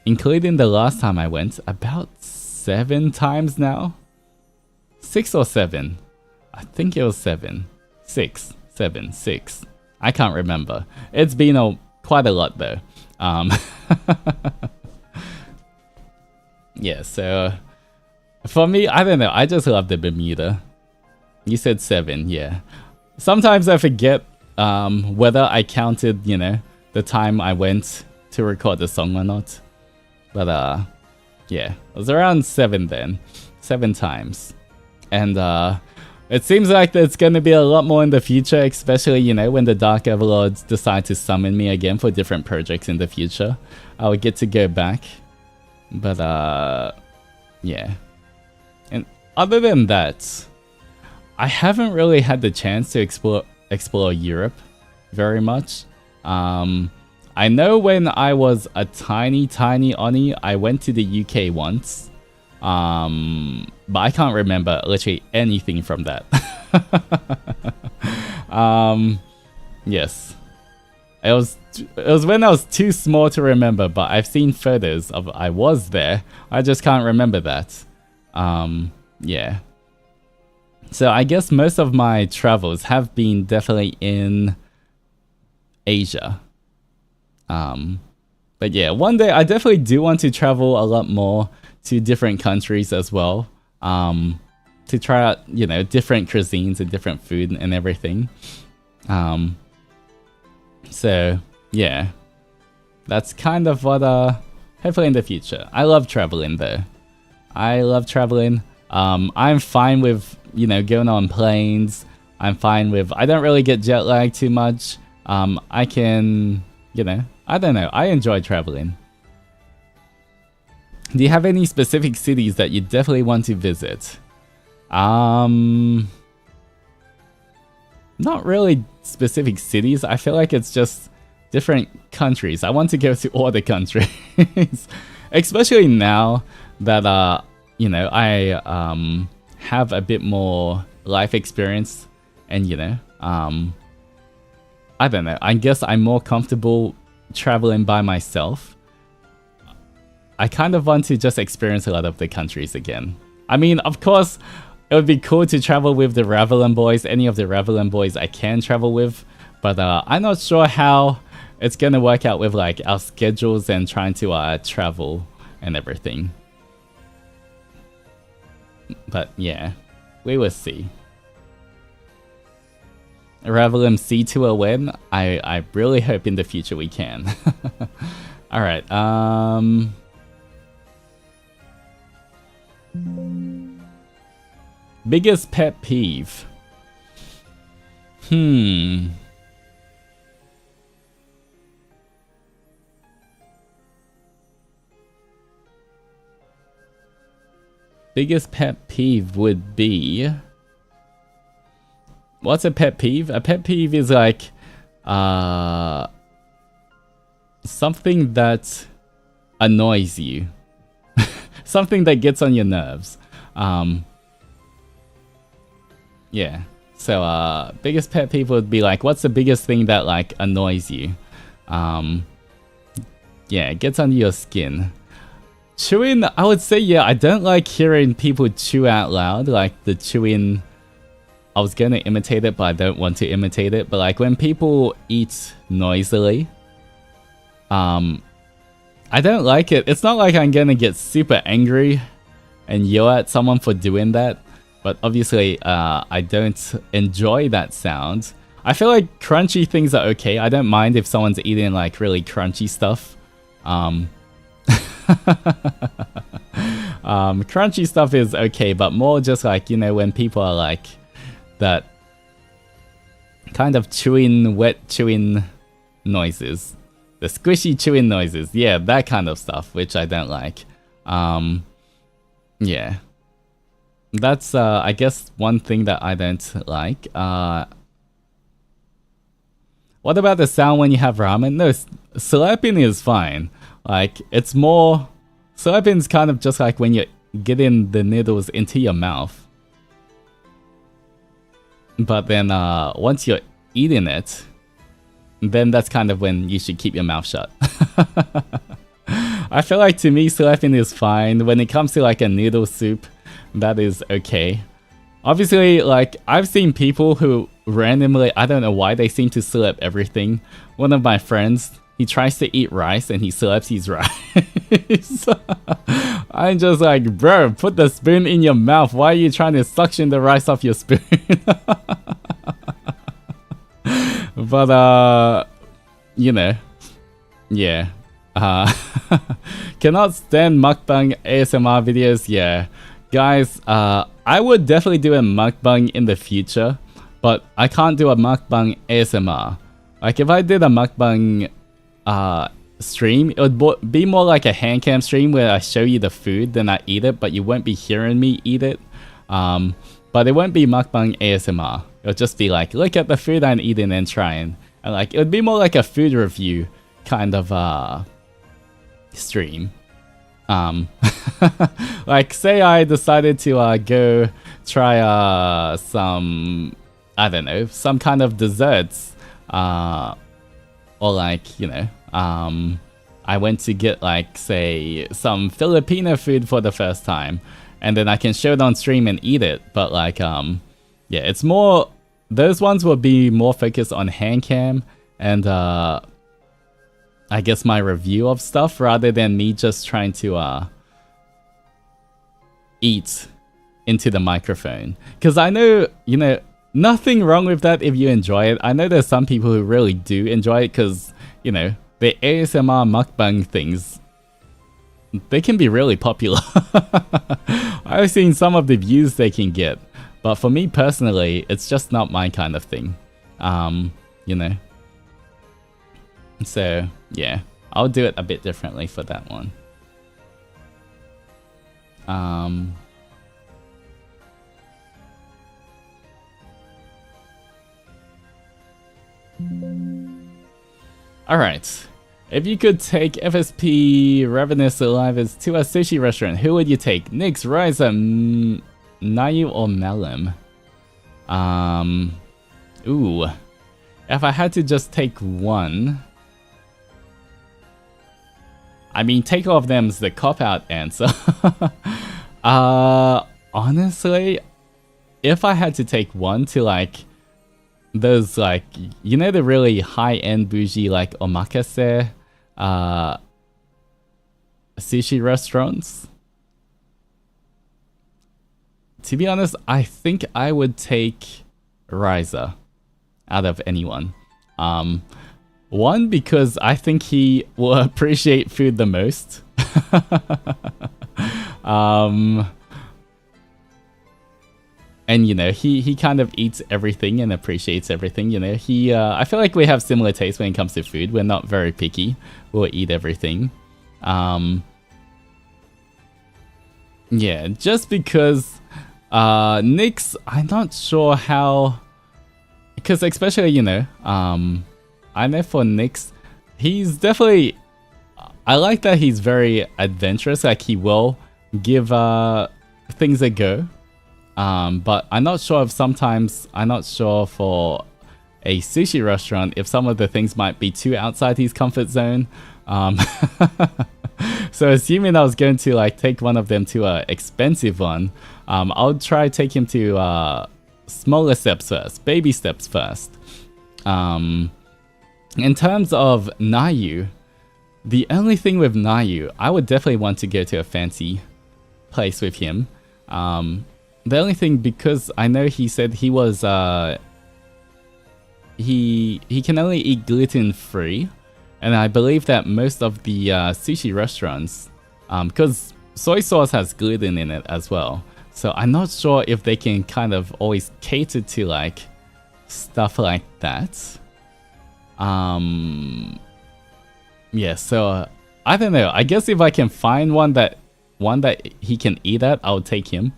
S1: including the last time I went, about 7 times now. 6 or 7. I think it was 7. 6. 7. 6. I can't remember. It's been quite a lot though. Yeah, so for me, I don't know. I just love the Bermuda. You said 7, yeah. Sometimes I forget whether I counted, you know, the time I went to record the song or not. But yeah, it was around 7 then. 7 times. And it seems like it's going to be a lot more in the future, especially, you know, when the Dark Overlords decide to summon me again for different projects in the future. I will get to go back. But yeah. And other than that, I haven't really had the chance to explore Europe very much. I know when I was a tiny Oni, I went to the UK once. But I can't remember literally anything from that. Yes. It was when I was too small to remember, but I've seen photos of I was there. I just can't remember that. Yeah. So I guess most of my travels have been definitely in Asia. But yeah, one day I definitely do want to travel a lot more to different countries as well. To try out, you know, different cuisines and different food and everything. So yeah, that's kind of what hopefully in the future. I love traveling though. I love traveling. I'm fine with, you know, going on planes. I'm fine with, I don't really get jet lag too much. I can, you know, I don't know. I enjoy traveling. Do you have any specific cities that you definitely want to visit? Not really specific cities. I feel like it's just different countries. I want to go to all the countries. Especially now that, you know, I have a bit more life experience and, you know, I don't know. I guess I'm more comfortable traveling by myself. I kind of want to just experience a lot of the countries again. I mean, of course, it would be cool to travel with the Ravelin boys, any of the Ravelin boys I can travel with, but I'm not sure how it's gonna work out with like our schedules and trying to travel and everything. But yeah, we will see. Ravelin C to a win. I really hope in the future we can. Alright, biggest pet peeve. Biggest pet peeve would be... What's a pet peeve? A pet peeve is like... something that annoys you. Something that gets on your nerves. Yeah. So, biggest pet peeve would be like, what's the biggest thing that like annoys you? Yeah, it gets under your skin. Chewing, I would say, yeah, I don't like hearing people chew out loud, like the chewing. I was gonna imitate it, but I don't want to imitate it. But like when people eat noisily, I don't like it. It's not like I'm gonna get super angry and yell at someone for doing that. But obviously, I don't enjoy that sound. I feel like crunchy things are okay. I don't mind if someone's eating like really crunchy stuff. Crunchy stuff is okay, but more just like, you know, when people are like that kind of chewing, wet chewing noises. The squishy chewing noises. Yeah, that kind of stuff, which I don't like. Yeah. That's, I guess, one thing that I don't like. What about the sound when you have ramen? No, slurping is fine. Like, it's more... Slurping's kind of just like when you're getting the noodles into your mouth. But then, once you're eating it, then that's kind of when you should keep your mouth shut. I feel like to me, slurping is fine. When it comes to like a noodle soup, that is okay. Obviously, like, I've seen people who randomly, I don't know why they seem to slurp everything. One of my friends, he tries to eat rice and he slurps his rice. I'm just like, bro, put the spoon in your mouth. Why are you trying to suction the rice off your spoon? But, you know, yeah. Cannot stand mukbang ASMR videos, yeah. Guys, I would definitely do a mukbang in the future, but I can't do a mukbang ASMR. Like, if I did a mukbang stream, it would be more like a handcam stream where I show you the food, then I eat it, but you won't be hearing me eat it. But it won't be mukbang ASMR. It'll just be like, look at the food I'm eating and trying. And like, it would be more like a food review kind of stream. Like, say I decided to go try some, I don't know, some kind of desserts, or like, you know, I went to get like, say, some Filipino food for the first time, and then I can show it on stream and eat it. But like, yeah, it's more, those ones will be more focused on hand cam and I guess my review of stuff rather than me just trying to eat into the microphone. Because I know, you know, nothing wrong with that if you enjoy it. I know there's some people who really do enjoy it because, you know, the ASMR mukbang things, they can be really popular. I've seen some of the views they can get. But for me personally, it's just not my kind of thing. You know. So, yeah. I'll do it a bit differently for that one. Alright. If you could take FSP Ravenous Alivers to a sushi restaurant, who would you take? Nyx, Ryza, Nayu, or Melem? Ooh. If I had to just take one... I mean, take all of them is the cop-out answer. Honestly, if I had to take one to like... those like, you know, the really high-end bougie like omakase sushi restaurants? To be honest, I think I would take Ryza out of anyone. One, because I think he will appreciate food the most. And you know, he kind of eats everything and appreciates everything, you know. I feel like we have similar tastes when it comes to food. We're not very picky. We'll eat everything. Yeah, just because Nyx, I'm not sure how, because especially, you know, I know for Nyx, he's definitely, I like that he's very adventurous, like he will give things a go. But I'm not sure if sometimes, I'm not sure for a sushi restaurant if some of the things might be too outside his comfort zone. So assuming I was going to like take one of them to an expensive one, I'll try take him to smaller steps first, baby steps first. In terms of Nayu, the only thing with Nayu, I would definitely want to go to a fancy place with him. The only thing, because I know he said he was he can only eat gluten-free, and I believe that most of the sushi restaurants, because soy sauce has gluten in it as well, so I'm not sure if they can kind of always cater to like stuff like that. Yeah, so I don't know. I guess if I can find one that he can eat at, I'll take him.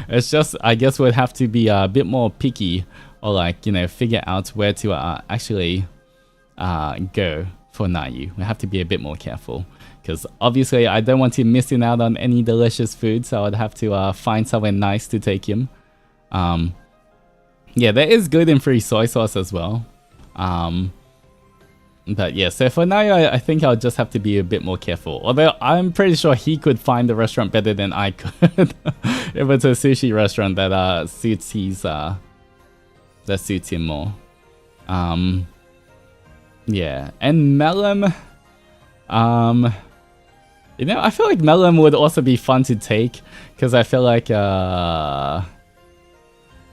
S1: It's just, I guess we'd have to be a bit more picky, or like, you know, figure out where to actually go for Nayu. We have to be a bit more careful, because obviously I don't want him missing out on any delicious food, so I'd have to find somewhere nice to take him. Yeah, there is gluten-free soy sauce as well. But yeah, so for Nayu, I think I'll just have to be a bit more careful. Although I'm pretty sure he could find the restaurant better than I could. If it's a sushi restaurant that suits his that suits him more. Yeah, and Melem, you know, I feel like Melem would also be fun to take, because I feel like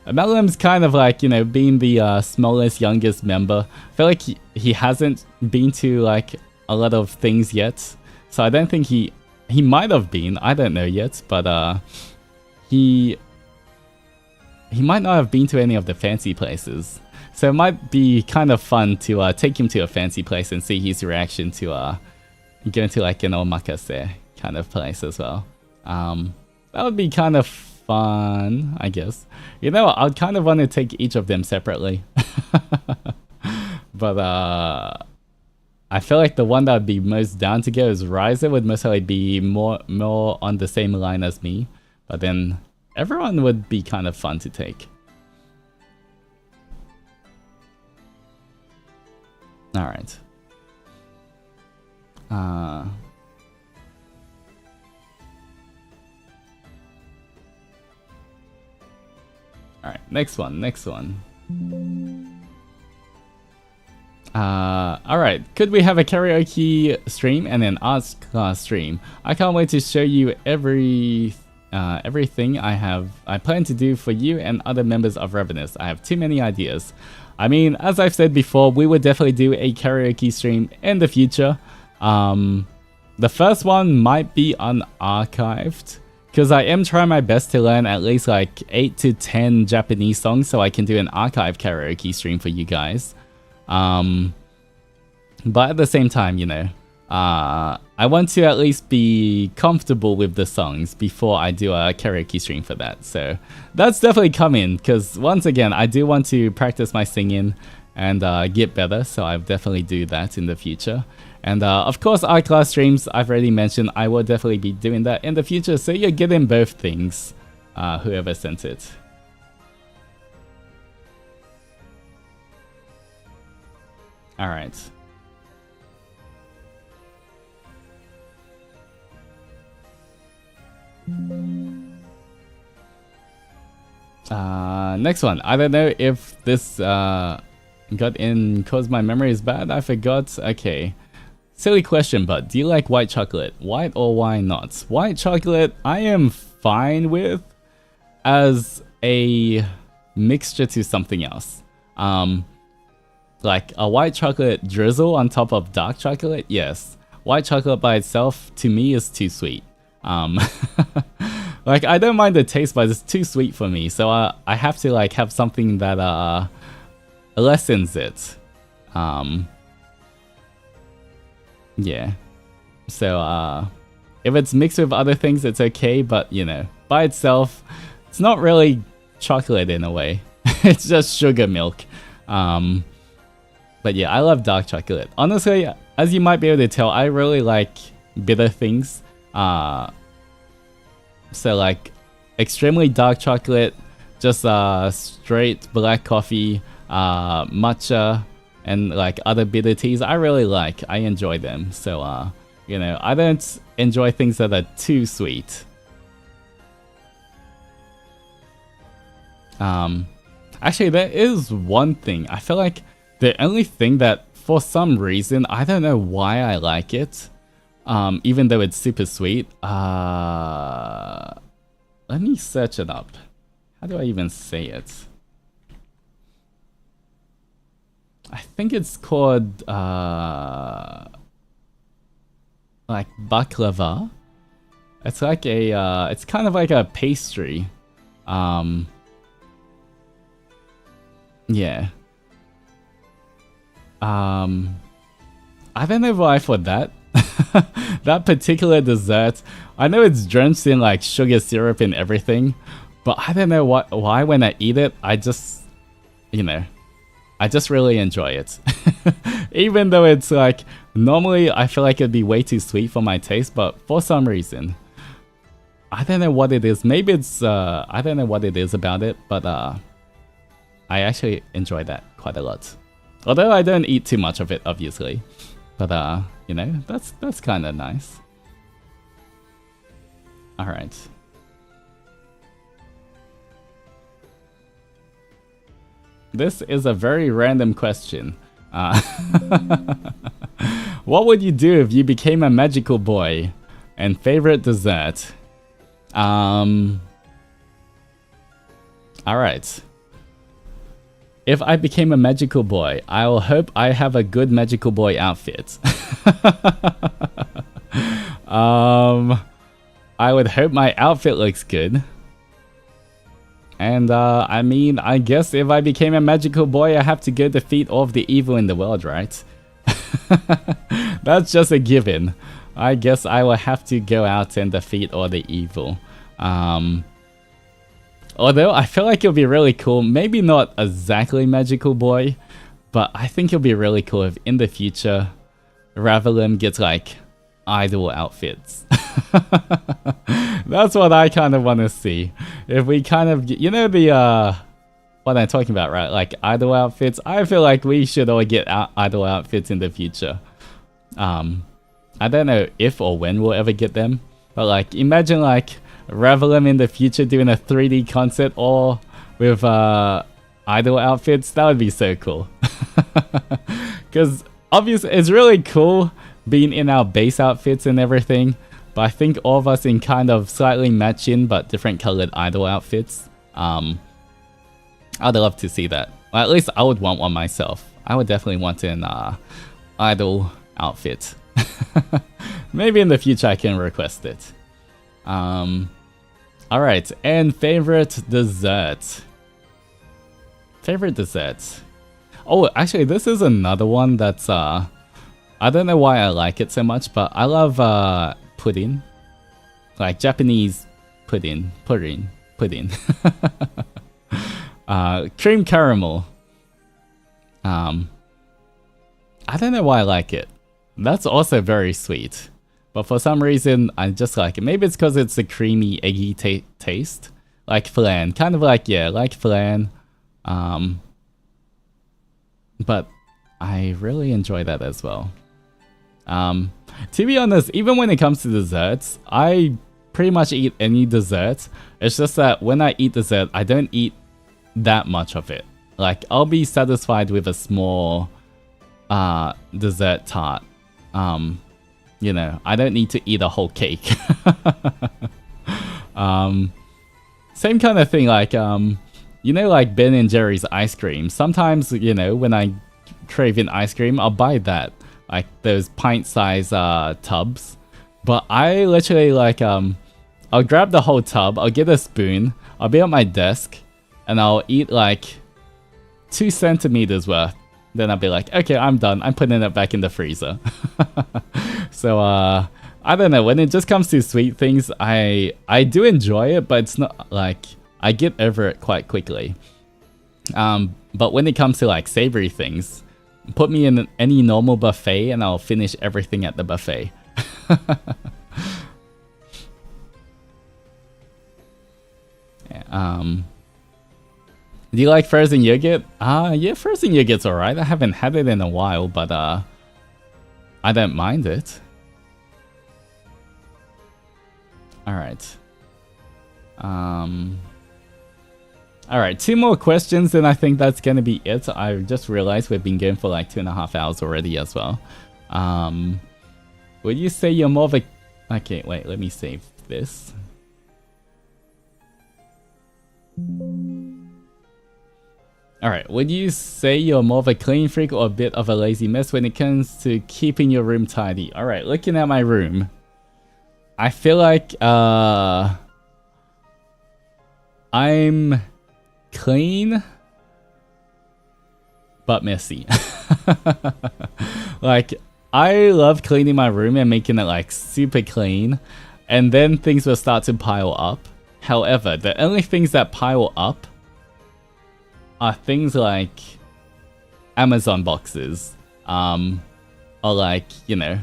S1: Melem's kind of like, you know, being the smallest, youngest member. I feel like he hasn't been to like a lot of things yet, so I don't think he might have been. I don't know yet, but he might not have been to any of the fancy places. So it might be kind of fun to take him to a fancy place and see his reaction to going to like an omakase kind of place as well. That would be kind of fun, I guess. You know, I'd kind of want to take each of them separately. But I feel like the one that would be most down to go is Ryza. Would most likely be more on the same line as me. But then everyone would be kind of fun to take. Alright. Alright, next one. Alright, could we have a karaoke stream and an arts class stream? I can't wait to show you everything I plan to do for you and other members of Ravenous. I have too many ideas. I mean, as I've said before, we would definitely do a karaoke stream in the future. The first one might be unarchived, because I am trying my best to learn at least like 8 to 10 Japanese songs so I can do an archive karaoke stream for you guys. But at the same time, you know, I I want to at least be comfortable with the songs before I do a karaoke stream for that. So that's definitely coming, because once again, I do want to practice my singing and get better. So I'll definitely do that in the future. And of course, art class streams, I've already mentioned, I will definitely be doing that in the future. So you're getting both things, whoever sent it. All right. Next one. I don't know if this got in cause my memory is bad. I forgot. Okay. Silly question, but do you like white chocolate? White or why not? White chocolate I am fine with as a mixture to something else. Like a white chocolate drizzle on top of dark chocolate, yes. White chocolate by itself to me is too sweet. Like I don't mind the taste, but it's too sweet for me. So I have to like have something that lessens it. Yeah. So if it's mixed with other things, it's okay. But you know, by itself, it's not really chocolate in a way. It's just sugar milk. But yeah, I love dark chocolate. Honestly, as you might be able to tell, I really like bitter things. So like extremely dark chocolate, just straight black coffee, matcha, and like other bitter teas I really like. I enjoy them. So you know, I don't enjoy things that are too sweet. Actually, there is one thing. I feel like the only thing that, for some reason, I don't know why I like it, even though it's super sweet. Let me search it up. How do I even say it? I think it's called like baklava. It's like a it's kind of like a pastry. Yeah. I don't know why for that. That particular dessert, I know it's drenched in like sugar syrup and everything, but I don't know why when I eat it, I just, you know, I just really enjoy it. Even though it's like, normally I feel like it'd be way too sweet for my taste, but for some reason, I don't know what it is. Maybe it's, I don't know what it is about it, but I actually enjoy that quite a lot. Although I don't eat too much of it, obviously. But, you know, that's kind of nice. Alright. This is a very random question. What would you do if you became a magical boy? And favorite dessert? Alright. If I became a magical boy, I will hope I have a good magical boy outfit. I would hope my outfit looks good. And I mean, I guess if I became a magical boy, I have to go defeat all of the evil in the world, right? That's just a given. I guess I will have to go out and defeat all the evil. Although I feel like it'll be really cool, maybe not exactly magical boy, but I think it'll be really cool if in the future, Ravelim gets like idol outfits. That's what I kind of want to see. If we kind of, you know, the what I'm talking about, right? Like idol outfits. I feel like we should all get idol outfits in the future. I don't know if or when we'll ever get them, but like imagine like Ravelim in the future doing a 3D concert all with idol outfits. That would be so cool. Because obviously it's really cool being in our base outfits and everything, but I think all of us in kind of slightly matching but different colored idol outfits. I'd love to see that. Well, at least I would want one myself. I would definitely want an idol outfit. Maybe in the future I can request it. Alright, and favorite dessert. Favorite dessert. Oh, actually, this is another one that's I don't know why I like it so much, but I love pudding. Like Japanese pudding. Pudding. Cream caramel. I don't know why I like it. That's also very sweet. But for some reason, I just like it. Maybe it's because it's a creamy, eggy taste. Like flan. Kind of like, yeah, like flan. But I really enjoy that as well. To be honest, even when it comes to desserts, I pretty much eat any dessert. It's just that when I eat dessert, I don't eat that much of it. Like, I'll be satisfied with a small dessert tart. You know, I don't need to eat a whole cake. Same kind of thing, like, you know, like Ben and Jerry's ice cream. Sometimes, you know, when I crave an ice cream, I'll buy that. Like, those pint-sized tubs. But I literally, like, I'll grab the whole tub, I'll get a spoon, I'll be at my desk, and I'll eat, like, 2 centimeters worth. Then I'll be like, okay, I'm done. I'm putting it back in the freezer. So, I don't know. When it just comes to sweet things, I do enjoy it, but it's not like I get over it quite quickly. But when it comes to like savory things, put me in any normal buffet and I'll finish everything at the buffet. Do you like frozen yogurt? Yeah, frozen yogurt's alright. I haven't had it in a while, but I don't mind it. Alright. Alright, 2 more questions, and I think that's gonna be it. I just realized we've been going for like 2.5 hours already as well. Would you say you're more of a... Okay, wait, let me save this. Alright, would you say you're more of a clean freak or a bit of a lazy mess when it comes to keeping your room tidy? Alright, looking at my room, I feel like I'm clean but messy. Like, I love cleaning my room and making it like super clean, and then things will start to pile up. However, the only things that pile up are things like Amazon boxes, or like, you know,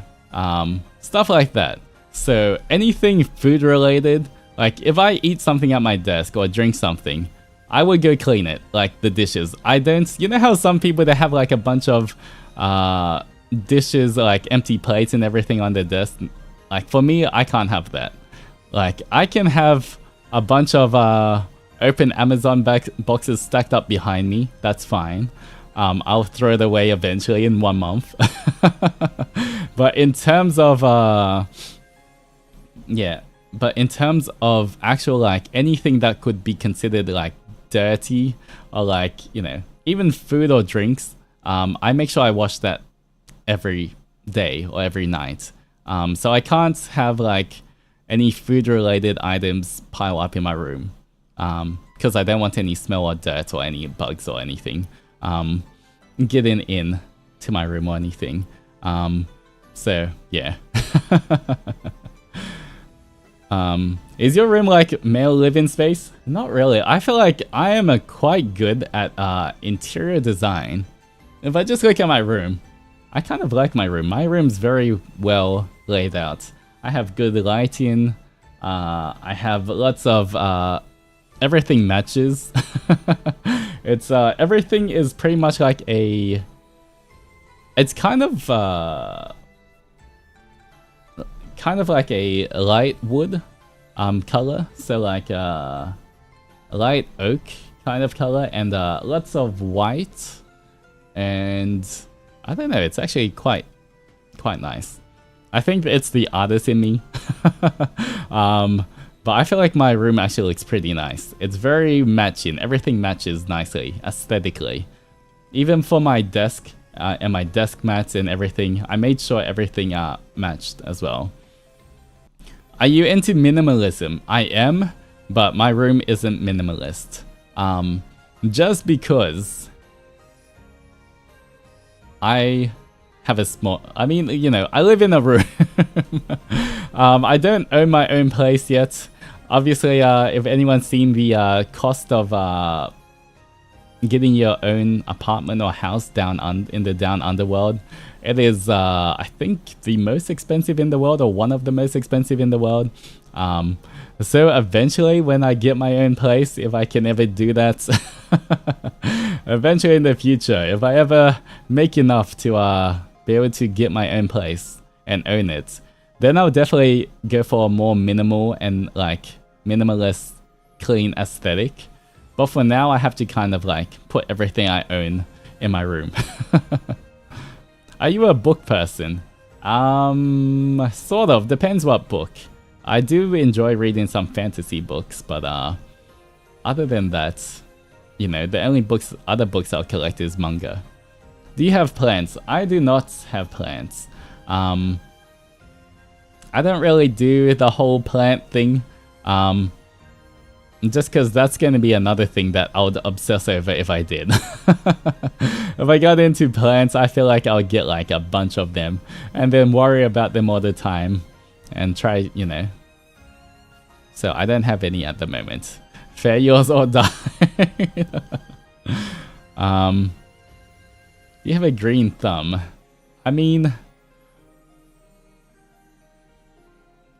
S1: stuff like that. So anything food related, like if I eat something at my desk or drink something, I would go clean it, like the dishes. I don't, you know how some people, they have like a bunch of dishes, like empty plates and everything on their desk? Like for me, I can't have that. Like I can have a bunch of open Amazon boxes stacked up behind me. That's fine. I'll throw it away eventually in 1 month. But in terms of yeah, but in terms of actual like anything that could be considered like dirty, or like, you know, even food or drinks, I make sure I wash that every day or every night. So I can't have like any food related items pile up in my room, because I don't want any smell or dirt or any bugs or anything getting in to my room or anything. So yeah. Is your room like male living space? Not really. I feel like I am quite good at interior design. If I just look at my room, I kind of like my room. My room's very well laid out. I have good lighting. I have lots of everything matches. It's everything is pretty much like a... It's kind of like a light wood color, so like a light oak kind of color, and lots of white, and I don't know, it's actually quite nice. I think it's the artist in me. But I feel like my room actually looks pretty nice. It's very matching. Everything matches nicely aesthetically. Even for my desk and my desk mats and everything, I made sure everything matched as well. Are you into minimalism? I am, but my room isn't minimalist. Just because I have a small... I mean, you know, I live in a room. I don't own my own place yet. Obviously, if anyone's seen the cost of getting your own apartment or house in the down underworld, it is, I think, the most expensive in the world, or one of the most expensive in the world. So eventually, when I get my own place, if I can ever do that, eventually in the future, if I ever make enough to be able to get my own place and own it, then I'll definitely go for a more minimal and like minimalist, clean aesthetic. But for now, I have to kind of like put everything I own in my room. Are you a book person? Sort of. Depends what book. I do enjoy reading some fantasy books, but other than that, you know, the only other books I'll collect is manga. Do you have plants? I do not have plants. I don't really do the whole plant thing. Just because that's going to be another thing that I would obsess over if I did. If I got into plants, I feel like I'll get like a bunch of them and then worry about them all the time and try, you know. So I don't have any at the moment. Fair yours or die. You have a green thumb. I mean,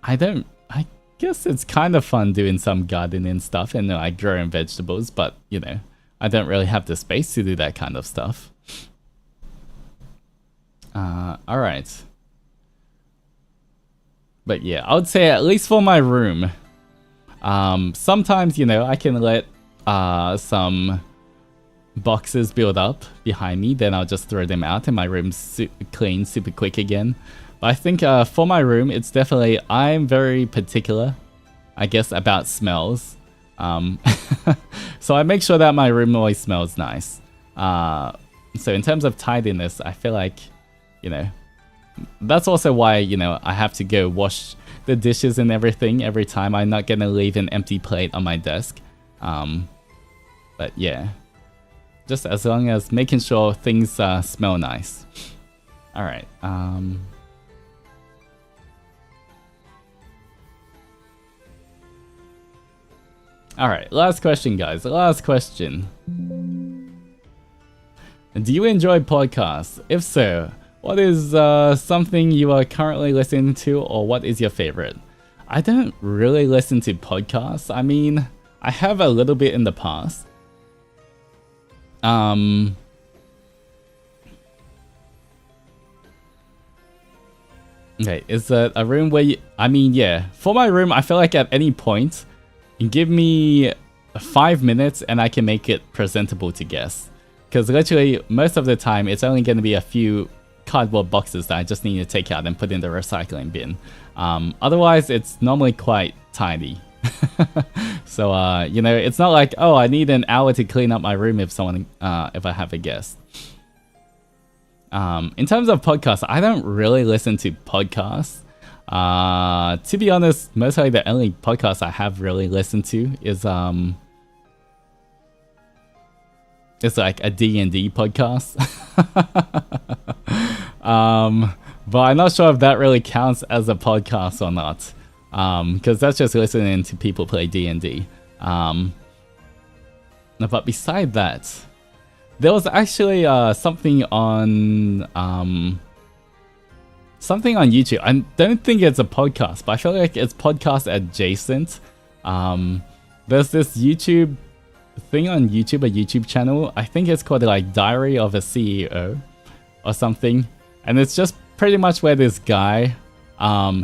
S1: I guess it's kind of fun doing some gardening stuff and like growing vegetables, but you know, I don't really have the space to do that kind of stuff. Alright. But yeah, I would say at least for my room, sometimes, you know, I can let some boxes build up behind me, then I'll just throw them out and my room's clean super quick again. But I think for my room, it's definitely, I'm very particular, I guess, about smells. So I make sure that my room always smells nice. So in terms of tidiness, I feel like, you know, that's also why, you know, I have to go wash the dishes and everything every time. I'm not gonna leave an empty plate on my desk. But yeah, just as long as making sure things smell nice. Alright, Alright, last question, guys. Last question. Do you enjoy podcasts? If so, what is something you are currently listening to, or what is your favorite? I don't really listen to podcasts. I mean, I have a little bit in the past. Okay, is that a room where you... I mean, yeah. For my room, I feel like at any point, give me 5 minutes and I can make it presentable to guests. Because literally, most of the time, it's only going to be a few cardboard boxes that I just need to take out and put in the recycling bin. Otherwise, it's normally quite tidy. So, you know, it's not like, oh, I need an hour to clean up my room if I have a guest. In terms of podcasts, I don't really listen to podcasts. To be honest, mostly the only podcast I have really listened to is it's like a D&D podcast. But I'm not sure if that really counts as a podcast or not. Because that's just listening to people play D&D. But beside that, there was actually something on YouTube. I don't think it's a podcast, but I feel like it's podcast adjacent. There's this YouTube thing on YouTube, a YouTube channel. I think it's called like Diary of a CEO or something. And it's just pretty much where this guy,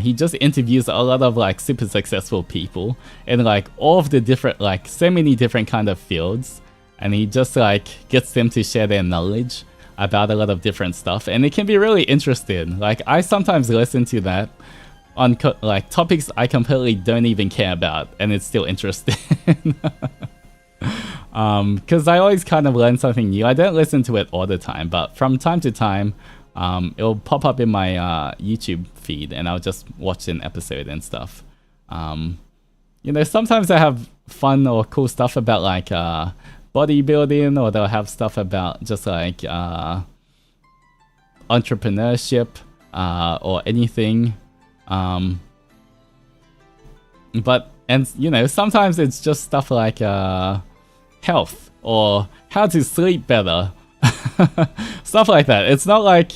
S1: he just interviews a lot of like super successful people in like all of the different, like so many different kind of fields. And he just like gets them to share their knowledge about a lot of different stuff. And it can be really interesting. Like I sometimes listen to that on like topics I completely don't even care about. And it's still interesting. Because I always kind of learn something new. I don't listen to it all the time, but from time to time, it'll pop up in my YouTube feed and I'll just watch an episode and stuff. You know, sometimes I have fun or cool stuff about like bodybuilding, or they'll have stuff about just like entrepreneurship or anything. But you know, sometimes it's just stuff like health or how to sleep better. Stuff like that. It's not like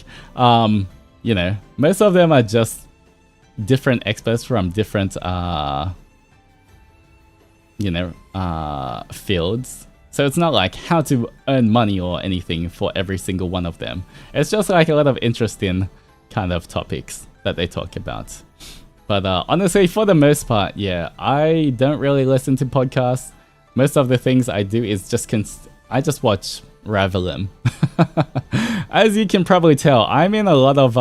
S1: you know, most of them are just different experts from different you know, fields. So it's not like how to earn money or anything for every single one of them. It's just like a lot of interesting kind of topics that they talk about. But honestly, for the most part, yeah, I don't really listen to podcasts. Most of the things I do is just I just watch Ravelin. As you can probably tell, I'm in a lot of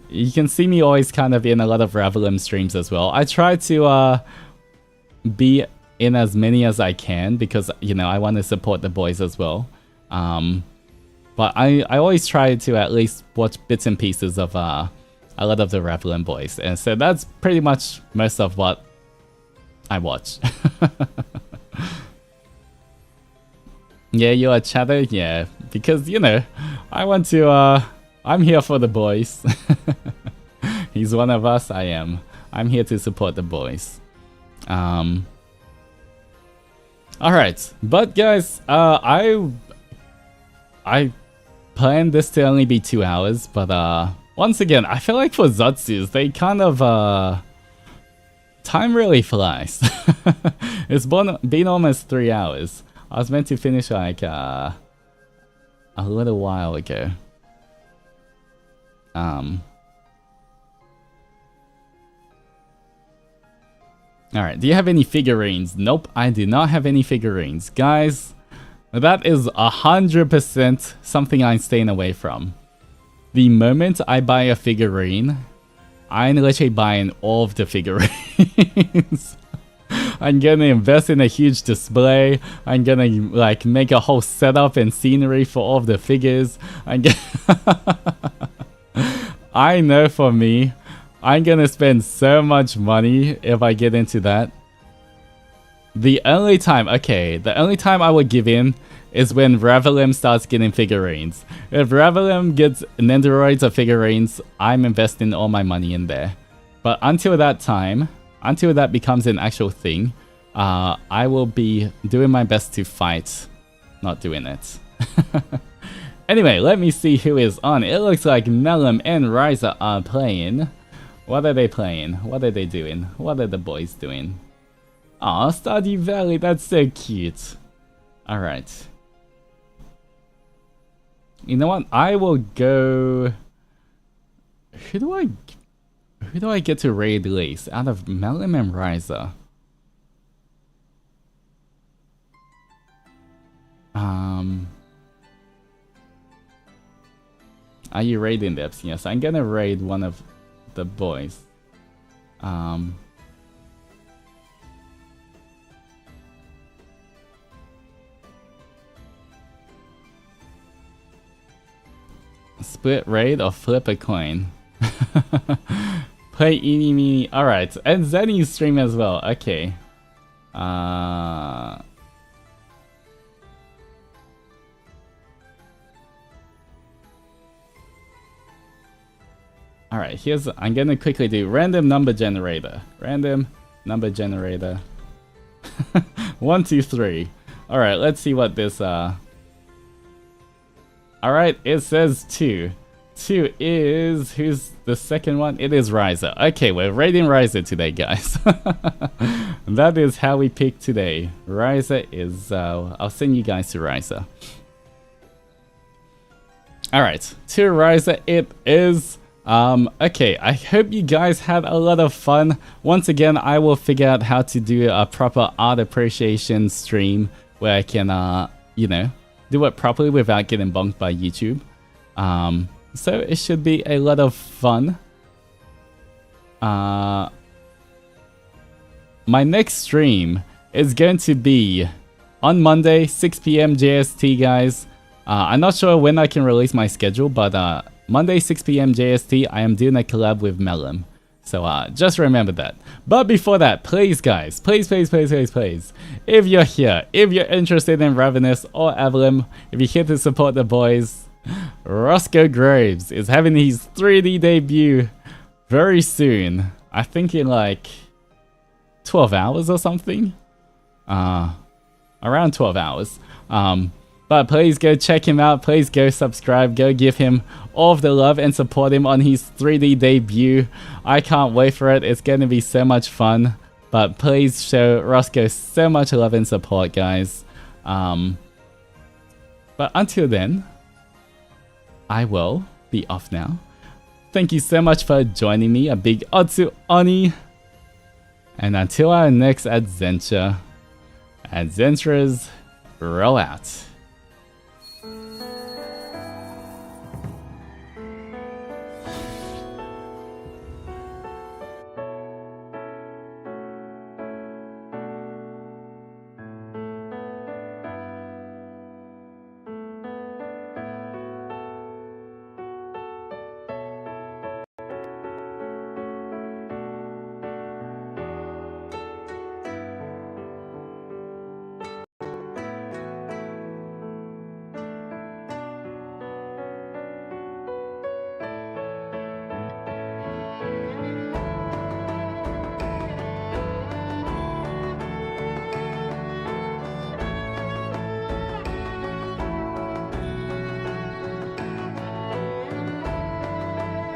S1: you can see me always kind of in a lot of Ravelin streams as well. I try to be in as many as I can because, you know, I want to support the boys as well. But I always try to at least watch bits and pieces of a lot of the Ravelin boys. And so that's pretty much most of what I watch. Yeah, you're a chatter? Yeah, because, you know, I want to, I'm here for the boys. He's one of us, I am. I'm here to support the boys. Alright, but guys, I planned this to only be 2 hours, but once again, I feel like for Zatsus, they kind of, time really flies. It's been almost 3 hours. I was meant to finish like a little while ago. Alright, do you have any figurines? Nope, I do not have any figurines. Guys, that is 100% something I'm staying away from. The moment I buy a figurine, I'm literally buying all of the figurines. I'm gonna invest in a huge display. I'm gonna like make a whole setup and scenery for all of the figures. I know for me, I'm gonna spend so much money if I get into that. The only time I would give in is when Ravelin starts getting figurines. If Ravelin gets Nendoroids or figurines, I'm investing all my money in there. But until that time, until that becomes an actual thing, I will be doing my best to fight not doing it. Anyway, let me see who is on. It looks like Melum and Ryza are playing. What are they playing? What are they doing? What are the boys doing? Aw, Stardew Valley, that's so cute. Alright. You know what? I will go... Who do I get to raid least out of Melum and Ryza? Are you raiding Dips? Yes, I'm gonna raid one of the boys. Split raid or flip a coin? Play eeny meeny. Alright, and Zenny stream as well. Okay. Alright, I'm gonna quickly do random number generator. Random number generator. 1, 2, 3. Alright, let's see what this, Alright, it says 2. 2 is... Who's the second one? It is Ryza. Okay, we're raiding Ryza today, guys. That is how we pick today. Ryza is... I'll send you guys to Ryza. Alright, to Ryza it is... okay, I hope you guys had a lot of fun. Once again, I will figure out how to do a proper art appreciation stream where I can, you know, do it properly without getting bonked by YouTube. So it should be a lot of fun. My next stream is going to be on Monday, 6 PM JST, guys. I'm not sure when I can release my schedule, but Monday, 6 PM JST, I am doing a collab with Melum. So just remember that. But before that, please guys, please, if you're here, if you're interested in Ravenous or Evelyn, if you're here to support the boys, Roscoe Graves is having his 3D debut very soon. I think in like 12 hours or something. Around 12 hours. But please go check him out. Please go subscribe. Go give him all of the love and support him on his 3D debut. I can't wait for it. It's going to be so much fun. But please show Roscoe so much love and support, guys. But until then, I will be off now. Thank you so much for joining me. A big ONI-ZATSU Oni. And until our next adventure, roll out.